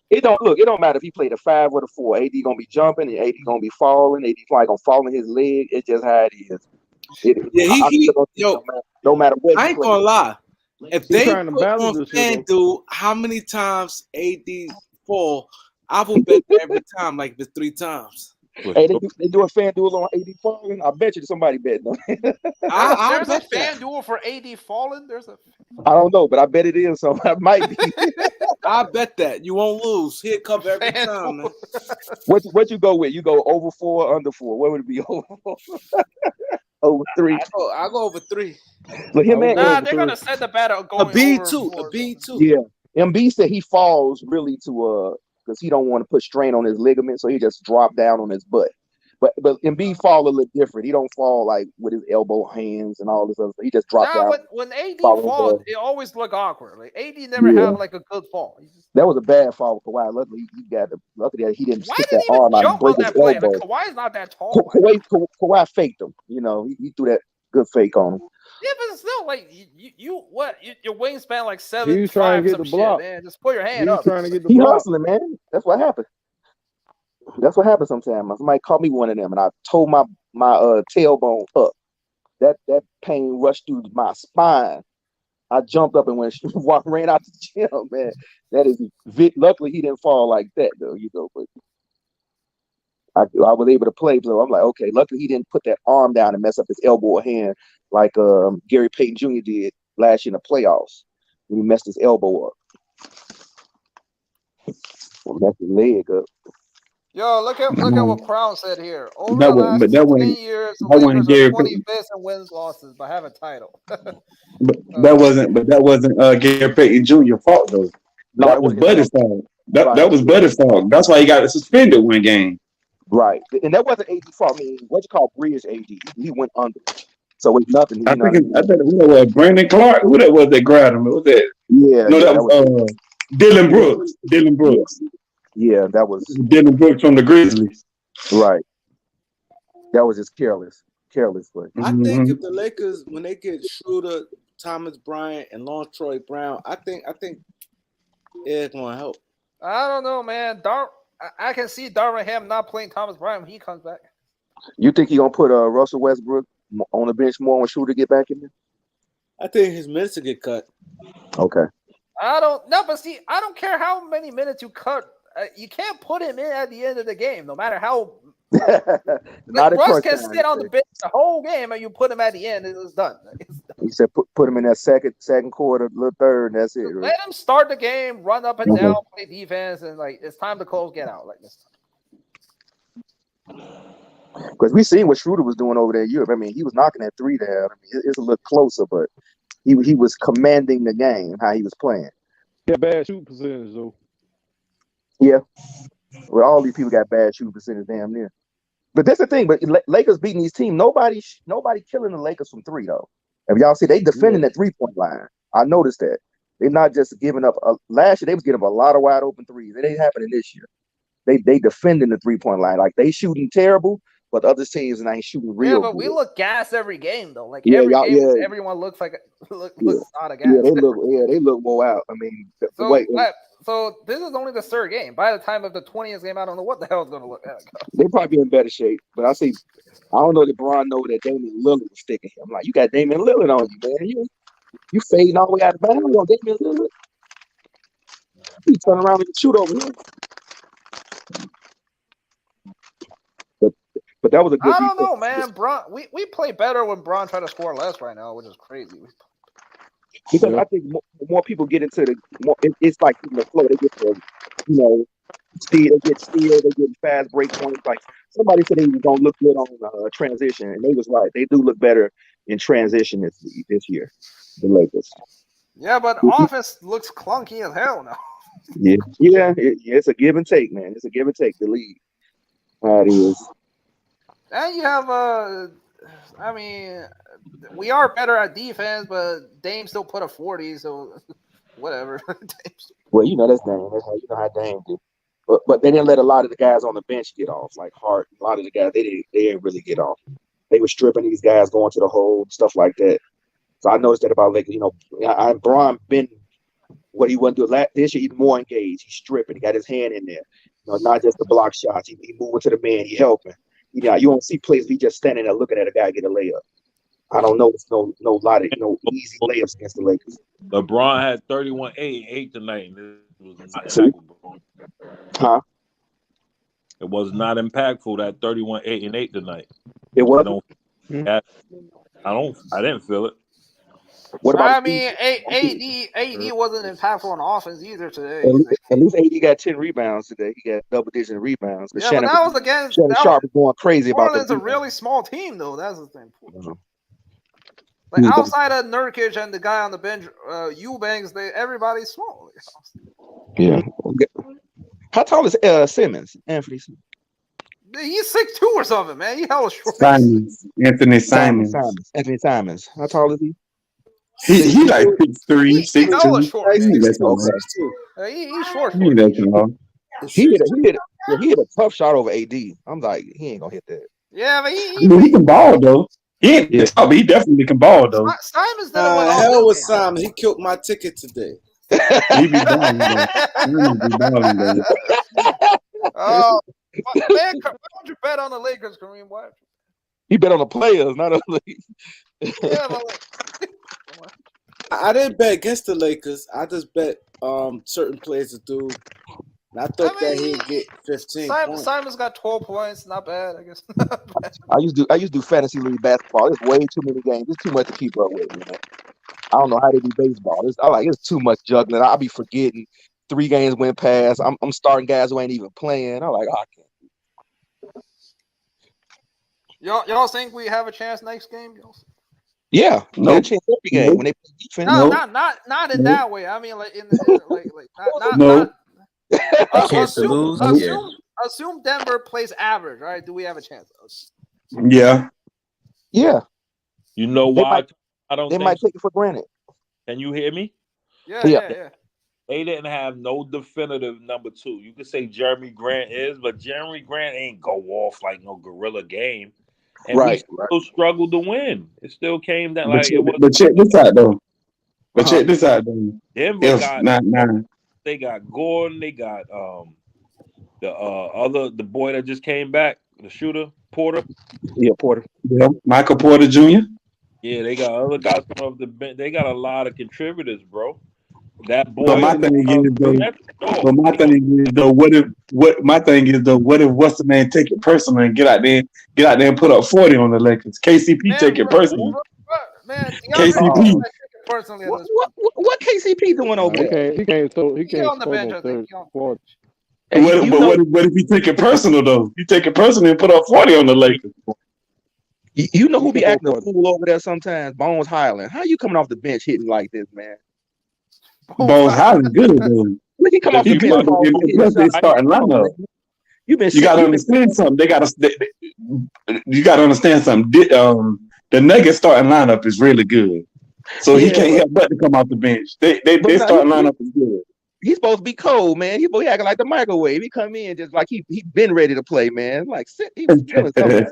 It don't matter if he played a 5 or a 4. AD gonna be jumping, and AD gonna be falling. AD probably gonna fall in his leg. It's just how it is. No matter what. I ain't gonna lie. If they put on FanDuel how many times AD fall, I will bet every time, like it's 3 times. Hey, they do a FanDuel on AD falling. I bet you somebody betting on it. There's a FanDuel for AD falling. I don't know, but I bet it is. So it might be. I bet that you won't lose. He'll cover every time. Man. What you go with? You go over 4, under 4. What would it be? Over 4? Over 3. I go over 3. Look, him man. They're gonna set the bet going a B2. A B2. Yeah. MB said he falls really to because he don't want to put strain on his ligament, so he just drop down on his butt. But Embiid fall a little different. He don't fall like with his elbow, hands, and all this other stuff. He just dropped down. When AD falls, it always look awkward. Like AD never had like a good fall. That was a bad fall for Kawhi. Luckily, he didn't stick that arm out and break his elbow. Like, Kawhi's not that tall. Kawhi faked him. You know, he threw that good fake on him. Yeah, but still, like your wingspan like 7'5". He was trying to get the block. Man. Just put your hand up. Trying to get the block. Hustling, man. That's what happened. That's what happens sometimes. Somebody called me one of them, and I told my tailbone up. That pain rushed through my spine. I jumped up and ran out the gym, man. That is luckily he didn't fall like that though, but I was able to play, so I'm like, okay, luckily he didn't put that arm down and mess up his elbow or hand like Gary Payton Jr. did last year in the playoffs when he messed his elbow up. Well, messed his leg up. Yo, look at what Crown said here. Over That the was, last but that 10 wasn't years, the that wasn't Lakers are Gary 25th in wins losses, but have a title. But that wasn't Gary Payton Jr. fault though. No, That it was wasn't his Buddy's fault. fault. That Right. was Buddy's fault. That's why he got suspended one game. Right. And that wasn't AD fault. I mean, what you call Bridge AD. He went under. So it's nothing. I You know. think who that was, Brandon Clark. Who that was that grabbed him? What was that? Yeah. No, Yeah, that was Dylan Brooks. Dylan Brooks. Yeah, that was Dylan Brooks from the Grizzlies. right. That was just careless. But I think if the Lakers, when they get Schroeder, Thomas Bryant, and Long Troy Brown, I think it's going to help. I don't know, man. I can see Darvin Ham not playing Thomas Bryant when he comes back. you think he gonna put Russell Westbrook on the bench more when Schroeder get back in there? I think his minutes will get cut. Okay. I don't know, but see, I don't care how many minutes you cut. You can't put him in at the end of the game, no matter how. Russ can sit on the bench the whole game, and you put him at the end, it's done. He said put him in that second quarter, little third, and that's it. Right? Let him start the game, run up and down, play defense, and like it's time to close, get out like this. Because we seen what Schroeder was doing over there in Europe. I mean, he was knocking that three there. I mean, it's a little closer, but he was commanding the game how he was playing. Yeah, bad shooting percentage though. Yeah. Well, all these people got bad shooting percentage, damn near. But that's the thing. But Lakers beating these teams, nobody killing the Lakers from three though. If y'all see, they defending that 3-point line. I noticed that they're not just giving up. Last year they was giving up a lot of wide open threes. It ain't happening this year. They defending the 3-point line. Like they shooting terrible, but other teams ain't shooting real. Yeah, but good. we look gas every game though. Like Yeah, every y'all- game, yeah. everyone looks like looks out of gas. Yeah, they look more out. I mean, So this is only the third game. By the time of the 20th game, I don't know what the hell it's going to look like. they probably be in better shape. But I don't know that Bron know that Damian Lillard was sticking him. Like, you got Damian Lillard on you, man. You fading all the way out of bounds on Damian Lillard. You turn around and shoot over here. But that was a good. I don't know, man. Bron, we play better when Bron try to score less right now, which is crazy. Because I think more people get into it's like in the flow. They get to, steal, they get fast break points. Like somebody said they was gonna look good on transition, and they was right. They do look better in transition this year, the Lakers. Yeah, but offense looks clunky as hell now. It's a give and take, man. It's a give and take. The league, it is. And you have I mean, we are better at defense, but Dame still put a 40, so whatever. Well, that's Dame. That's how Dame do. But they didn't let a lot of the guys on the bench get off. Like Hart, a lot of the guys they didn't really get off. They were stripping these guys, going to the hole, stuff like that. So I noticed that about Lakers. Bron been what he wasn't doing this year. He's more engaged. He's stripping. He got his hand in there. Not just the block shots. He moving to the man. He helping. You don't see plays. He just standing there looking at a guy get a layup. I don't know. It's no easy layups against the Lakers. LeBron had 31, 8, 8 tonight. It was not impactful. Huh? It was not impactful. That 31, 8, and 8 tonight. It wasn't. I didn't feel it. What about? I mean, AD wasn't impactful on offense either today. At least AD got 10 rebounds today. He got double-digit rebounds. But Shannon, but that was against Shannon Sharp is going crazy about that. Portland's a really small team, though. That's the thing. Like outside of Nurkic and the guy on the bench, Eubanks, everybody's small. Yeah. How tall is Simmons? Anthony Simmons. He's 6'2" or something, man. He hella short. Anthony Simons. Anthony Simons. How tall is he? He like 6'3", 6'2". He's short. He hit a tough shot over AD. I'm like, he ain't gonna hit that. Yeah, but he can ball though. He definitely can ball though. Simons hell with Simons. He killed my ticket today. He be balling though. Oh, man, why don't you bet on the Lakers, Kareem? Why? He bet on the players, not on the Yeah, but I didn't bet against the Lakers. I just bet certain players to do. And I thought that he'd get 15 points. Simon's got 12 points. Not bad, I guess. I used to do fantasy league basketball. There's way too many games. It's too much to keep up with, man. I don't know how they do baseball. It's too much juggling. I'll be forgetting 3 games went past. I'm starting guys who ain't even playing. I'm like, I can't. Y'all think we have a chance next game? Yeah, Nope. get a chance every game when they play defense. No, Nope. not in Nope. that way. I mean, like not Nope. Chance to lose? Yeah. assume Denver plays average, right? Do we have a chance? Yeah. Yeah, You know they why? might I don't they think might so. take it for granted. Can you hear me? Yeah. They didn't have no definitive number 2. You could say Jeremy Grant is, but Jeremy Grant ain't go off like no gorilla game. And we still struggled to win. It still came that like it was. But check this out though. Denver got Nah. they got Gordon, they got the boy that just came back, the shooter, Porter. Yeah, Porter. Yeah, Michael Porter Jr. Yeah, they got other guys coming off the bench. They got a lot of contributors, bro. That boy. But my thing is though, what if what's the name take it personal and get out there and put up 40 on the Lakers? KCP take it personal. Man, KCP. Personally, what KCP doing over there? He can't on the score bench, no I think. third quarter. What if he take it personal though? You take it personal and put up 40 on the Lakers. You know who be acting a fool over there sometimes? Bones Highland. How you coming off the bench hitting like this, man? Bones Highland good though. Look, he come off the bench. Plus they starting lineup. You gotta understand something. You gotta understand something. The Nuggets starting lineup is really good, so he can't help but to come off the bench. They starting lineup is good. He's supposed to be cold, man. He acting like the microwave. He come in just like he been ready to play, man. Like he was feeling something.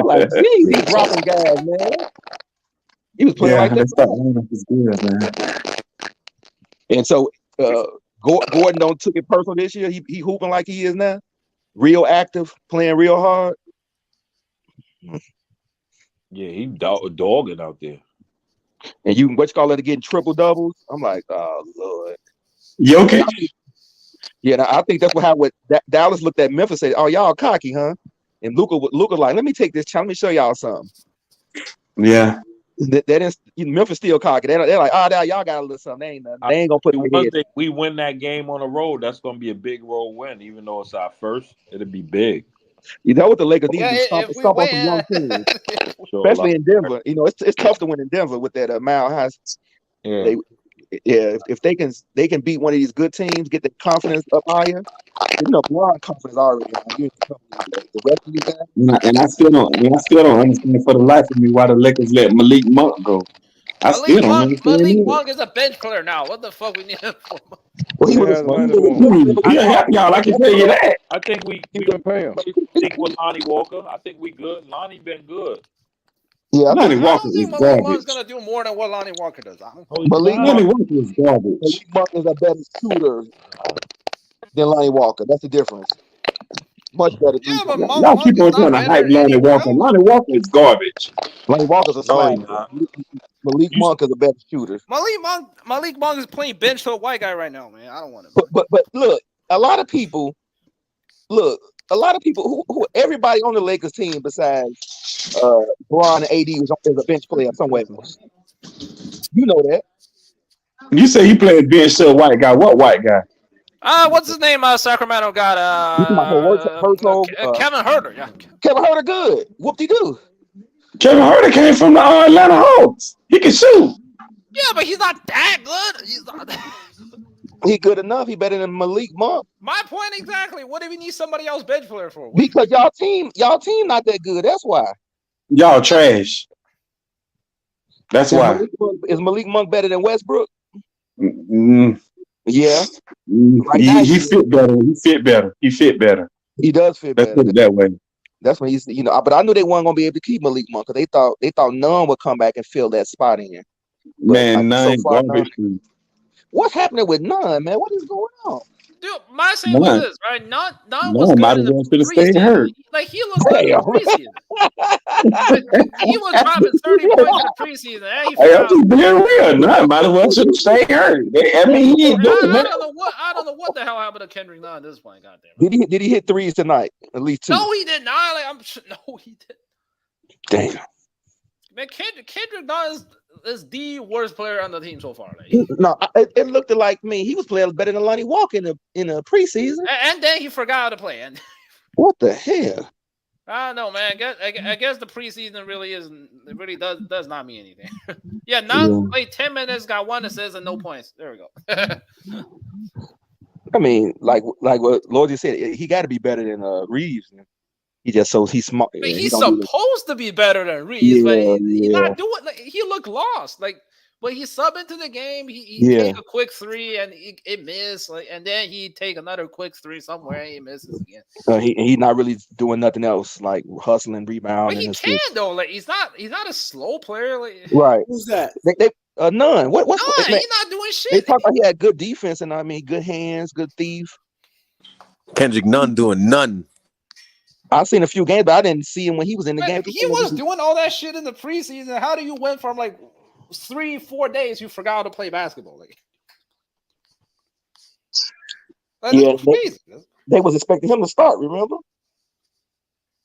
Like, geez, he dropping guys, man. He was playing like that. Starting lineup is good, man. And so Gordon don't took it personal this year. He hooping like he is now. Real active, playing real hard. Yeah, he dogging out there. And you getting triple doubles. I'm like, oh Lord. Jokic. Yeah, I think that's what Dallas looked at Memphis and said, "Oh, y'all cocky, huh?" And Luka like, "Let me take this challenge. Let me show y'all something." Yeah. That is Memphis still cocky. They're like, "Oh, y'all got a little something. They ain't nothing. They ain't gonna put it in." We win that game on the road. That's gonna be a big road win, even though it's our first. It'll be big. You know what the Lakers need to stomp on some young teams, especially in Denver. You know, it's tough to win in Denver with that Mile High. Yeah. If they can beat one of these good teams, get the confidence up higher. You know, Bron confidence already. The rest of these guys. And I still don't understand for the life of me why the Lakers let Malik Monk go. Malik Monk is a bench player now. What the fuck we need him for? Well, he y'all. I can tell you that. I think we pay him. stick with Lonnie Walker. I think we good. Lonnie been good. Yeah, Lonnie Walker is Malik Monk's garbage. gonna do more than what Lonnie Walker does. Lonnie Walker is garbage. Malik Monk is a better shooter than Lonnie Walker. That's the difference. Much better. Yeah, but y'all keep on trying to hype Lonnie Walker. Lonnie Walker is garbage. Lonnie Walker's a slasher. Malik Monk is a better shooter. Malik Monk is playing bench to a white guy right now, man. I don't want him. But look, a lot of people who everybody on the Lakers team besides Bron and AD is a bench player somewhere else. You know that. You say he played bench to a white guy. What white guy? What's his name? Sacramento got Kevin Huerter. Yeah, Kevin Huerter good. Whoop-de-doo. Kevin Huerter came from the Atlanta Hawks. He can shoot. Yeah, but he's not that good. He's not that. He good enough. He better than Malik Monk. My point exactly. What do we need somebody else bench player for? Because y'all team not that good. That's why. Y'all trash. That's why. Is Malik Monk better than Westbrook? Yeah. He fit better. He fit better. He does fit better. Let's put it that way. That's when he's, but I knew they weren't gonna be able to keep Malik Monk because they thought Nunn would come back and fill that spot in. Man, Nunn garbage. What's happening with Nunn, man? What is going on? Dude, my thing was this, right? Nunn was good might as well should have stayed hurt. Like he looked good in the preseason. He was dropping 30 points in the preseason. Hey, I'm just being real. Nunn might as well should have stayed hurt. I mean, he ain't doing that. I don't know what the hell happened to Kendrick Nunn at this point. Goddamn. Did he hit threes tonight? At least 2. No, he did not. No, he did. Damn. Man, Kendrick Nunn is the worst player on the team so far. Like. No, it looked like me. He was playing better than Lonnie Walker in the preseason. And then he forgot how to play. And what the hell? I don't know, man. I guess the preseason really does not mean anything. Yeah, Nunn played 10 minutes, got 1 assist and no points. There we go. I mean, like what Lord just said, he got to be better than Reeves. He's smart. But he's supposed to be better than Reeves, but he's not doing. Like, he looked lost. Like, but he sub into the game. He take a quick 3 and it missed. Like, and then he take another quick 3 somewhere and he misses again. He's not really doing nothing else like hustling, rebounding. But he can though. Like he's not a slow player. Like, right? Who's that? None. What's Nunn? He's not doing shit. They talk about he had good defense and good hands, good thief. Kendrick Nunn doing none. I've seen a few games, but I didn't see him when he was in the game. He was doing all that shit in the preseason. How do you went from like 3-4 days you forgot how to play basketball? Like, that's crazy. They was expecting him to start. Remember?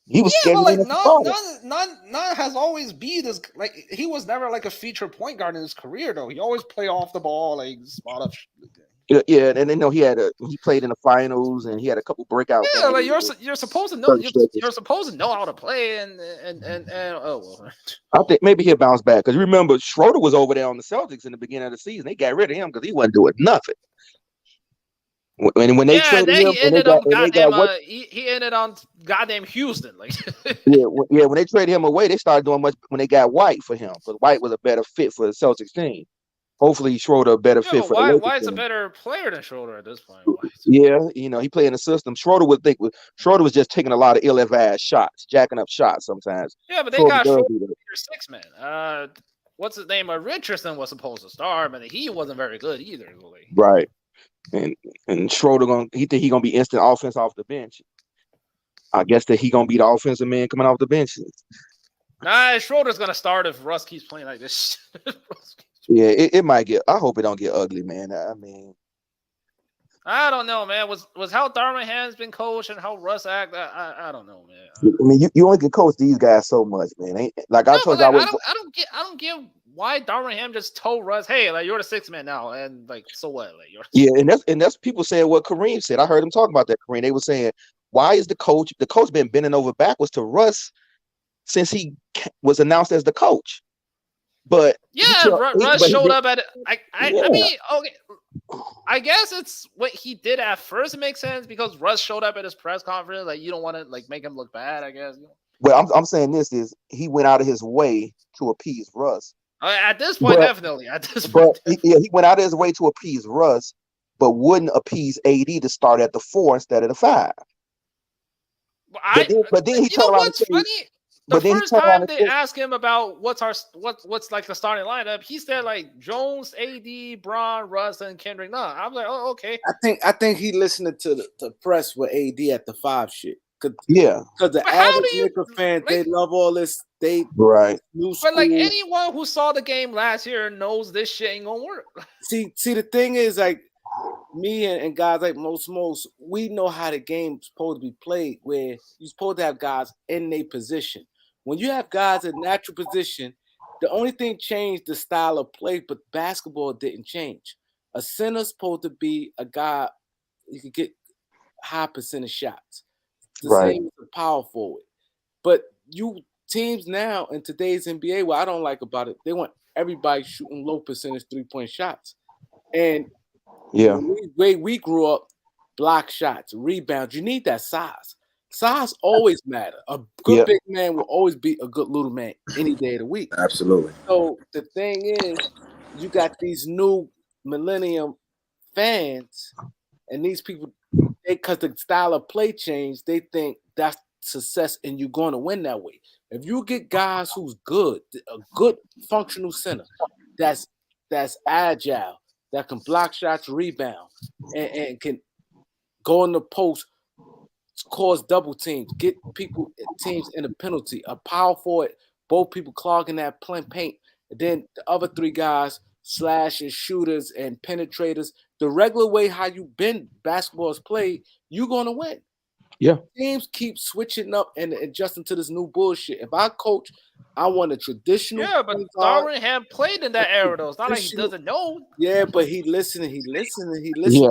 He was but like Nunn has always been this. Like he was never like a feature point guard in his career though. He always play off the ball, like spot up. Yeah, and then he played in the finals and he had a couple breakout. Yeah, like you're supposed to know you're supposed to know how to play and oh well. I think maybe he'll bounce back because remember Schroeder was over there on the Celtics in the beginning of the season. They got rid of him because he wasn't doing nothing. When they traded him, he ended on goddamn Houston. Like when they traded him away, they started doing much when they got White for him because White was a better fit for the Celtics team. Hopefully, Schroeder a better fit for the Lakers. White's a better player than Schroeder at this point. Yeah, he played in the system. Schroeder was just taking a lot of ill-advised shots, jacking up shots sometimes. Yeah, but they got Schroeder your 6 man. What's his name? Richardson was supposed to start, but he wasn't very good either. Really. Right, and Schroeder he gonna be instant offense off the bench. I guess that he gonna be the offensive man coming off the bench. Nah, Schroeder's gonna start if Russ keeps playing like this. Yeah, it might get. I hope it don't get ugly, man. I mean, I don't know, man. Was how Darvin Ham's been coached and how Russ act? I don't know, man. I mean, you only can coach these guys so much, man. I told you, I don't get why Darvin Ham just told Russ, hey, like you're the 6th man now, and like so what? Like and that's people saying what Kareem said. I heard him talk about that. Kareem, they were saying, why is the coach been bending over backwards to Russ since he was announced as the coach? But Russ showed up at it. I mean, okay. I guess it's what he did at first. It makes sense because Russ showed up at his press conference. Like you don't want to like make him look bad. I guess. Well, I'm saying this is he went out of his way to appease Russ. At this point, definitely. At this point, he went out of his way to appease Russ, but wouldn't appease AD to start at the 4 instead of the 5. But then he turned around and said, funny? The first time they asked him about what's like the starting lineup, he said like Jones, AD, Bron, Russ, and Kendrick Nunn. I'm like, oh, okay. I think he listening to the press with AD at the 5 shit. Because the average Knicks fan, they love all this. They new school. But like anyone who saw the game last year knows this shit ain't gonna work. See, the thing is like me and guys like most, we know how the game's supposed to be played. Where you're supposed to have guys in their position. When you have guys in natural position, the only thing changed the style of play, but basketball didn't change. A center's supposed to be a guy you could get high percentage shots. The same as a power forward. But teams now in today's NBA, what I don't like about it, they want everybody shooting low percentage 3-point shots. And the way we grew up, block shots, rebounds, you need that size. Size always matter. A good big man will always be a good little man any day of the week. Absolutely. So the thing is, you got these new millennium fans, and these people, because the style of play changed, they think that's success and you're going to win that way. If you get guys who's good, a good functional center, that's agile, that can block shots, rebound, and can go in the post, cause double teams, get teams in a penalty, a power forward, both people clogging that paint, and then the other 3 guys slashers, shooters, and penetrators. The regular way how you been basketball is played, you're gonna win. Yeah. Teams keep switching up and adjusting to this new bullshit. If I coach, I want a traditional. Yeah, but Darwin had played in that era though. It's not like he doesn't know. Yeah, but he listening. Yeah.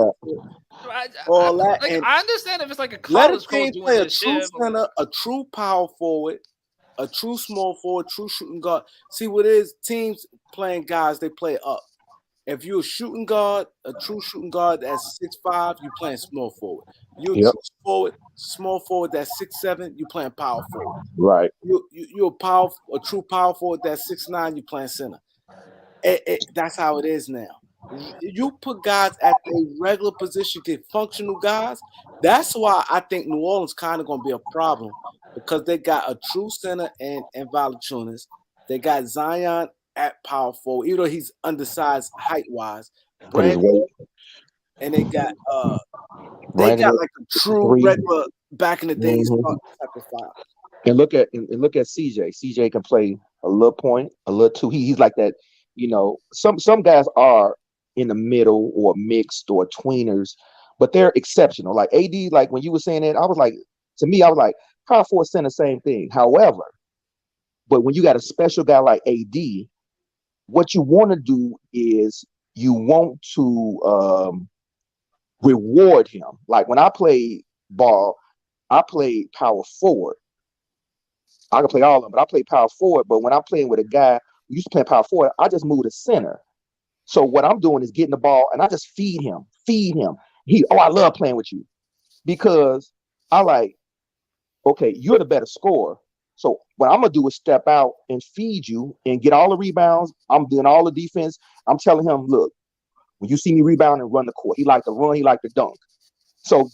All that. Like, and I understand if it's like a let a college coach team doing play a this true shit. center, a true power forward, a true small forward, true shooting guard. See what it is? Teams playing guys, they play up. If you're a shooting guard, a true shooting guard that's 6'5", you playing small forward. You're a true forward, small forward that's 6'7", you playing power forward. Right. You're a true power forward that's 6'9", you playing center. That's how it is now. You put guys at a regular position, get functional guys. That's why I think New Orleans kind of going to be a problem because they got a true center and Valanciunas. They got Zion at power forward, even though he's undersized height-wise. Brandon, and they got like a true regular back in the days type of file. And look at CJ. CJ can play a little point, a little two. He's like that. You know, some guys are in the middle or mixed or tweeners, but they're exceptional. Like AD, like when you were saying that, I was like, power forward center, same thing. However, but when you got a special guy like AD, what you want to do is you want to reward him. Like when I played ball, I played power forward. I can play all of them, but I play power forward. But when I'm playing with a guy who used to play power forward, I just move to center. So what I'm doing is getting the ball and I just feed him. I love playing with you because I like, okay, you're the better scorer. So what I'm gonna do is step out and feed you and get all the rebounds. I'm doing all the defense. I'm telling him, look, when you see me rebound and run the court, he like to run, he like to dunk. So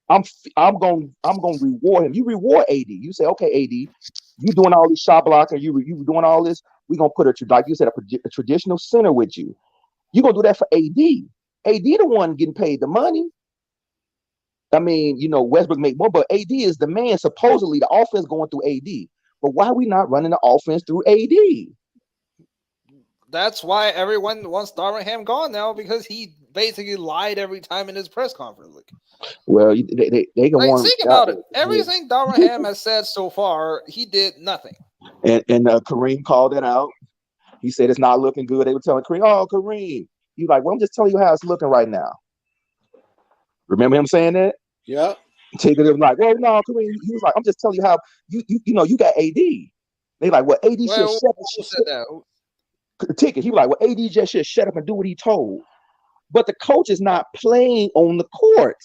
I'm gonna reward him. You reward AD. You say, okay, AD, you doing all this shot blocking, you doing all this. We're gonna put like you said, a traditional center with you. You're gonna do that for AD. AD the one getting paid the money. I mean, you know, Westbrook make more, but AD is the man. Supposedly the offense going through AD. But why are we not running the offense through AD? That's why everyone wants Darwin gone now, because he basically lied every time in his press conference. Like, well, they can want. Think about it. Everything Darwin has said so far, he did nothing. And Kareem called it out. He said it's not looking good. They were telling Kareem, "Oh, Kareem," he's like, "Well, I'm just telling you how it's looking right now." Remember him saying that? Yeah. Taking it like, "Well, no, Kareem." He was like, "I'm just telling you how you know you got AD." They like, "Well, AD should shut up." Ticket. He was like, "Well, AD just should shut up and do what he told." But the coach is not playing on the court.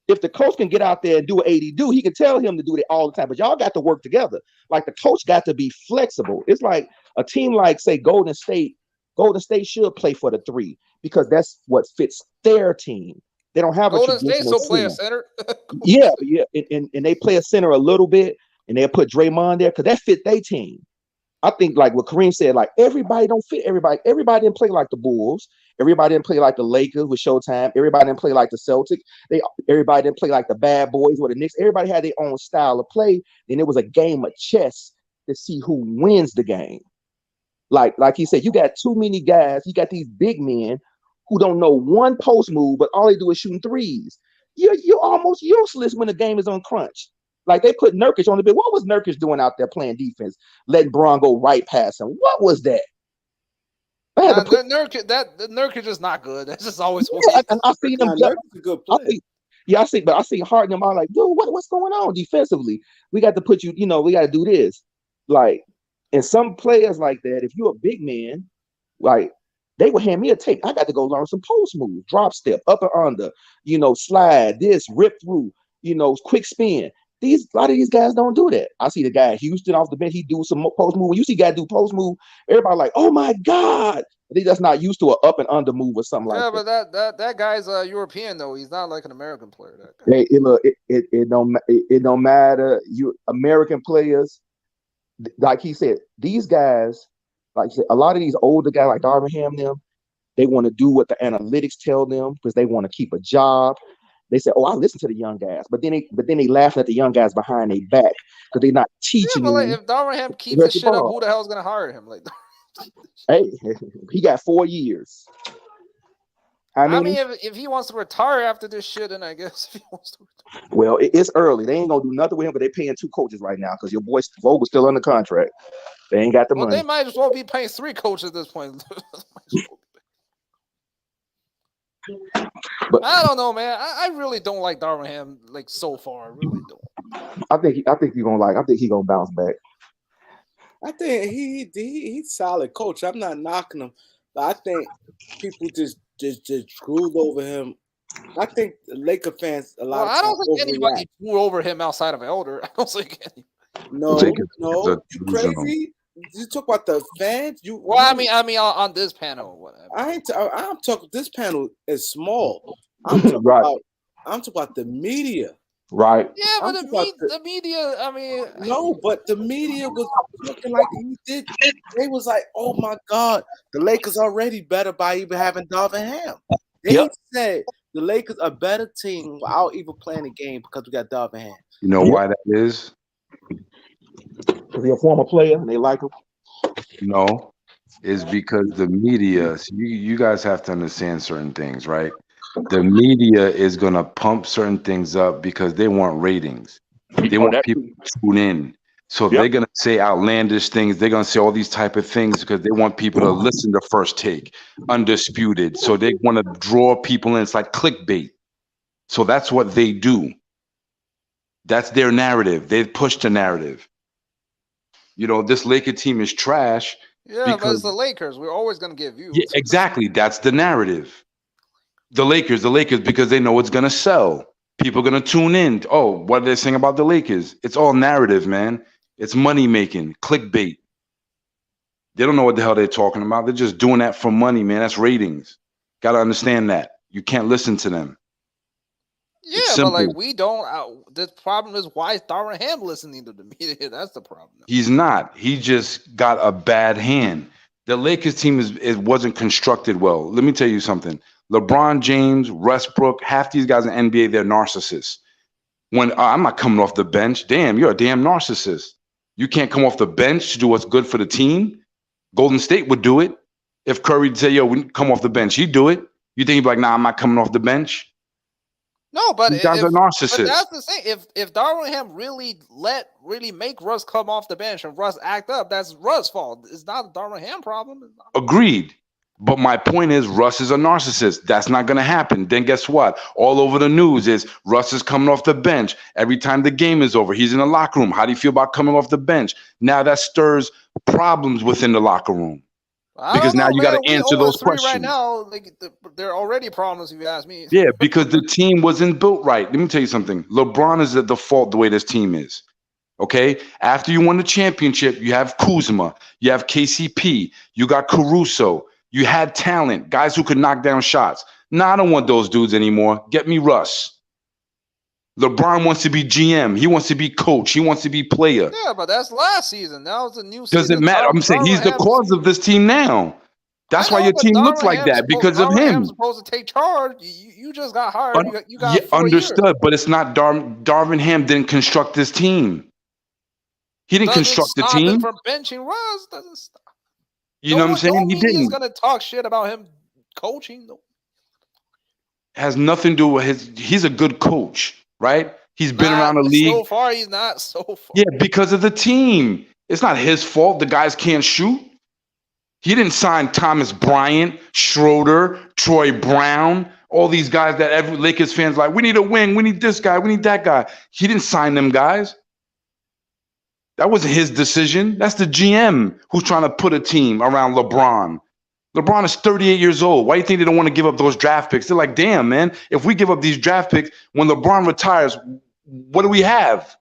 If the coach can get out there and do what AD do, he can tell him to do that all the time. But y'all got to work together. Like the coach got to be flexible. It's like a team like, say, Golden State. Golden State should play for the three because that's what fits their team. They don't have Golden a traditional State still play a center. Yeah, and they play a center a little bit, and they'll put Draymond there because that fit their team. I think like what Kareem said, like everybody don't fit everybody. Everybody didn't play like the Bulls. Everybody didn't play like the Lakers with Showtime. Everybody didn't play like the Celtics. Everybody didn't play like the Bad Boys or the Knicks. Everybody had their own style of play. And it was a game of chess to see who wins the game. Like he said, you got too many guys. You got these big men who don't know one post move, but all they do is shooting threes. You're almost useless when the game is on crunch. Like they put Nurkic on the bit. What was Nurkic doing out there playing defense, letting Braun go right past him? What was that? Nurkic is not good. That's just always what. Yeah, and I see him. Nurkic's a good player. I see Harden. I'm like, dude, what's going on defensively? We got to put you. You know, we got to do this. Like, and some players like that. If you're a big man, like they would hand me a tape. I got to go learn some post moves, drop step, up and under. You know, slide this, rip through. You know, quick spin. A lot of these guys don't do that. I see the guy Houston off the bench. He do some post move. When you see guys do post move, everybody like, oh my god, they just not used to an up and under move or something like that. Yeah, but that guy's European though. He's not like an American player. That guy. Hey, it don't matter. You American players, like he said, these guys, like he said, a lot of these older guys like Darvin them, they want to do what the analytics tell them because they want to keep a job. They say, "Oh, I listen to the young guys," but then they laugh at the young guys behind their back because they're not teaching. Yeah, but like if Darvin keeps his shit up, who the hell's gonna hire him? Like, hey, he got 4 years. How I many? mean, if he wants to retire after this shit, then I guess if he wants to retire. Well, it's early. They ain't gonna do nothing with him, but they paying 2 coaches right now because your boy Vogel's still under contract. They ain't got the Well, money. they might as well be paying 3 coaches at this point. But I don't know, man. I really don't like Darvin Ham like so far. I really don't. I think he's gonna I think he's gonna bounce back. I think he's solid coach. I'm not knocking him, but I think people just screwed over him. I think the Laker fans a lot Well, of I don't times think overreact. anybody flew over him outside of Elder. I don't think any. No, Jake is you delusional. crazy? You talk about the fans. Well, I mean, on this panel, whatever. I'm talking. This panel is small. I'm talking Right. about the media. Right. Yeah, but I'm talking about the media. I mean, No, but the media was looking like he did. They was like, "Oh my God, the Lakers already better by even having Darvin Ham." They Yep. said the Lakers are a better team without even playing the game because we got Darvin Ham. You know why that is? Because he's a former player and they like him. No, is because the media. So you guys have to understand certain things, right? The media is gonna pump certain things up because they want ratings. They want people to tune in. So Yep. they're gonna say outlandish things. They're gonna say all these type of things because they want people to listen to First Take, Undisputed. So they want to draw people in. It's like clickbait. So that's what they do. That's their narrative. They push the narrative. You know, this Laker team is trash. yeah, but because it's the Lakers. We're always gonna give views. yeah, exactly. That's the narrative. The Lakers, because they know it's gonna sell. People are gonna tune in. Oh, what are they saying about the Lakers? It's all narrative, man. It's money making, clickbait. They don't know what the hell they're talking about. They're just doing that for money, man. That's ratings. Gotta understand that. You can't listen to them. Yeah, It's but like simple. we don't. The problem is why is Darvin Ham listening to the media? That's the problem. He's not. He just got a bad hand. The Lakers team wasn't constructed well. Let me tell you something. LeBron James, Westbrook, half these guys in NBA, they're narcissists. When I'm not coming off the bench, damn, you're a damn narcissist. You can't come off the bench to do what's good for the team. Golden State would do it. If Curry'd say, yo, we come off the bench, he'd do it. You think he'd be like, nah, I'm not coming off the bench? No, but These guys are narcissists. But that's the thing. If Darvin Ham really make Russ come off the bench and Russ act up, that's Russ' fault. It's not a Darvin Ham problem. Agreed. But my point is, Russ is a narcissist. That's not going to happen. Then guess what? All over the news is Russ is coming off the bench. Every time the game is over, he's in the locker room. How do you feel about coming off the bench? Now that stirs problems within the locker room. Because now you got to answer those questions. Right now, like there are already problems if you ask me. Yeah, because the team wasn't built right. Let me tell you something. LeBron is at the fault the way this team is. Okay? After you won the championship, you have Kuzma, you have KCP, you got Caruso. You had talent, guys who could knock down shots. Nah, I don't want those dudes anymore. Get me Russ. LeBron wants to be GM. He wants to be coach. He wants to be player. Yeah, but that's last season. Now it's a new season. Doesn't matter. I'm saying he's the cause of this team now. That's why your team looks like that, because of him. Ham's supposed to take charge. You just got hired. You got yeah, understood, but it's not Darvin Ham didn't construct this team. He didn't construct the team. Him from benching Russ doesn't stop. You know what I'm saying? He didn't. He's gonna talk shit about him coaching. No. Has nothing to do with he's a good coach, right? He's been around the league. So far, he's not so far. Yeah, because of the team. It's not his fault the guys can't shoot. He didn't sign Thomas Bryant, Schroeder, Troy Brown, all these guys that every Lakers fans like, we need a wing, we need this guy, we need that guy. He didn't sign them guys. That wasn't his decision. That's the GM who's trying to put a team around LeBron. LeBron is 38 years old. Why do you think they don't want to give up those draft picks? They're like, damn, man, if we give up these draft picks, when LeBron retires, what do we have?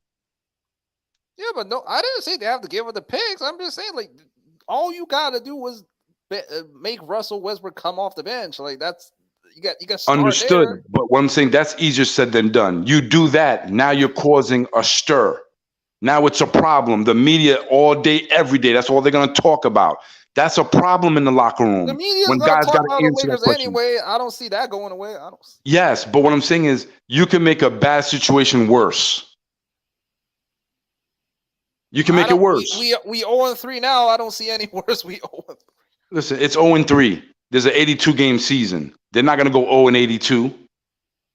Yeah, but no, I didn't say they have to give up the picks. I'm just saying, like, all you got to do was make Russell Westbrook come off the bench. Like, that's you got understood. There. But what I'm saying, that's easier said than done. You do that, now you're causing a stir. Now it's a problem. The media all day, every day, that's all they're going to talk about. That's a problem in the locker room. The media's when gonna guys talk got about to the answer Lakers that question. anyway. I don't see that going away. I don't. Yes, but what I'm saying is you can make a bad situation worse. You can make it worse. We 0-3 now. I don't see any worse. We 0-3. Listen, it's 0-3. There's an 82 game season. They're not gonna go 0-82.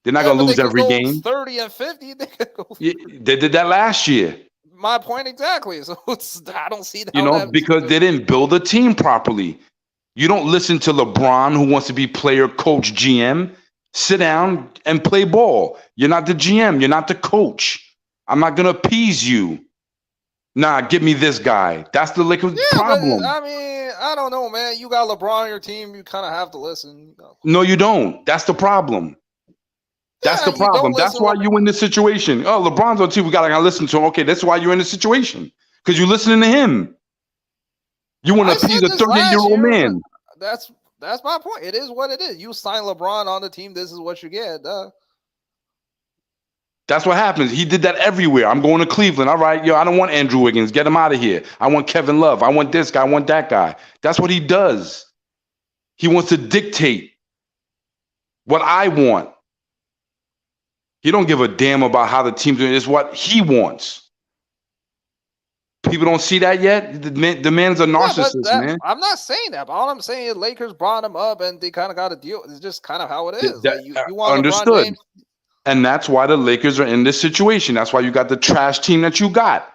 They're not gonna but lose they could every go game. 30 and 50. They could go. Yeah, they did that last year. My point exactly. So I don't see You know, because they didn't build a team properly. You don't listen to LeBron, who wants to be player, coach, GM. Sit down and play ball. You're not the GM. You're not the coach. I'm not gonna appease you. Nah, give me this guy. That's the Lakers' problem. But, I mean, I don't know, man. You got LeBron on your team. You kind of have to listen. No, you don't. That's the problem. That's the problem. That's why you're in this situation. Oh, LeBron's on team. We gotta listen to him. Okay, that's why you're in this situation. Because you're listening to him. You want to appease a 38-year-old man. That's my point. It is what it is. You sign LeBron on the team. This is what you get. That's what happens. He did that everywhere. I'm going to Cleveland. All right, I don't want Andrew Wiggins. Get him out of here. I want Kevin Love. I want this guy. I want that guy. That's what he does. He wants to dictate what I want. He don't give a damn about how the team's doing. It's what he wants. People don't see that yet. The man's a narcissist, man. I'm not saying that, but all I'm saying is Lakers brought him up, and they kind of got to deal. It's just kind of how it is. You want understood. LeBron James. And that's why the Lakers are in this situation. That's why you got the trash team that you got.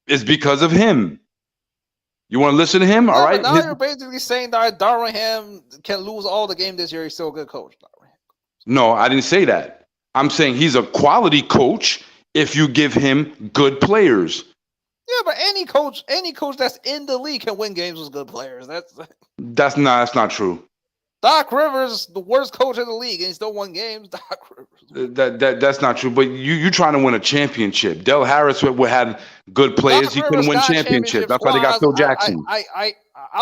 It's because of him. You want to listen to him? All right. But now you're basically saying that Darvin Ham can lose all the game this year. He's still a good coach. No, I didn't say that. I'm saying he's a quality coach if you give him good players. Yeah, but any coach that's in the league can win games with good players. That's not true. Doc Rivers, the worst coach in the league, and he still won games. Doc Rivers. That's not true. But you trying to win a championship. Del Harris had good players. He couldn't win championships. That's why they got Phil Jackson. I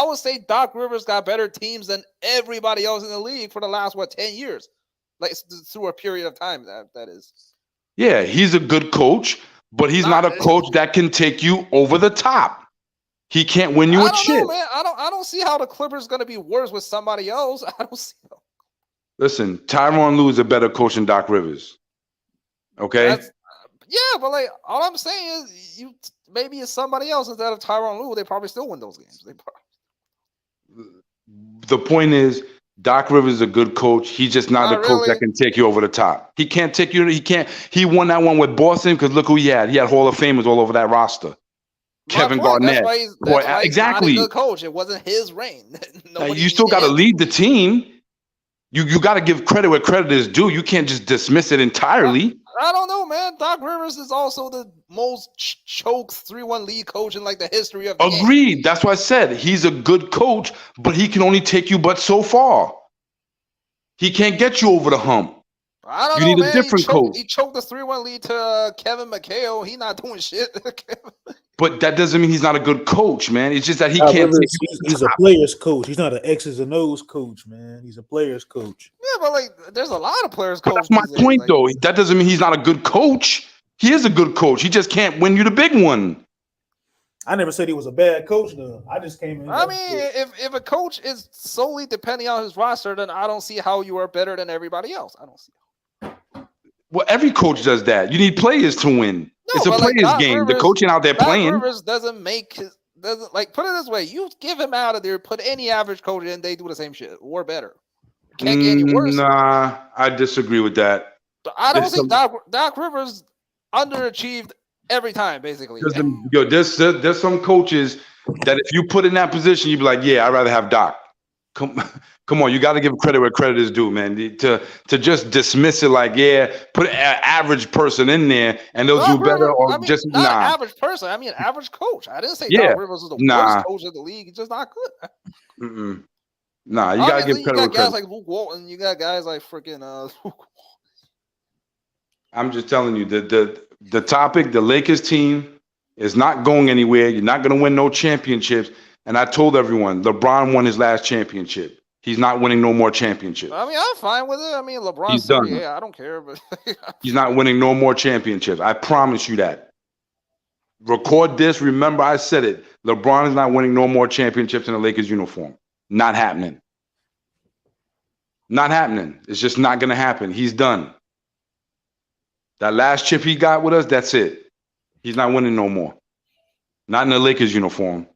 would say Doc Rivers got better teams than everybody else in the league for the last 10 years, like through a period of time. That is. Yeah, he's a good coach, but he's not a coach that can take you over the top. He can't win you a chip. Know, man. I don't see how the Clippers going to be worse with somebody else. I don't see. Listen, Tyronn Lue is a better coach than Doc Rivers. Okay. But like all I'm saying is, maybe it's somebody else instead of Tyronn Lue. They probably still win those games. The point is, Doc Rivers is a good coach. He's just not a coach that can take you over the top. He can't take you. He can't. He won that one with Boston because look who he had. He had Hall of Famers all over that roster. Kevin Garnett. That's why exactly. He's not a good coach. It wasn't his reign. You still got to lead the team. You got to give credit where credit is due. You can't just dismiss it entirely. I don't know, man. Doc Rivers is also the most choked 3-1 league coach in like the history of the Agreed. game. That's why I said he's a good coach, but he can only take you but so far. He can't get you over the hump. I don't know, need a different coach. He choked the 3-1 lead to Kevin McHale. He's not doing shit. But that doesn't mean he's not a good coach, man. It's just that he can't. He's a player's coach. He's not an X's and O's coach, man. He's a player's coach. Yeah, but like, there's a lot of players coaches. That's my point, though. That doesn't mean he's not a good coach. He is a good coach. He just can't win you the big one. I never said he was a bad coach, though. I just came in. I mean, if a coach is solely depending on his roster, then I don't see how you are better than everybody else. I don't see. Well, every coach does that. You need players to win. It's a players game. The coaching out there playing. Rivers doesn't put it this way. You give him out of there, put any average coach in, they do the same shit or better. Can't get any worse. Nah, I disagree with that. I don't think Doc Rivers underachieved every time, basically. There's some coaches that if you put in that position, you'd be like, yeah, I'd rather have Doc. Come on, you got to give credit where credit is due, man. To just dismiss it like, yeah, put an average person in there and they'll do better, or not an average person. I mean, average coach. I didn't say Doc Rivers was the worst coach of the league. He's just not good. Nah, you got to give credit where credit. You got guys like Luke Walton. You got guys like freaking. I'm just telling you the topic. The Lakers team is not going anywhere. You're not going to win no championships. And I told everyone, LeBron won his last championship. He's not winning no more championships. I mean, I'm fine with it. I mean, LeBron's done. Yeah, I don't care. But he's not winning no more championships. I promise you that. Record this. Remember, I said it. LeBron is not winning no more championships in the Lakers uniform. Not happening. Not happening. It's just not going to happen. He's done. That last chip he got with us, that's it. He's not winning no more. Not in the Lakers uniform.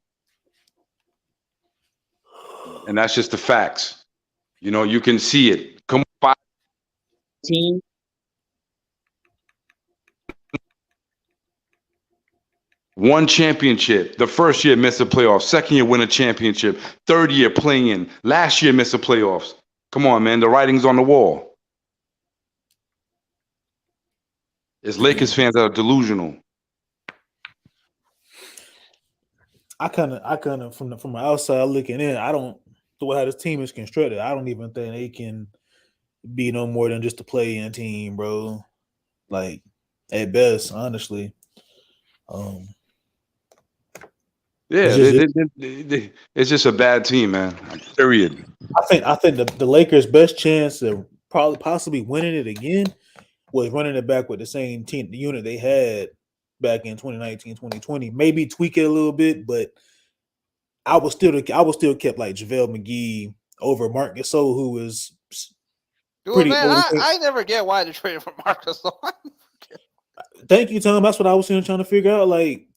And that's just the facts. You can see it. Come on, 5 One championship. The first year missed the playoffs. Second year win a championship. Third year playing in. Last year missed the playoffs. Come on, man. The writing's on the wall. It's Lakers fans that are delusional. I kind of from the outside looking in, I don't the way how this team is constructed. I don't even think they can be no more than just a play-in team, bro. Like at best, honestly. It's just a bad team, man. Period. I think the Lakers' best chance of probably possibly winning it again was running it back with the same team, the unit they had back in 2019, 2020. Maybe tweak it a little bit, but I was still kept like JaVale McGee over Marc Gasol, who was pretty. Man, I never get why they traded for Marc Gasol. Thank you, Tom. That's what I was trying to figure out. Like,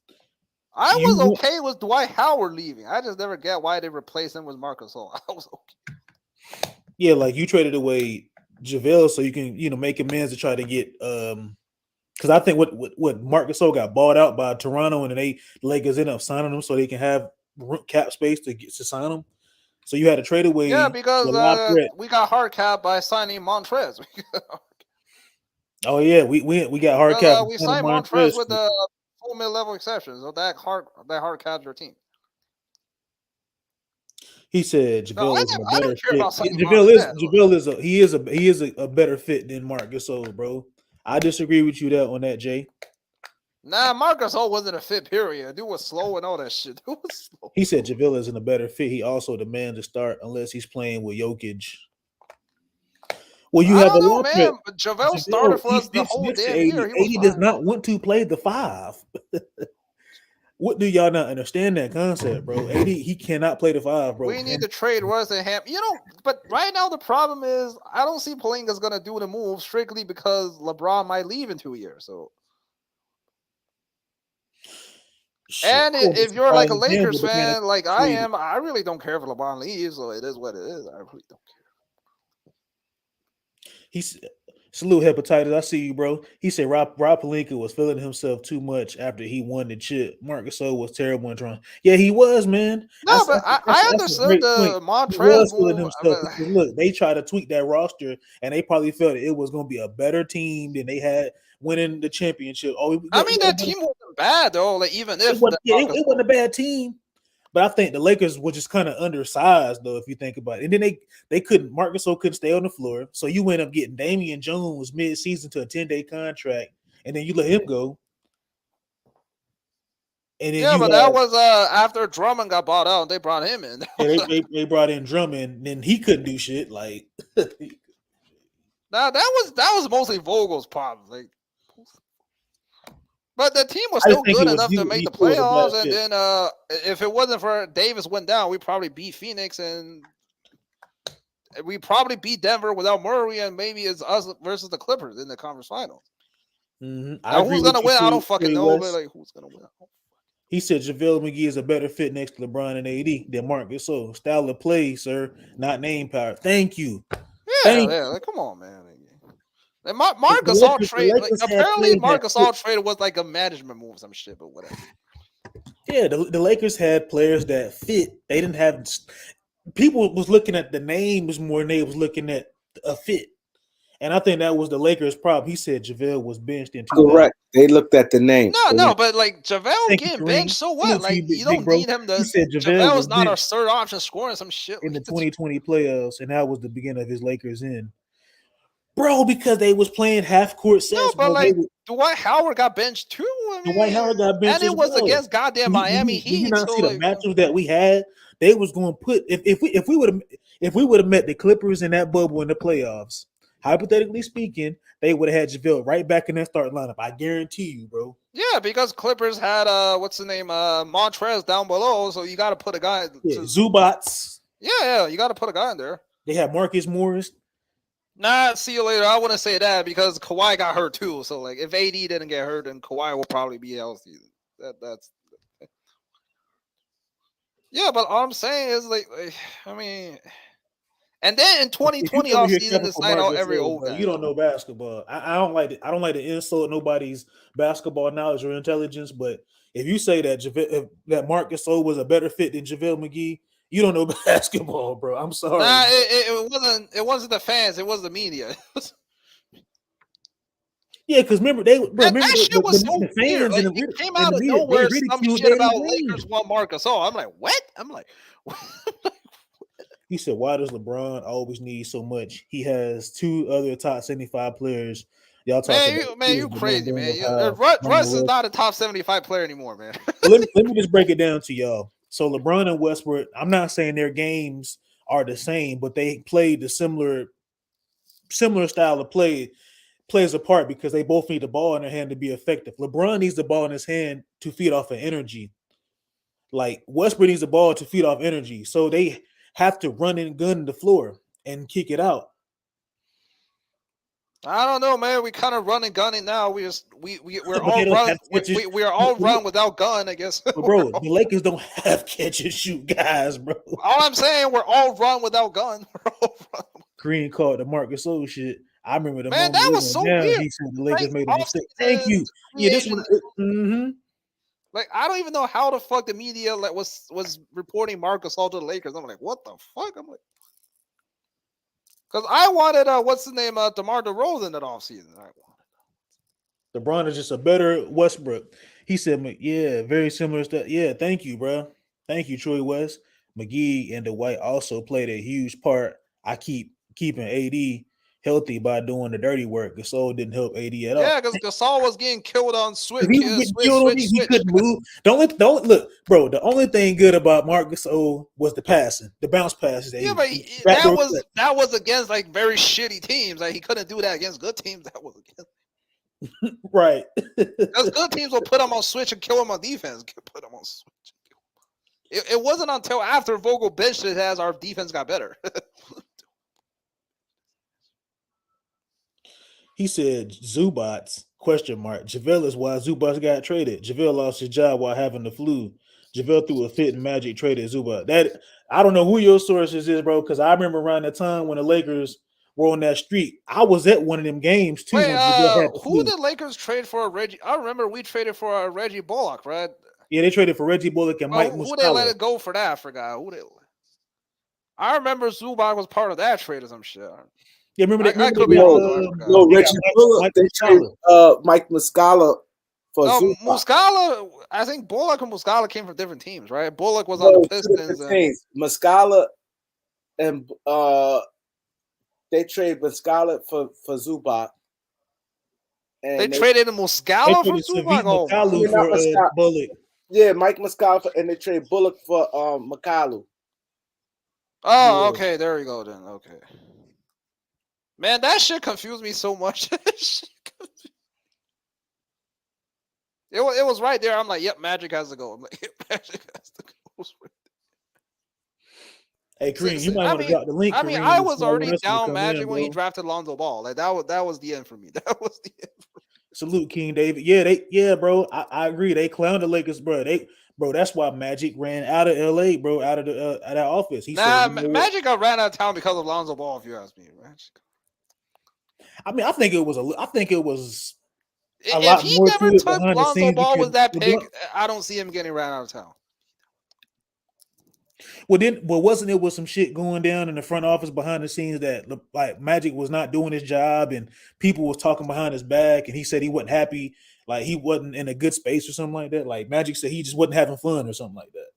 I was okay with Dwight Howard leaving. I just never get why they replaced him with Marc Gasol. I was okay. Yeah, like you traded away JaVale so you can make amends to try to get because I think what Marc Gasol got bought out by Toronto and then the Lakers ended up signing him so they can have cap space to sign him. So you had to trade away. Yeah, because we got hard cap by signing Montrez. Oh yeah, we got hard cap. We signed Montrez with the full mid-level exception. So that hard cap's your team. He said JaVale is a better fit. JaVale is a better fit than Marc Gasol, bro. I disagree with you on that, Jay. Nah, Marc Gasol wasn't a fit, period. Dude was slow and all that shit. Dude was slow. He said JaVale isn't a better fit. He also demands to start unless he's playing with Jokic. Well, you have a lot, man. But JaVale started for us the whole damn year. He does not want to play the 5. What do y'all not understand that concept, bro? AD, he cannot play the 5, bro. We need to trade Russ and Ham. But right now the problem is I don't see Pelinka's gonna do the move strictly because LeBron might leave in 2 years. So, and if you're like a Lakers fan, like I am, I really don't care if LeBron leaves. So it is what it is. I really don't care. He's salute hepatitis. I see you, bro. He said Rob Pelinka was feeling himself too much after he won the chip. Marc Gasol was terrible in Toronto. Yeah, he was, man. No, but I understood the Montrez move. Look, they tried to tweak that roster, and they probably felt it was going to be a better team than they had winning the championship. That team wasn't bad though. Like even if it wasn't a bad team. But I think the Lakers were just kind of undersized, though, if you think about it. And then they couldn't, Marc Gasol couldn't stay on the floor. So you end up getting Damian Jones mid-season to a 10-day contract, and then you let him go. And then that was after Drummond got bought out, they brought him in. they brought in Drummond, and he couldn't do shit. Like, now that was mostly Vogel's problem. Like, but the team was still good enough to make the playoffs. And then if it wasn't for Davis went down, we probably beat Phoenix and we probably beat Denver without Murray, and maybe it's us versus the Clippers in the conference finals. Mm-hmm. Now, who's gonna win? I don't fucking know. But like, who's gonna win? He said JaVale McGee is a better fit next to LeBron and AD than Marc Gasol. Style of play, sir, not name power. Thank you. Yeah. Like, come on, man. And Marc Gasol trade. Apparently, Marc Gasol trade was like a management move, some shit, but whatever. Yeah, the Lakers had players that fit. They didn't have people was looking at the names more than they was looking at a fit. And I think that was the Lakers' problem. He said JaVale was benched in 2000. Correct. They looked at the name. No, but like JaVale getting benched, so what? Like you don't need him to. JaVale was not our third option scoring some shit in the 2020 playoffs, and that was the beginning of his Lakers end. Bro, because they was playing half court sets. No, but like Dwight Howard got benched too. Dwight Howard got benched, and it was against goddamn Miami Heat. You not see the matchups that we had? They was going to put if we would have met the Clippers in that bubble in the playoffs. Hypothetically speaking, they would have had JaVale right back in that starting lineup. I guarantee you, bro. Yeah, because Clippers had what's the name, Montrez down below, so you got to put a guy. Zubats. Yeah, you got to put a guy in there. They had Marcus Morris. Nah, see you later. I wouldn't say that because Kawhi got hurt too. So like, if AD didn't get hurt, then Kawhi will probably be healthy. That's. Yeah, but all I'm saying is like I mean, and then in If you 2020 come here offseason, capping they for signed out Marcus, every old bro, guy. you don't know basketball. I don't like to insult nobody's basketball knowledge or intelligence, but if you say that that Marcus O was a better fit than JaVale McGee, you don't know basketball, bro. I'm sorry. Nah, it wasn't the fans, it was the media. Yeah, because remember That shit was so the weird. fans Like it came and out the of media, they nowhere. Some ridiculed shit Danny about Green. Lakers want Marcus. Oh, I'm like, what? I'm like, He said, "Why does LeBron always need so much? He has 2 other top 75 players. Y'all talk about you but don't crazy, bring man. up how Russ is not a top 75 player anymore, man. Well, let me just break it down to y'all. So LeBron and Westbrook, I'm not saying their games are the same, but they played the similar style of play plays a part because they both need the ball in their hand to be effective. LeBron needs the ball in his hand to feed off of energy. Like Westbrook needs the ball to feed off energy. So they have to run and gun the floor and kick it out. I don't know, man. We kind of run and gunning now. We're But all they don't run. have catches. We're all run without gun, I guess. But bro, the Lakers don't have catch and shoot guys, bro. All I'm saying, we're all run without gun. Green called the Marcus O shit. I remember the Man, moment that we was went so down. weird. He said the Lakers Like made a off mistake. Thank season, you. Yeah, this one. Like I don't even know how the fuck the media like was reporting Marcus all to the Lakers. I'm like, what the fuck? I'm like, because I wanted what's the name DeMar DeRozan that offseason. LeBron is just a better Westbrook. He said, yeah, very similar stuff. Yeah, thank you, bro. Thank you, Troy West. McGee and Dwight also played a huge part. I keep keeping AD healthy by doing the dirty work. Gasol didn't help AD at all. Yeah, because Gasol was getting killed on switch. He was getting killed on me. He couldn't move. Don't look, bro. The only thing good about Marc Gasol was the passing, the bounce passes. Yeah, but that was against like very shitty teams. Like he couldn't do that against good teams. That was against right. Because good teams will put him on switch and kill him on defense. Put him on switch. It wasn't until after Vogel benched his ass our defense got better. He said Zubats, question mark. JaVale is why Zubats got traded. JaVale lost his job while having the flu. JaVale threw a fit and Magic traded Zubac. That I don't know who your sources is, bro, because I remember around the time when the Lakers were on that streak. I was at one of them games too. Wait, when JaVale had the who flu. did Lakers trade for a Reggie? I remember we traded for a Reggie Bullock, right? Yeah, they traded for Reggie Bullock and Mike Who they let Muscala. it go for that? I forgot. I remember Zubac was part of that trade or some shit. Yeah, remember that? I could be wrong. No, Reggie Bullock. They traded Mike Muscala for Zubac. Muscala. I think Bullock and Muscala came from different teams, right? Bullock was on the Pistons. Muscala and they traded Muscala for Zubac. And they traded Muscala for Zubac. For Bullock. Yeah, Mike Muscala and they traded Bullock for McCallum. Oh, okay. There we go then. Okay. Man, that shit confused me so much. It was right there. I'm like, yep, Magic has to go. I'm like, yep, Magic has to go. Hey, Kareem, you might want to drop the link. I mean, I was already down Magic when he drafted Lonzo Ball. Like that was the end for me. That was the end. Salute King David. Yeah, bro. I agree. They clowned the Lakers, bro. That's why Magic ran out of LA, bro, out of that office. Magic got ran out of town because of Lonzo Ball, if you ask me. I mean, I think it was a if lot he more never to it took behind the Lonzo scenes. Ball with that pick, I don't see him getting ran out of town. Well, wasn't it with some shit going down in the front office behind the scenes that like Magic was not doing his job and people was talking behind his back and he said he wasn't happy, like he wasn't in a good space or something like that. Like Magic said he just wasn't having fun or something like that.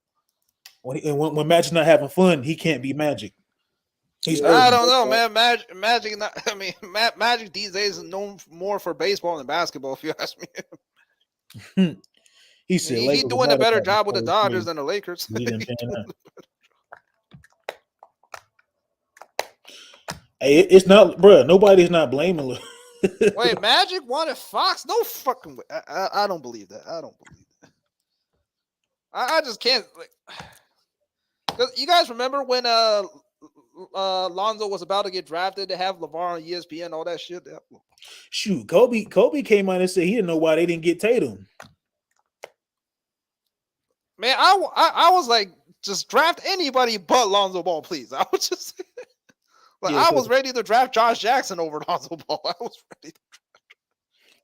When Magic's not having fun, he can't be Magic. I don't know, man. Magic. Magic these days is known more for baseball than basketball. If you ask me, he said he's doing a better job with the Dodgers than the Lakers. Hey, it's not, bro. Nobody's not blaming. Wait, Magic wanted Fox? No fucking way. I don't believe that. I don't believe that. I just can't. Like, you guys remember when Lonzo was about to get drafted to have LeVar on ESPN, all that shit? Shoot, Kobe came out and said he didn't know why they didn't get Tatum. Man, I was like just draft anybody but Lonzo Ball, please. I was just like, Yeah, I was ready to draft Josh Jackson over Lonzo Ball. I was ready.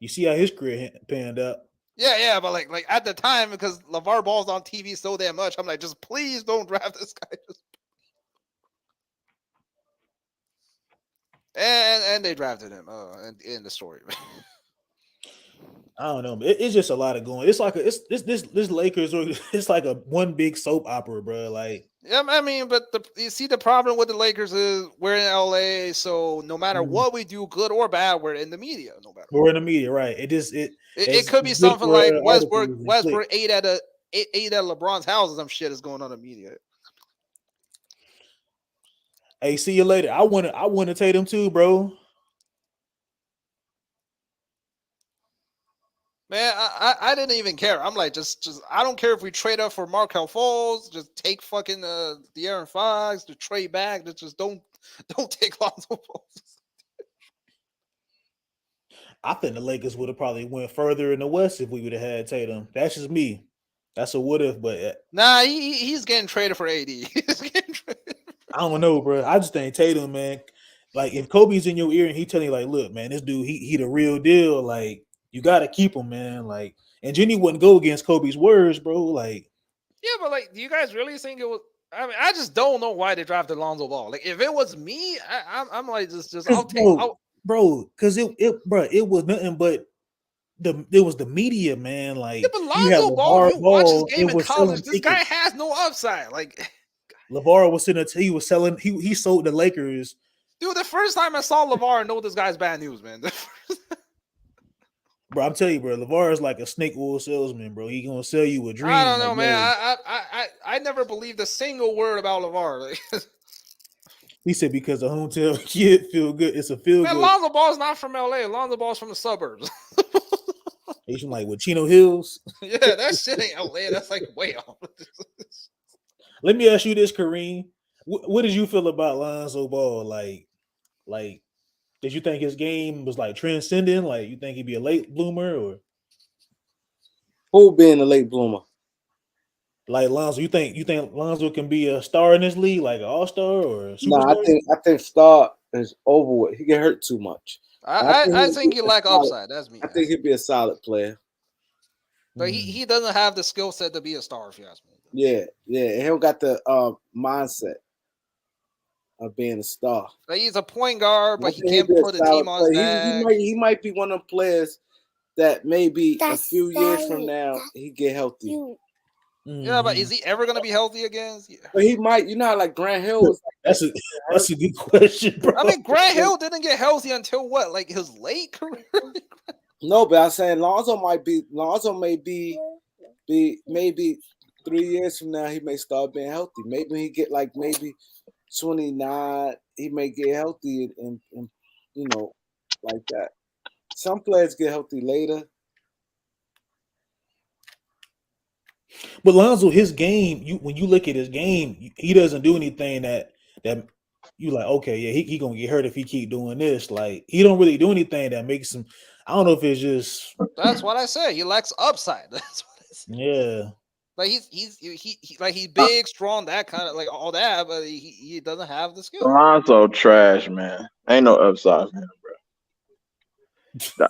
You see how his career panned out. Yeah, but like at the time, because LeVar Ball's on TV so damn much, I'm like, just please don't draft this guy. And they drafted him. In the story. I don't know, but it's just a lot of going. It's like this Lakers, it's like a one big soap opera, bro. Like, Yeah, I mean, but you see, the problem with the Lakers is we're in LA, so no matter what we do, good or bad, we're in the media. No matter we're in the media, right? it could be something like Westbrook ate at LeBron's house or some shit is going on in the media. Hey, see you later. I want to Tatum too, bro. Man, I didn't even care. I'm like, just I don't care if we trade up for Markelle Fultz. Just take fucking De'Aaron Fox to trade back. Just don't take Lonzo Ball. I think the Lakers would have probably went further in the West if we would have had Tatum. That's just me. That's a what if, but nah, he's getting traded for AD. He's getting traded. I don't know, bro. I just think Tatum, man. Like, if Kobe's in your ear and he telling you, like, look, man, this dude, he the real deal. Like, you gotta keep him, man. Like, and Jenny wouldn't go against Kobe's words, bro. Like, yeah, but like, do you guys really think it was? I mean, I just don't know why they drafted Lonzo Ball. Like, if it was me, I'm like, just I'll take, bro, because it was nothing but it was the media, man. Like, yeah, but Lonzo Ball, you watch his game in college. This guy has no upside. Like, LeVar was sitting there, he was selling. He sold the Lakers. Dude, the first time I saw LeVar, I know this guy's bad news, man. Bro, I'm telling you, bro, LeVar is like a snake oil salesman, bro. He gonna sell you a dream. I don't know, man. I never believed a single word about LeVar. He said because a hometown kid feel good. It's a feel good. Lonzo Ball's not from LA. Lonzo Ball's from the suburbs. He's from like with Chino Hills. Yeah, that shit ain't LA. That's like way off. Let me ask you this, Kareem. What did you feel about Lonzo Ball? Like, did you think his game was like transcending? Like, you think he'd be a late bloomer or who being a late bloomer? Like Lonzo, you think Lonzo can be a star in this league, like an all-star or a superstar? No, I think star is over with. He get hurt too much. I think he lack upside. That's me. I think he'd be a solid player. But he doesn't have the skill set to be a star, if you ask me. Yeah. He don't got the mindset of being a star. Like, he's a point guard, but he can't put a team on his back. He might be one of them players that maybe a few years from now he get healthy. Yeah, but is he ever going to be healthy again? Yeah. But he might. You know how like Grant Hill was. That's a good question, bro. I mean, Grant Hill didn't get healthy until what? Like his late career? No, but I'm saying Lonzo may be maybe 3 years from now he may start being healthy. Maybe he get like maybe 29. He may get healthy and you know like that. Some players get healthy later. But Lonzo, his game, when you look at his game, he doesn't do anything that you like, okay, yeah, he gonna get hurt if he keep doing this. Like, he don't really do anything that makes him. I don't know if it's just. That's what I said. He lacks upside. That's what I said. Yeah. Like he's big, strong, that kind of like all that, but he doesn't have the skill. Lonzo trash, man. Ain't no upside for him, bro.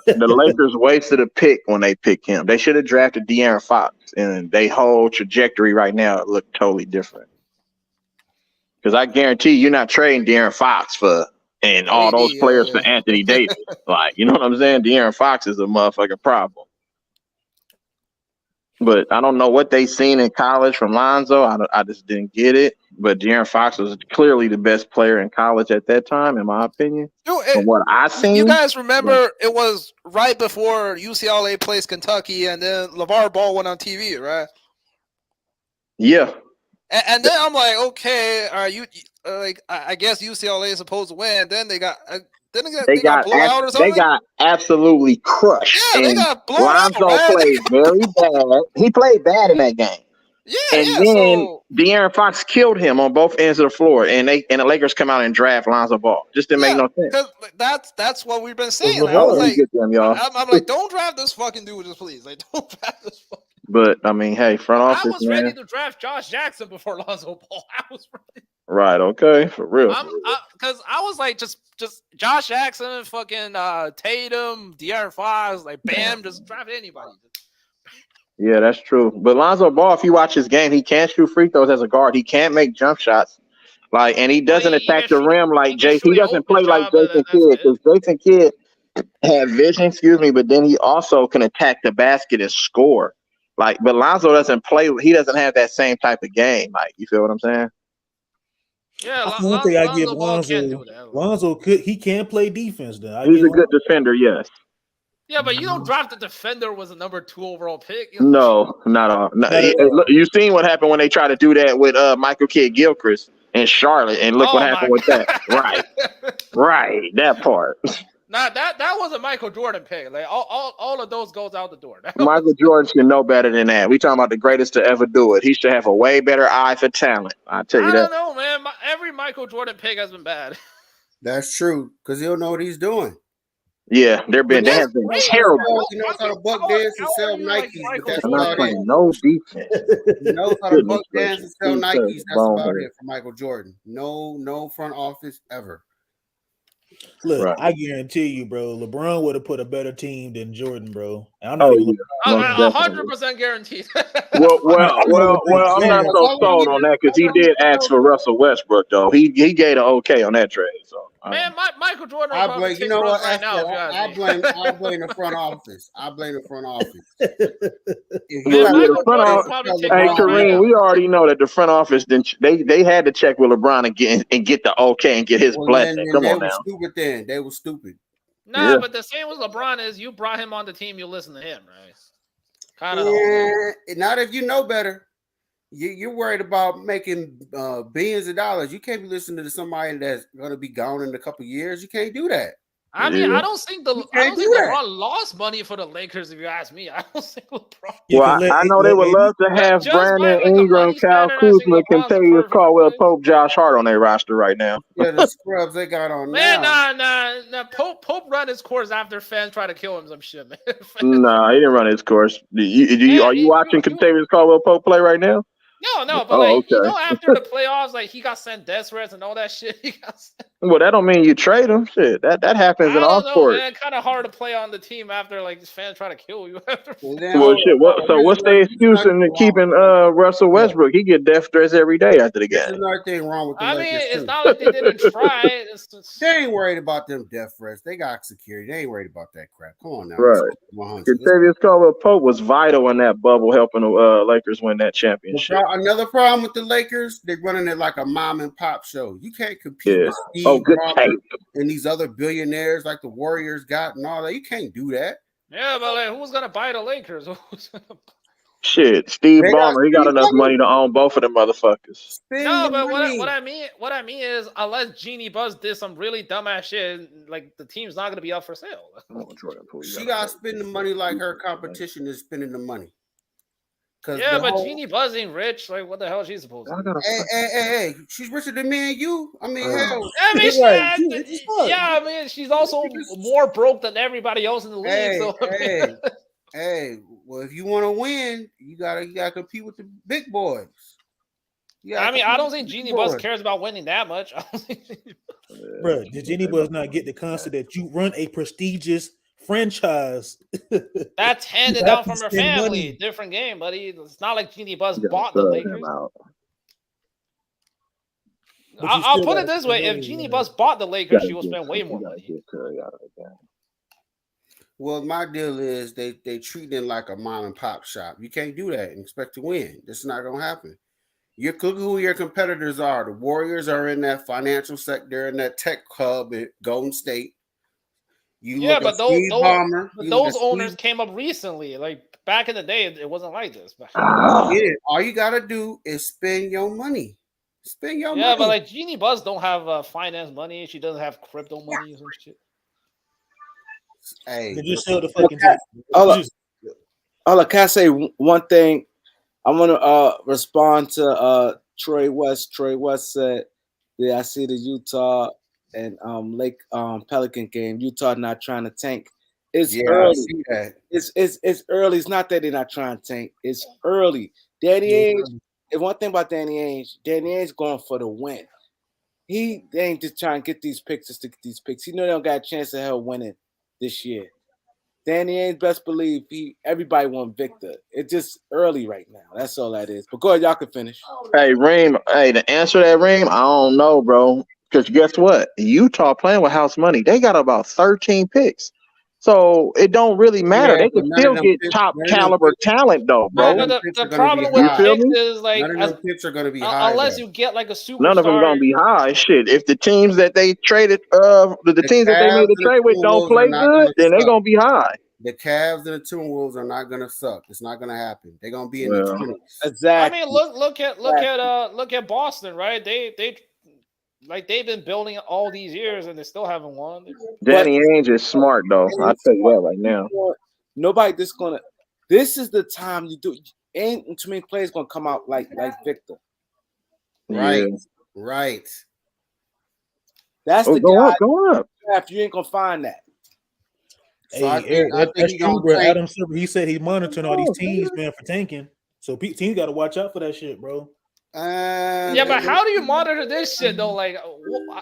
The Lakers wasted a pick when they picked him. They should have drafted De'Aaron Fox, and their whole trajectory right now look totally different. Because I guarantee you're not trading De'Aaron Fox and all those players for Anthony Davis. Like, you know what I'm saying? De'Aaron Fox is a motherfucking problem. But I don't know what they seen in college from Lonzo. I just didn't get it. But De'Aaron Fox was clearly the best player in college at that time, in my opinion. Dude, from what I seen. You guys remember it was right before UCLA plays Kentucky, and then LeVar Ball went on TV, right? Yeah. And then I'm like, okay, are you like? I guess UCLA is supposed to win. Then they got. They got blown out or something? They got absolutely crushed. Yeah, they got blown out. Lonzo played very bad. He played bad in that game. Yeah, and then De'Aaron Fox killed him on both ends of the floor, and the Lakers come out and draft Lonzo Ball. Just didn't make no sense. That's what we've been saying. Like, I'm like, don't draft this fucking dude, just please. Like, don't draft this fucking. But I mean, hey, front I office, was ready man. to draft Josh Jackson before Lonzo Ball. I was ready. Right? Okay, for real. Because I was like, just Josh Jackson, fucking Tatum, De'Aaron Fox, like bam, just draft anybody. Yeah, that's true. But Lonzo Ball, if you watch his game, he can't shoot free throws as a guard. He can't make jump shots. Like, and he doesn't attack the rim like Jason. He doesn't play like Jason Kidd because Jason Kidd had vision, excuse me, but then he also can attack the basket and score. Like, but Lonzo doesn't play. He doesn't have that same type of game. Like, you feel what I'm saying? Yeah, One thing I give Ball can't do that. Lonzo he can play defense. Then He's a good defender. Yes. Yeah, but you don't draft the defender was a number 2 overall pick. No, not all. No, look, you seen what happened when they tried to do that with Michael Kidd-Gilchrist in Charlotte, and look what happened with that. Right, that part. Nah, that was a Michael Jordan pick. Like all of those goes out the door. Michael Jordan should know better than that. We talking about the greatest to ever do it. He should have a way better eye for talent. I tell you that. I don't know, man. Every Michael Jordan pick has been bad. That's true because he'll know what he's doing. Yeah, they have been terrible. He knows how to buck dance and sell Nikes. But that's I'm not about playing it. no defense. He knows how to Goodness buck dance and sell gracious. Nikes. That's about Bonehead. it for Michael Jordan. No front office ever. Look, Right. I guarantee you, bro. LeBron would have put a better team than Jordan, bro. And I'm Oh, not even. yeah. 100% guaranteed. Well, I'm not so sold on that because he did ask for Russell Westbrook though. He gave the okay on that trade. So Man, Michael Jordan. I blame. You know what? Right now, I blame the front office. I blame the front office. Hey, Kareem, we already know that the front office they had to check with LeBron and get the okay and get his blessing. Come on now. Stupid then. They were stupid. Nah, Yeah. but the same with LeBron is you brought him on the team, you listen to him, right? Kind of. Yeah, not if you know better. You're worried about making billions of dollars. You can't be listening to somebody that's going to be gone in a couple of years. You can't do that. I mean, I don't think can't do LeBron lost money for the Lakers. If you ask me, I don't think LeBron. Well, I know they would love to have Brandon Ingram, Kyle Kuzma, Kentavious Caldwell Pope, Josh Hart on their roster right now. Yeah, the scrubs they got on Man, now. nah. Pope run his course after fans try to kill him. Some shit, man. Nah, he didn't run his course. Are you watching Kentavious Caldwell Pope play right now? No, but after the playoffs, like he got sent death threats and all that shit. Well, that don't mean you trade him. Shit, that happens in all sports. Man, kind of hard to play on the team after like these fans try to kill you. Well, shit. What's the excuse in keeping Russell Westbrook? He get death threats every day after the game. There's another thing wrong with the I Lakers, mean, it's too. not like they didn't try. They ain't worried about them death threats. They got security. They ain't worried about that crap. Come on now. Right. Kentavious Caldwell Pope was vital in that bubble, helping the Lakers win that championship. Another problem with the Lakers, they're running it like a mom and pop show. You can't compete with Steve good Ballmer tape. and these other billionaires like the Warriors got and all that. You can't do that. Yeah, but like, who's gonna buy the Lakers? Shit, Steve They got Ballmer, he got Steve enough Ballmer. money to own both of them motherfuckers. No, but what I mean is, unless Jeannie Buss did some really dumbass shit, like the team's not gonna be up for sale. She got to spend the money like her competition is spending the money. Yeah, but Jeannie Buss ain't rich. Like, what the hell is she supposed to do? Hey, she's richer than me and you. I mean, hell. I mean, she's also more broke than everybody else in the league. Hey, well, if you want to win, you gotta compete with the big boys. I mean, I don't think Jeannie Buss cares about winning that much. Bro, did Jeannie Buss not get the concept that you run a prestigious franchise? That's handed down from her family. Money. Different game, buddy. It's not like Jeannie Buss bought the Lakers. I'll put it this way: if Jeannie Buss bought the Lakers, she will spend way more money. Well, my deal is they treat it like a mom and pop shop. You can't do that and expect to win. That's not gonna happen. Look who your competitors are. The Warriors are in that financial sector, in that tech hub at Golden State. But those owners came up recently. Like back in the day, it wasn't like this. All you gotta do is spend your money. Spend your money. Yeah, but like Jeannie Buss don't have finance money. She doesn't have crypto money and shit. Hey, did you sell the fucking? Can I say one thing? I want to respond to Troy West. Troy West said, "Yeah, I see the Utah and Pelican game. Utah not trying to tank. It's Yeah, I early. see that. It's early. It's not that they're not trying to tank. It's early. Danny Ainge. And one thing about Danny Ainge going for the win. They ain't just trying to get these picks just to get these picks. He know they don't got a chance of hell winning this year. Danny Ainge best believe everybody want Victor. It's just early right now. That's all that is. But go ahead, y'all can finish. Hey, Reem. Hey, to answer that, Reem, I don't know, bro. Because guess what? Utah playing with house money. They got about 13 picks. So it don't really matter. Yeah, They but can none still of them get picks, top none of them caliber picks, talent, though, none bro. of them No, picks the are going to problem be with You the high. feel picks me? is like None of them picks are going to be high unless though. you get like a None of them gonna superstar. be high. Shit. If the teams that they traded, the The teams that they Cavs made the and the trade with don't Timberwolves are play not going good, to then they suck. gonna be high. The Cavs and the Timberwolves are not going to suck. It's not going to happen. They're going to be in the Well, 20s. I Exactly. mean, look at Boston, right? They've been building all these years and they still haven't won. But Danny Ainge is smart though. I'll tell you that right now. nobody just gonna. This is the time you do. Ain't too many players gonna come out like Victor. Right. Yeah. Right. That's Oh, the go guy. up, go up. Draft, you ain't gonna find that. So I Hey, think Eric, that's he true, going to bro. tank. Adam Silver, he said he's monitoring all these teams, man, for tanking. So teams got to watch out for that shit, bro. Yeah, but how do you monitor this shit though? Like,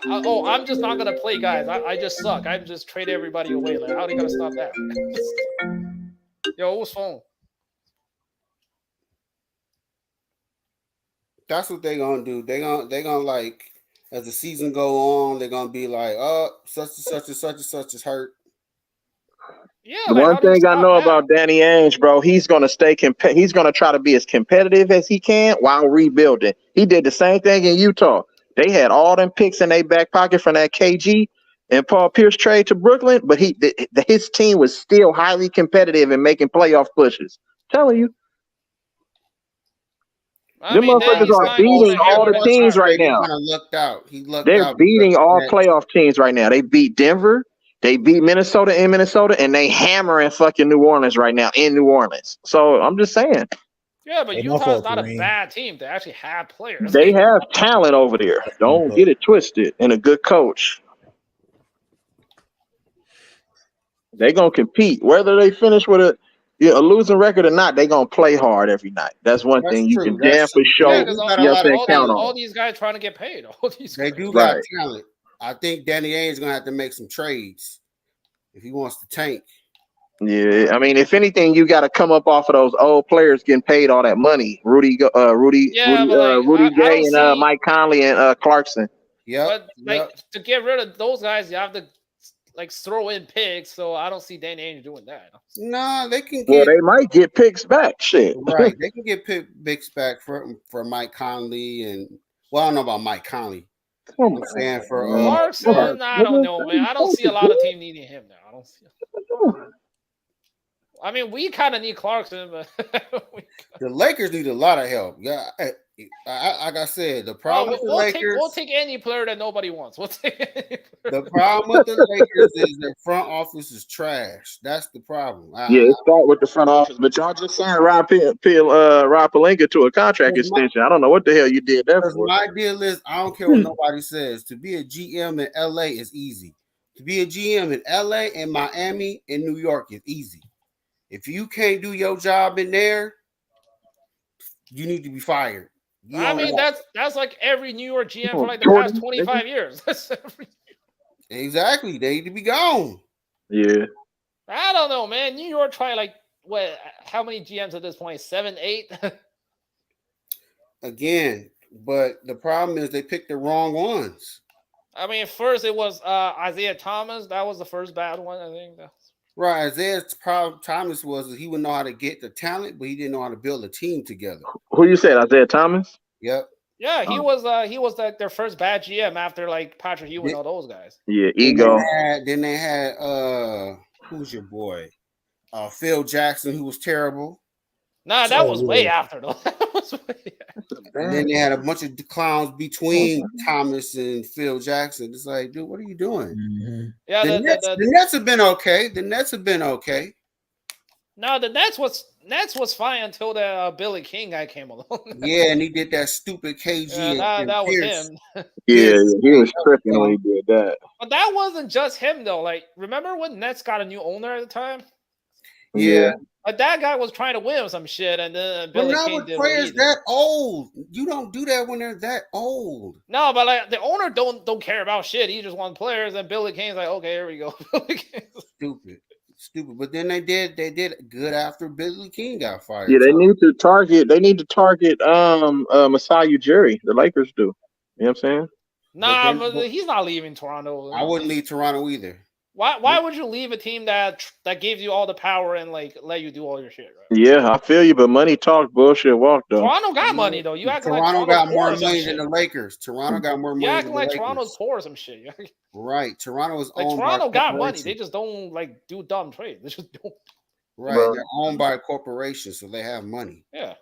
I'm just not gonna play, guys. I just suck. I'm just trade everybody away. Like, how are they gonna stop that? Yo, who's phone? That's what they're going to do. They're going to like, as the season go on, they're going to be like, oh, such and such and such and such is hurt. Yeah, The like one how do you thing I stop know that? about Danny Ainge, bro, he's gonna stay he's gonna try to be as competitive as he can while rebuilding. He did the same thing in Utah. They had all them picks in their back pocket from that KG and Paul Pierce trade to Brooklyn, but his team was still highly competitive and making playoff pushes. Telling you, I them mean, then motherfuckers he's are not Paul beating going to all have the that teams time. right trade, he now. kind of lucked out. He lucked They're out because beating of all that. playoff teams right now. They beat Denver, they beat Minnesota in Minnesota, and they hammering fucking New Orleans right now in New Orleans. So I'm just saying. Yeah, but Hey, my Utah's fault, not a Kareem. bad team. They actually have players. They have talent over there. Don't get it twisted. And a good coach. They're gonna compete. Whether they finish with a losing record or not, they're gonna play hard every night. That's one That's thing you true. can That's damn for true. Yeah, sure. because Got a lot of Count talent. on. all these guys trying to get paid. All these They guys. do got Right. talent. I think Danny Ainge is going to have to make some trades if he wants to tank. Yeah, I mean, if anything, you got to come up off of those old players getting paid all that money. Rudy Yeah, but like Gay I don't and see. Mike Conley and Clarkson. Yep. But like to get rid of those guys, you have to like throw in picks. So I don't see Danny Ainge doing that. Nah, they can Well, get they might get picks back. Shit. right. They can get picks back for Mike Conley and well, I don't know about Mike Conley. Come I'm saying for Clarkson, I don't know, man. I don't see a lot of team needing him now. I don't see. I mean, we kind of need Clarkson, but the Lakers need a lot of help. Yeah, like I said, the problem with the Lakers. We'll take any player that nobody wants. We'll take the problem with the Lakers is their front office is trash. That's the problem. Yeah, it start with the front office, but y'all just signed Rob Pelinka to a contract extension. I don't know what the hell you did that for. My deal is, I don't care what nobody says. To be a GM in LA is easy. To be a GM in LA and Miami and New York is easy. If you can't do your job in there, you need to be fired. I mean, that's like every New York GM for like the past 25 years. Exactly. They need to be gone. Yeah. I don't know, man. New York tried like what? How many GMs at this point? 7, 8. Again, but the problem is they picked the wrong ones. I mean, first it was Isaiah Thomas. That was the first bad one, I think. Right. Isaiah Thomas was he would know how to get the talent, but he didn't know how to build a team together. Who you said, Isaiah Thomas? Yep. Yeah, he was like their first bad GM after like Patrick Ewing and all those guys. Yeah, ego. Then they had who's your boy? Phil Jackson, who was terrible. Nah, that was way after though. And then they had a bunch of clowns between Thomas and Phil Jackson. It's like, dude, what are you doing? Mm-hmm. Yeah, the Nets have been okay. The Nets have been okay. No, the Nets was Nets was fine until the Billy King guy came along. Yeah, and he did that stupid KG and that was Pierce. him. Yeah, he was tripping when he did that. But that wasn't just him though. Like, remember when Nets got a new owner at the time? Yeah. Like that guy was trying to win some shit, and then But Billy not King with did what he players did. that old. You don't do that when they're that old. No, but like the owner don't care about shit. He just wants players, and Billy King's like, okay, here we go. Stupid. But then they did good after Billy King got fired. Yeah, they need to target Masai Ujiri. The Lakers do. You know what I'm saying? Nah, but he's not leaving Toronto. I wouldn't leave Toronto either. Why would you leave a team that gives you all the power and like let you do all your shit, right? Yeah, I feel you, but money talks, bullshit walk though. Toronto got money though. You acting like Toronto got more poor or money some than the shit. Lakers. Toronto got more money You than acting the like Lakers. Toronto's poor or some shit. Right. Toronto is Like owned Toronto by got money. They just don't like do dumb trades. They just don't. Right. Bro. They're owned by a corporation, so they have money. Yeah.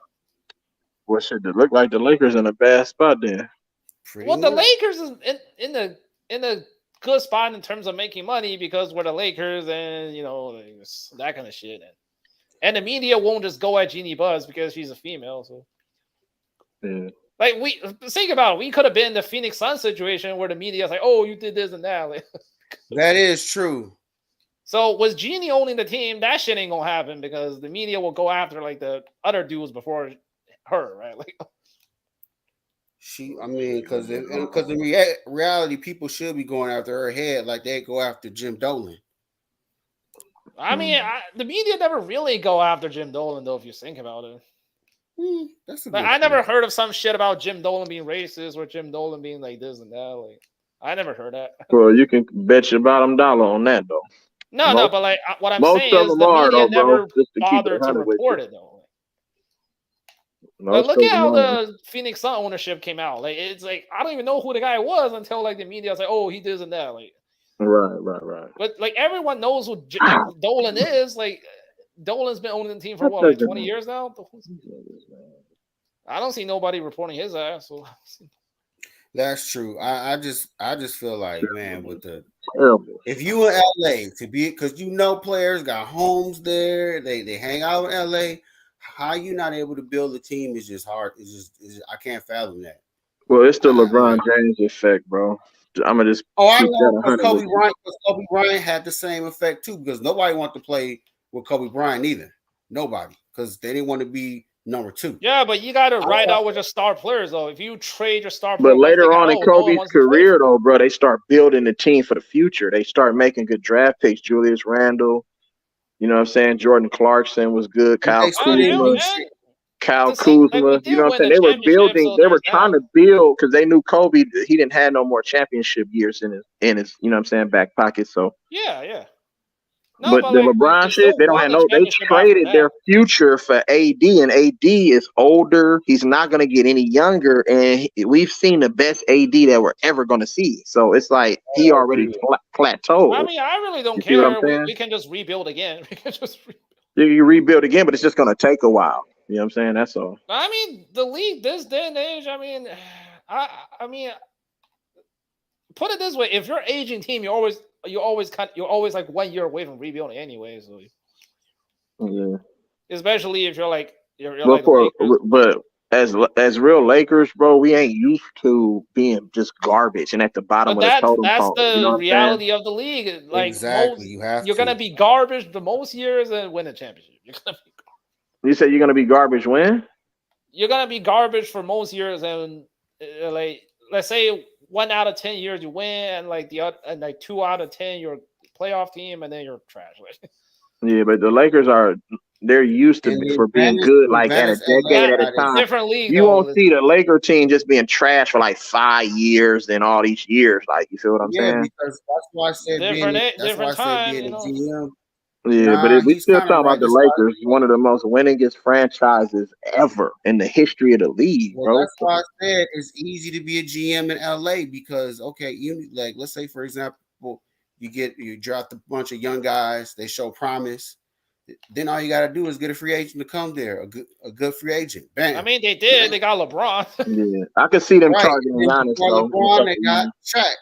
What should it look like? The Lakers in a bad spot then. Well, the Lakers is in the good spot in terms of making money because we're the Lakers and that kind of shit. And the media won't just go at Jeannie Buss because she's a female. So like we think about it, we could have been in the Phoenix Suns situation where the media's like, oh, you did this and that. Like, that is true. So was Jeannie owning the team? That shit ain't gonna happen because the media will go after like the other dudes before her, right? Like because in reality, people should be going after her head like they go after Jim Dolan. I mean, the media never really go after Jim Dolan, though, if you think about it. That's a like, I never heard of some shit about Jim Dolan being racist or Jim Dolan being like this and that. Like, I never heard that. Well, you can bet your bottom dollar on that though. No, but like what I'm most saying of is them the are, media though, bro, never just to keep it bothered to 100 with report you. it though. Most Look of at how them are. the Phoenix Sun ownership came out. Like it's like I don't even know who the guy was until like the media was like, oh, he does and that. Like Right. But like everyone knows who Dolan is. Like Dolan's been owning the team for what, like 20 years now? I don't see nobody reporting his ass. So that's true. I just feel like, man, with the terrible. If you in LA to be, because players got homes there, they hang out in LA. How you not able to build a team is just hard. I can't fathom that. Well, it's the LeBron James effect, bro. I'm gonna just. I know because Kobe Bryant had the same effect too, because nobody wanted to play with Kobe Bryant either. Nobody, because they didn't want to be number 2. Yeah, but you got to ride out with your star players though. If you trade your star players, but later on in Kobe's career, though, bro, they start building the team for the future. They start making good draft picks. Julius Randle, you know what I'm saying? Jordan Clarkson was good. Kyle Kuzma. You know what I'm saying? They were building. They were trying to build because they knew Kobe. He didn't have no more championship years in his you know what I'm saying, back pocket. So yeah. No, but the LeBron shit, they don't have no. They traded their future for AD, and AD is older. He's not going to get any younger, and we've seen the best AD that we're ever going to see. So it's like he already plateaued. I mean, I really don't care. We can just rebuild again. We can just you rebuild again, but it's just going to take a while. You know what I'm saying? That's all. I mean, the league this day and age. I mean, I mean, put it this way: if you're aging team, you're always like 1 year away from rebuilding anyway. So yeah, especially if you're like but as real Lakers, bro, we ain't used to being just garbage and at the bottom of the totem pole. That's the you know reality of the league. Like exactly, you're gonna be garbage the most years and win a championship. You said you're gonna be garbage when? You're gonna be garbage for most years, and like let's say 1 out of 10 years you win, and like 2 out of 10 you're a playoff team, and then you're trash. Yeah, but the Lakers they're used to for being good like at a decade at a time. Different league. You won't see the Laker team just being trash for like 5 years and all these years. Like, you feel what I'm saying? Because that's why I said different time. You know? GM. Yeah, but we still talking about the Lakers, one of the most winningest franchises ever in the history of the league, bro. That's why I said it's easy to be a GM in LA because let's say for example, you draft a bunch of young guys, they show promise. Then all you got to do is get a free agent to come there, a good free agent. Bam. I mean, they did. They got LeBron. Yeah, I could see them targeting Giannis. LeBron, they got Shaq.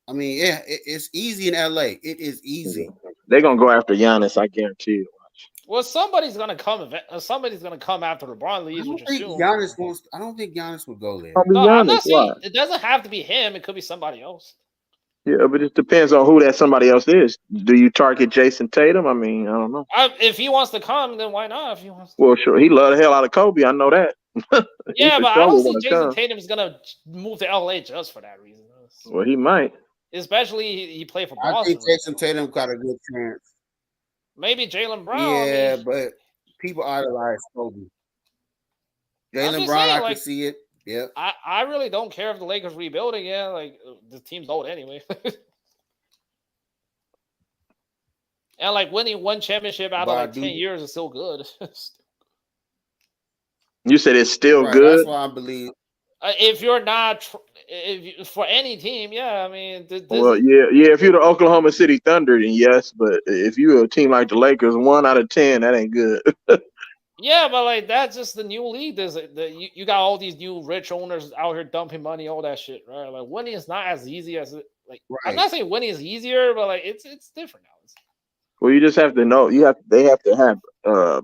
I mean, it's easy in LA. It is easy. They're gonna go after Giannis, I guarantee you. Well, somebody's gonna come. Somebody's gonna come after LeBron leaves, which is soon. I don't think Giannis would go there. No, I'm not saying it doesn't have to be him. It could be somebody else. Yeah, but it depends on who that somebody else is. Do you target Jason Tatum? I mean, I don't know. If he wants to come, then why not? If he wants. Well, sure, he loved the hell out of Kobe. I know that. Yeah, but I don't see Jason Tatum is gonna move to LA just for that reason. Well, he might. Especially he played for Boston. I think Jason Tatum got a good chance. Maybe Jaylen Brown. Yeah, but people idolize Kobe. Jaylen Brown, I can see it. Yeah. I really don't care if the Lakers rebuild again. Like the team's old anyway. And like winning one championship out of like 10 years is still good. You said it's still good. That's why I believe. If you're not, for any team, yeah, I mean. Well, yeah. If you're the Oklahoma City Thunder, then yes. But if you're a team like the Lakers, 1 out of 10, that ain't good. Yeah, but like that's just the new league. You got all these new rich owners out here dumping money, all that shit, right? Like winning is not as easy as it. Like I'm not saying winning is easier, but like it's different now. Well, you just have to know. They have to have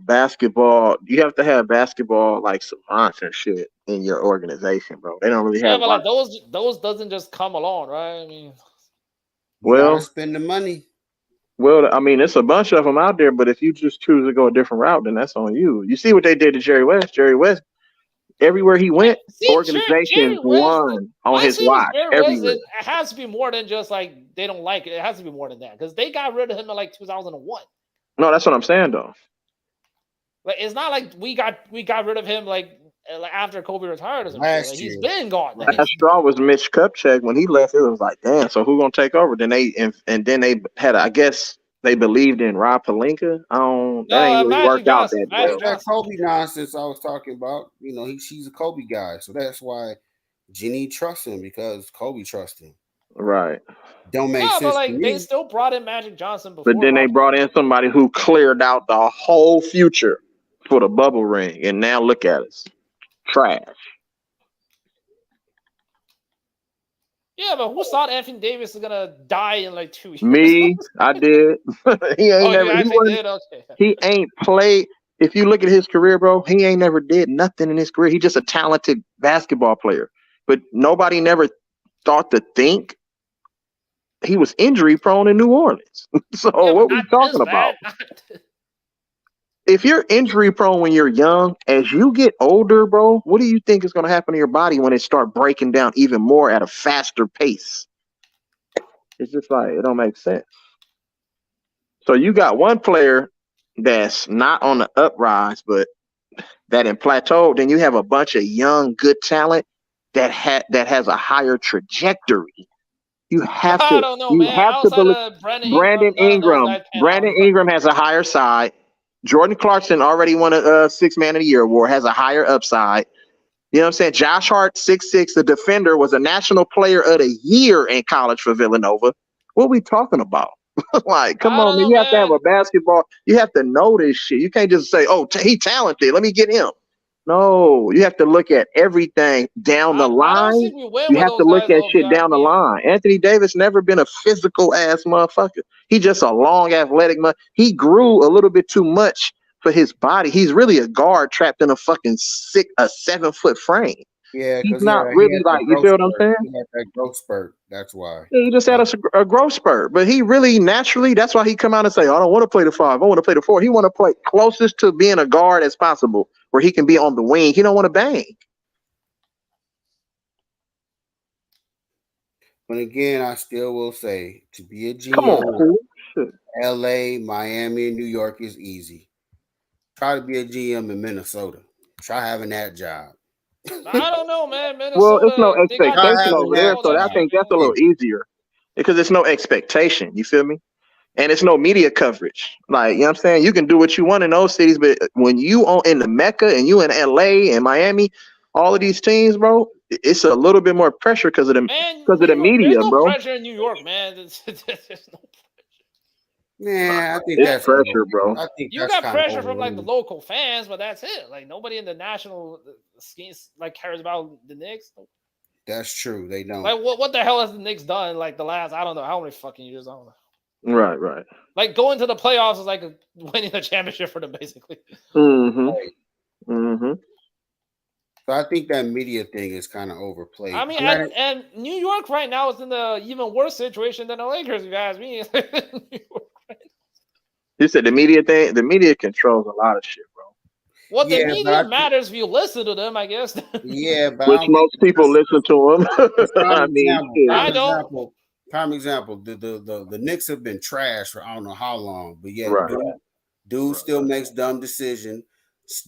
basketball. You have to have basketball like savants and shit in your organization, bro. They don't really have. Yeah, but like those doesn't just come along, right? I mean, you gotta spend the money. Well, I mean, it's a bunch of them out there, but if you just choose to go a different route, then that's on you. You see what they did to Jerry West? Jerry West, everywhere he went, organizations won on his watch. Everywhere. It has to be more than just like they don't like it. It has to be more than that because they got rid of him in like 2001. No, that's what I'm saying though. Like it's not like we got rid of him like after Kobe retired or something. Like, he's been gone. Last straw was Mitch Kupchak. When he left, it was like, damn. So who gonna take over? Then they had, I guess they believed in Rob Pelinka. That ain't really worked out that well. That Kobe nonsense I was talking about. You know, she's a Kobe guy, so that's why Jenny trusts him because Kobe trusts him. Right. Don't make sense. But like to me. they still brought in Magic Johnson before. But then they brought in somebody who cleared out the whole future for the bubble ring, and now look at us. Trash. Yeah, but who thought Anthony Davis is gonna die in like 2 years? Me, I did. He ain't played. If you look at his career, bro, he ain't never did nothing in his career. He's just a talented basketball player. But nobody never thought to think he was injury prone in New Orleans. So what we talking about? If you're injury prone when you're young, as you get older, bro, what do you think is going to happen to your body when it start breaking down even more at a faster pace? It's just like, it don't make sense. So you got one player that's not on the uprise, but that in plateau, then you have a bunch of young, good talent that has a higher trajectory. You have to. I don't know, man. Outside of Brandon Ingram. Brandon Ingram has a higher side. Jordan Clarkson already won a Sixth Man of the Year award, has a higher upside. You know what I'm saying? Josh Hart, 6'6", the defender, was a National Player of the Year in college for Villanova. What are we talking about? Like, come on, man. You have to have a basketball. You have to know this shit. You can't just say, oh, he talented. Let me get him. No, you have to look at everything down the line. You have to look at shit down the line. Anthony Davis never been a physical ass motherfucker. He just a long athletic man. He grew a little bit too much for his body. He's really a guard trapped in a fucking 7 foot frame. Yeah, he's not really like, you feel what I'm saying? He had that growth spurt. That's why. Yeah, he just had a growth spurt, but he really naturally, that's why he come out and say, I don't want to play the 5. I want to play the 4. He want to play closest to being a guard as possible where he can be on the wing. He don't want to bang. But again, I still will say to be a GM, come on, LA, Miami, and New York is easy. Try to be a GM in Minnesota. Try having that job. I don't know, man. Minnesota, well, it's no expectation over there, so I think that's a little easier because it's no expectation. You feel me? And it's no media coverage. Like, you know what I'm saying? You can do what you want in those cities, but when you in the Mecca and you in LA and Miami, all of these teams, bro, it's a little bit more pressure because of the media, there's no bro. Pressure in New York, man. There's no pressure. Yeah, I think that's pressure, bro. I think you got pressure from like the local fans, but that's it. Like nobody in the national schemes like cares about the Knicks. That's true. They don't. Like what the hell has the Knicks done? Like the last, I don't know how many fucking years. I don't know. Right. Like going to the playoffs is like winning the championship for them, basically. Mm-hmm. So I think that media thing is kind of overplayed. I mean, and New York right now is in the even worse situation than the Lakers, if you ask me. You said the media thing. The media controls a lot of shit, bro. Well, the media matters if you listen to them, I guess. Yeah, but which most people listen to them. I mean, prime example. The Knicks have been trash for I don't know how long, but yet Right. dude still makes dumb decisions.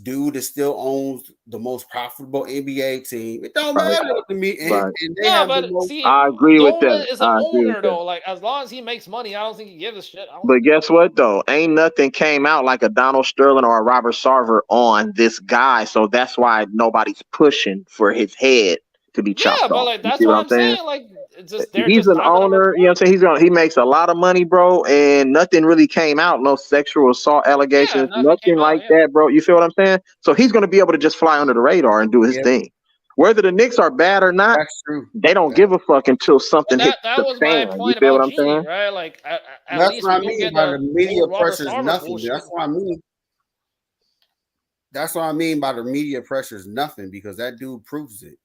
Dude still owns the most profitable NBA team. It don't matter to me. And they have the most. I agree with Dolan that. is an I agree with owner, that. though. Like, as long as he makes money, I don't think he gives a shit. But guess what though? Ain't nothing came out like a Donald Sterling or a Robert Sarver on this guy. So that's why nobody's pushing for his head to be chopped but off. like You that's see what what I'm I'm saying? saying. Like, it's just they're He's just an not gonna owner, you know what I'm saying? He makes a lot of money, bro, and nothing really came out, no sexual assault allegations, nothing like that, bro. You feel what I'm saying? So he's gonna be able to just fly under the radar and do his thing. Whether the Knicks are bad or not, that's true. They don't give a fuck until something hits that the was fan. my You point feel what about I'm Genie, saying? right? Like, at That's least what I we don't mean get by the the media whole Robert pressure is Sarver nothing. bullshit. That's what I mean. That's what I mean by the media pressure is nothing because that dude proves it.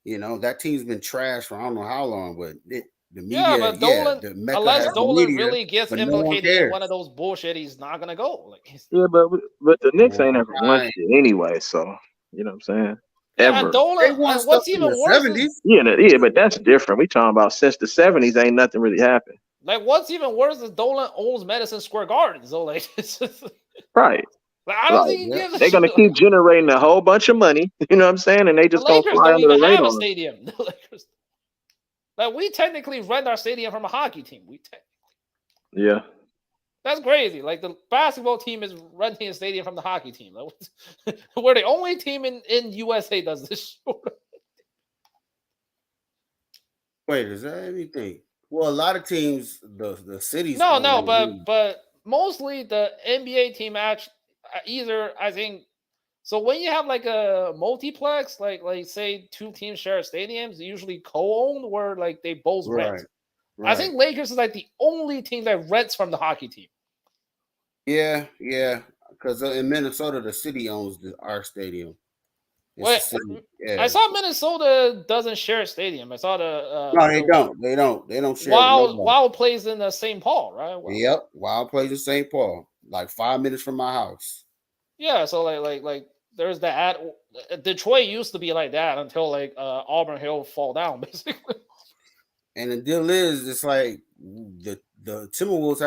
You know, that team's been trash for I don't know how long, but the media, but Dolan, the Mecca unless has the Dolan media, really gets but no one implicated in cares. one of those bullshit, he's not gonna go. Like, Yeah, but the Knicks ain't ever won shit anyway, so you know what I'm saying? and Ever. Dolan, and what's even worse is Yeah, but that's different. We talking about since the 70s, ain't nothing really happened. like what's even worse is Dolan owns Madison Square Garden, so like it's just, Right. like, I don't think he gives a They're gonna shit. keep generating a whole bunch of money, you know what I'm saying? And they The just gonna Lakers fly don't under the even have a radar. stadium. The Lakers, like we technically rent our stadium from a hockey team. Yeah. That's crazy. Like the basketball team is renting a stadium from the hockey team. Like, we're the only team in USA does this. Wait, is that anything? Well, a lot of teams, the cities. No, but mostly the NBA team actually either I think. So when you have like a multiplex, like say two teams share stadiums, usually co-owned where like they both rent. I think Lakers is like the only team that rents from the hockey team. Yeah, because in Minnesota, the city owns our stadium. Wait, I saw Minnesota doesn't share a stadium. I saw the no, they don't. They don't share. Wild plays in the St. Paul, right? Yep, Wild plays in St. Paul, like 5 minutes from my house. Yeah, so like there's that. Detroit used to be like that until like Auburn Hill fall down, basically. And the deal is, it's like the Timberwolves